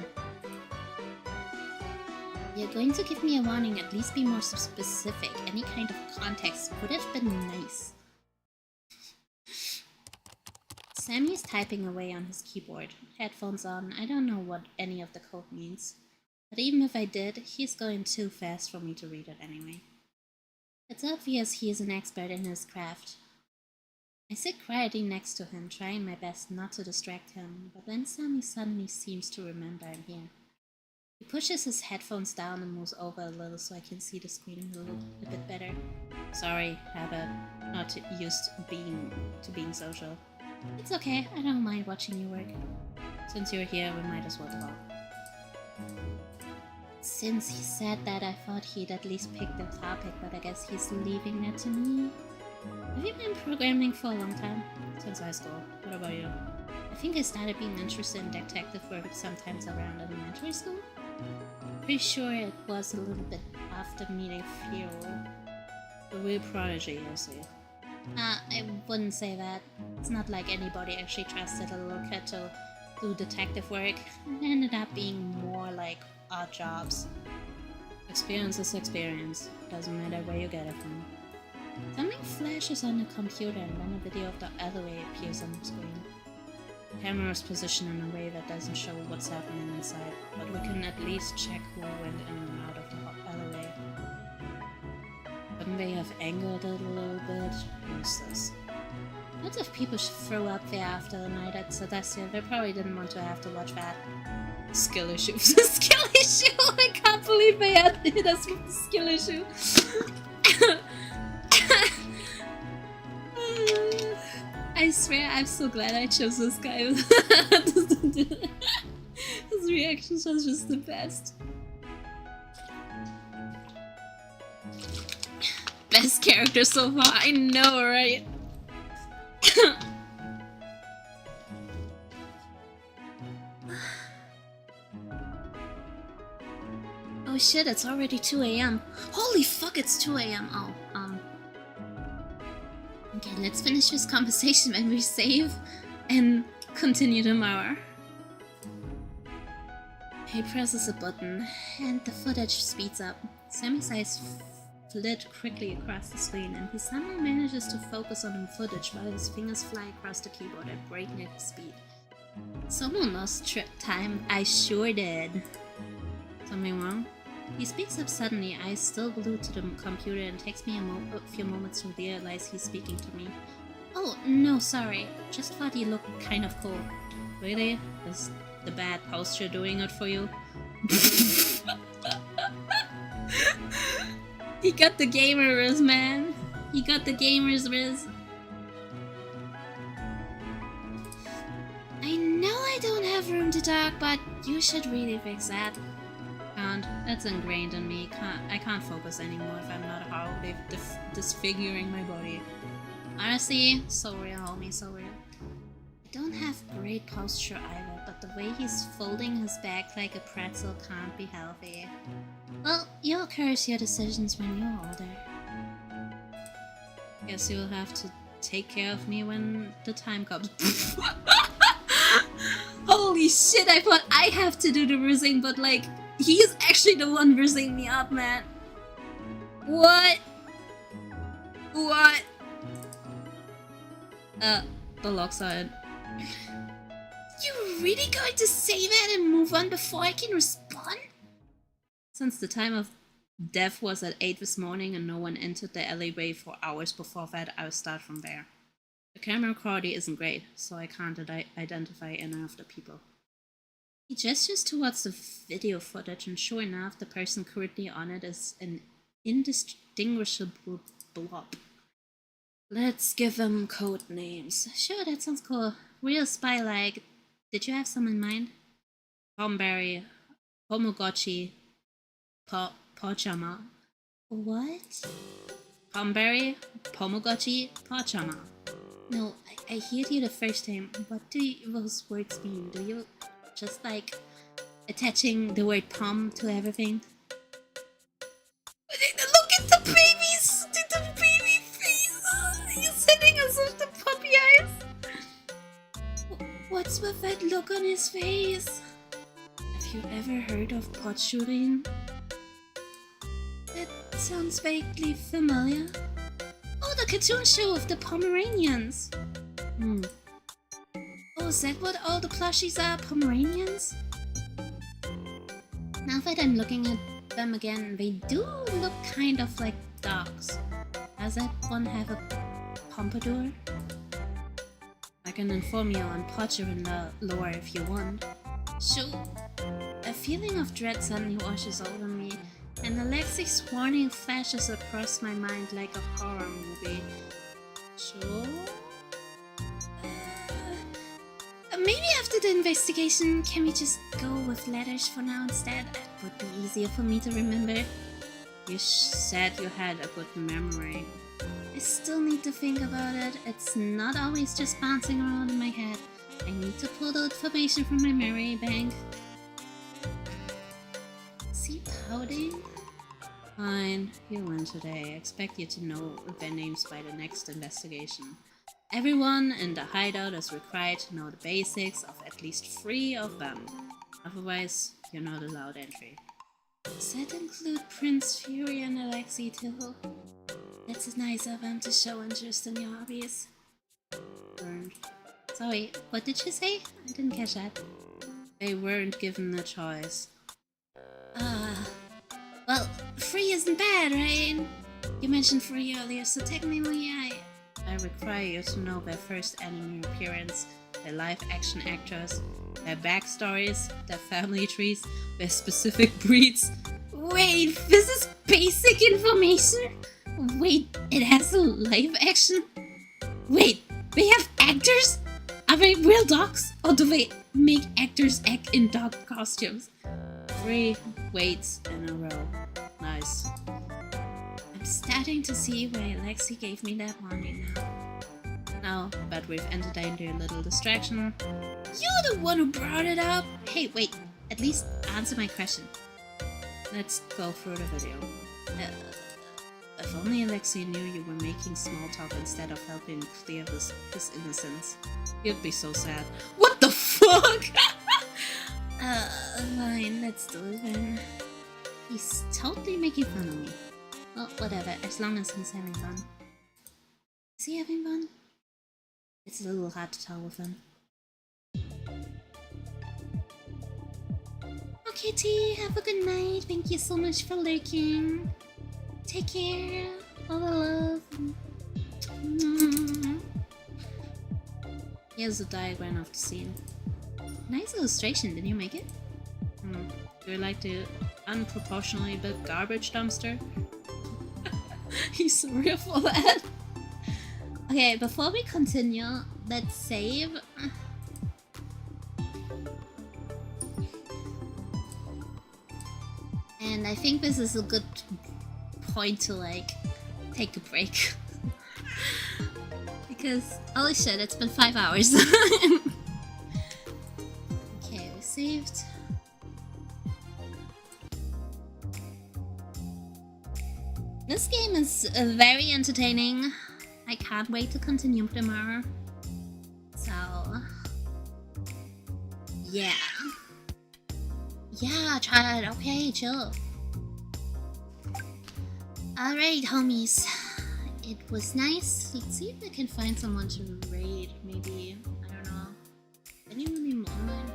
You're going to give me a warning, at least be more specific. Any kind of context would have been nice. Sammy is typing away on his keyboard, headphones on. I don't know what any of the code means. But even if I did, he's going too fast for me to read it anyway. It's obvious he is an expert in his craft. I sit quietly next to him, trying my best not to distract him, but then Sammy suddenly seems to remember I'm here. He pushes his headphones down and moves over a little so I can see the screen a bit better. Sorry, habit. Not used to being social. It's okay, I don't mind watching you work. Since you're here, we might as well talk. Since he said that, I thought he'd at least pick the topic, but I guess he's leaving that to me. Have you been programming for a long time? Since high school. What about you? I think I started being interested in detective work sometimes around elementary school. Pretty sure it was a little bit after meeting Theo. A real prodigy, I see. I wouldn't say that. It's not like anybody actually trusted a little kid to do detective work. It ended up being more like odd jobs. Experience is experience. Doesn't matter where you get it from. Something flashes on the computer and then a video of the alleyway appears on the screen. The camera is positioned in a way that doesn't show what's happening inside, but we can at least check who went in and out of the alleyway. Couldn't they have angled it a little bit? Who's this? Lots of people throw up there after the night at Celestia. They probably didn't want to have to watch that. Skill issue. Skill issue! I can't believe they had hit us with the skill issue. I swear, I'm so glad I chose this guy. His reactions was just the best. Best character so far, I know, right? Oh shit, it's already 2 AM. Holy fuck, it's 2 AM. Oh, okay, let's finish this conversation and we save and continue tomorrow. He presses a button and the footage speeds up. Sammy's eyes flit quickly across the screen and he somehow manages to focus on the footage while his fingers fly across the keyboard at breakneck speed. Someone lost time. I sure did. Something wrong? He speaks up suddenly, eyes still glued to the computer, and takes me a few moments to realize he's speaking to me. Oh, no, sorry. Just thought you looked kind of cool. Really? Is the bad posture doing it for you? He got the gamer riz, man. He got the gamer's riz. I know I don't have room to talk, but you should really fix that. That's ingrained in me. I can't focus anymore if I'm not horribly disfiguring my body. Honestly, so real, homie, so real. I don't have great posture either, but the way he's folding his back like a pretzel can't be healthy. Well, you'll curse your decisions when you're older. Guess you'll have to take care of me when the time comes. Holy shit, I thought I have to do the rizzing, but like, he's actually the one rizzing me up, man. What? What? The locks are in. You really going to say that and move on before I can respond? Since the time of death was at 8 this morning and no one entered the alleyway for hours before that, I'll start from there. The camera quality isn't great, so I can't identify any of the people. He gestures towards the video footage, and sure enough, the person currently on it is an indistinguishable blob. Let's give them code names. Sure, that sounds cool. Real spy-like. Did you have some in mind? Pomberry, Pomogotchi, Pochama. What? Pomberry, Pomogotchi, Pochama. No, I heard you the first time. What do those words mean? Do you just like Attaching the word pom to everything? look at the babies! The baby face! You're sending us with the puppy eyes! What's with that look on his face? Have you ever heard of pot shooting? That sounds vaguely familiar. Oh, the cartoon show of the Pomeranians! Oh, is that what all the plushies are? Pomeranians? Now that I'm looking at them again, they do look kind of like dogs. Does that one have a pompadour? I can inform you on Potter in the lore if you want. Sure. A feeling of dread suddenly washes over me, and Alexi's warning flashes across my mind like a horror movie. Sure? Maybe after the investigation, can we just go with letters for now instead? It would be easier for me to remember. You said you had a good memory. I still need to think about it. It's not always just bouncing around in my head. I need to pull the information from my memory bank. Is he pouting? Fine, you win today. I expect you to know their names by the next investigation. Everyone in the hideout is required to know the basics of at least 3 of them. Otherwise, you're not allowed entry. Does that include Prince Fury and Alexei too? It's nice of them to show interest in your hobbies. Burned. Sorry, what did you say? I didn't catch that. They weren't given a choice. Well, 3 isn't bad, right? You mentioned 3 earlier, so technically I require you to know their first anime appearance, their live-action actors, their backstories, their family trees, their specific breeds. Wait, this is basic information? Wait, it has a live action? Wait, they have actors? Are they real dogs? Or do they make actors act in dog costumes? 3 weights in a row. Nice. I'm starting to see why Alexei gave me that warning now. Now that we've entertained your little distraction... You're the one who brought it up! Hey, wait, at least answer my question. Let's go through the video. If only Alexei knew you were making small talk instead of helping clear his innocence. He'd be so sad. What the fuck? Fine, let's do it then. He's totally making fun of me. Well, whatever, as long as he's having fun. Is he having fun? It's a little hard to tell with him. Okay, T, have a good night. Thank you so much for lurking. Take care. All the love. Here's a diagram of the scene. Nice illustration. Did you make it? Do you like the unproportionally big garbage dumpster? He's so real for that. Okay, before we continue, let's save. And I think this is a good point to like take a break. Because holy shit, it's been 5 hours. Okay, we saved. This game is very entertaining. I can't wait to continue tomorrow. So, yeah. Yeah, try it. Okay, chill. Alright, homies. it was nice. Let's see if I can find someone to raid. Maybe, I don't know. Anyone in online?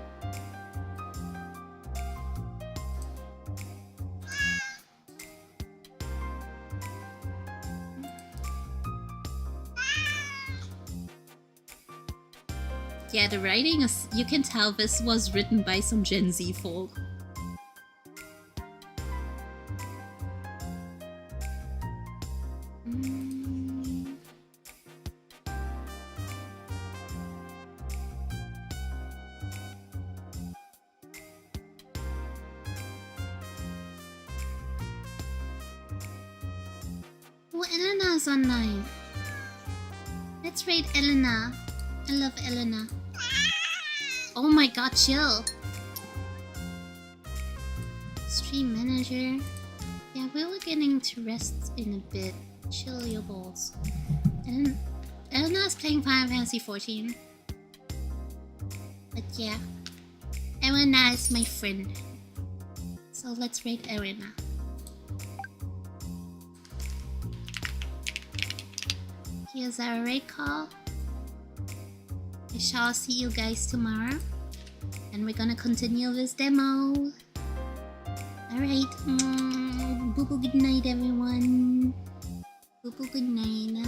Yeah, the writing is, you can tell this was written by some Gen Z folk. Oh, Elena's online. Let's raid Elena. I love Elena. Oh my god, chill. Stream manager. Yeah, we were getting to rest in a bit. Chill your balls. And Elena's playing Final Fantasy 14. But yeah, Elena is my friend. So let's raid Elena. Here's our raid call. I shall see you guys tomorrow. And we're gonna continue this demo. Alright. Boo boo good night, everyone. Boo boo good night.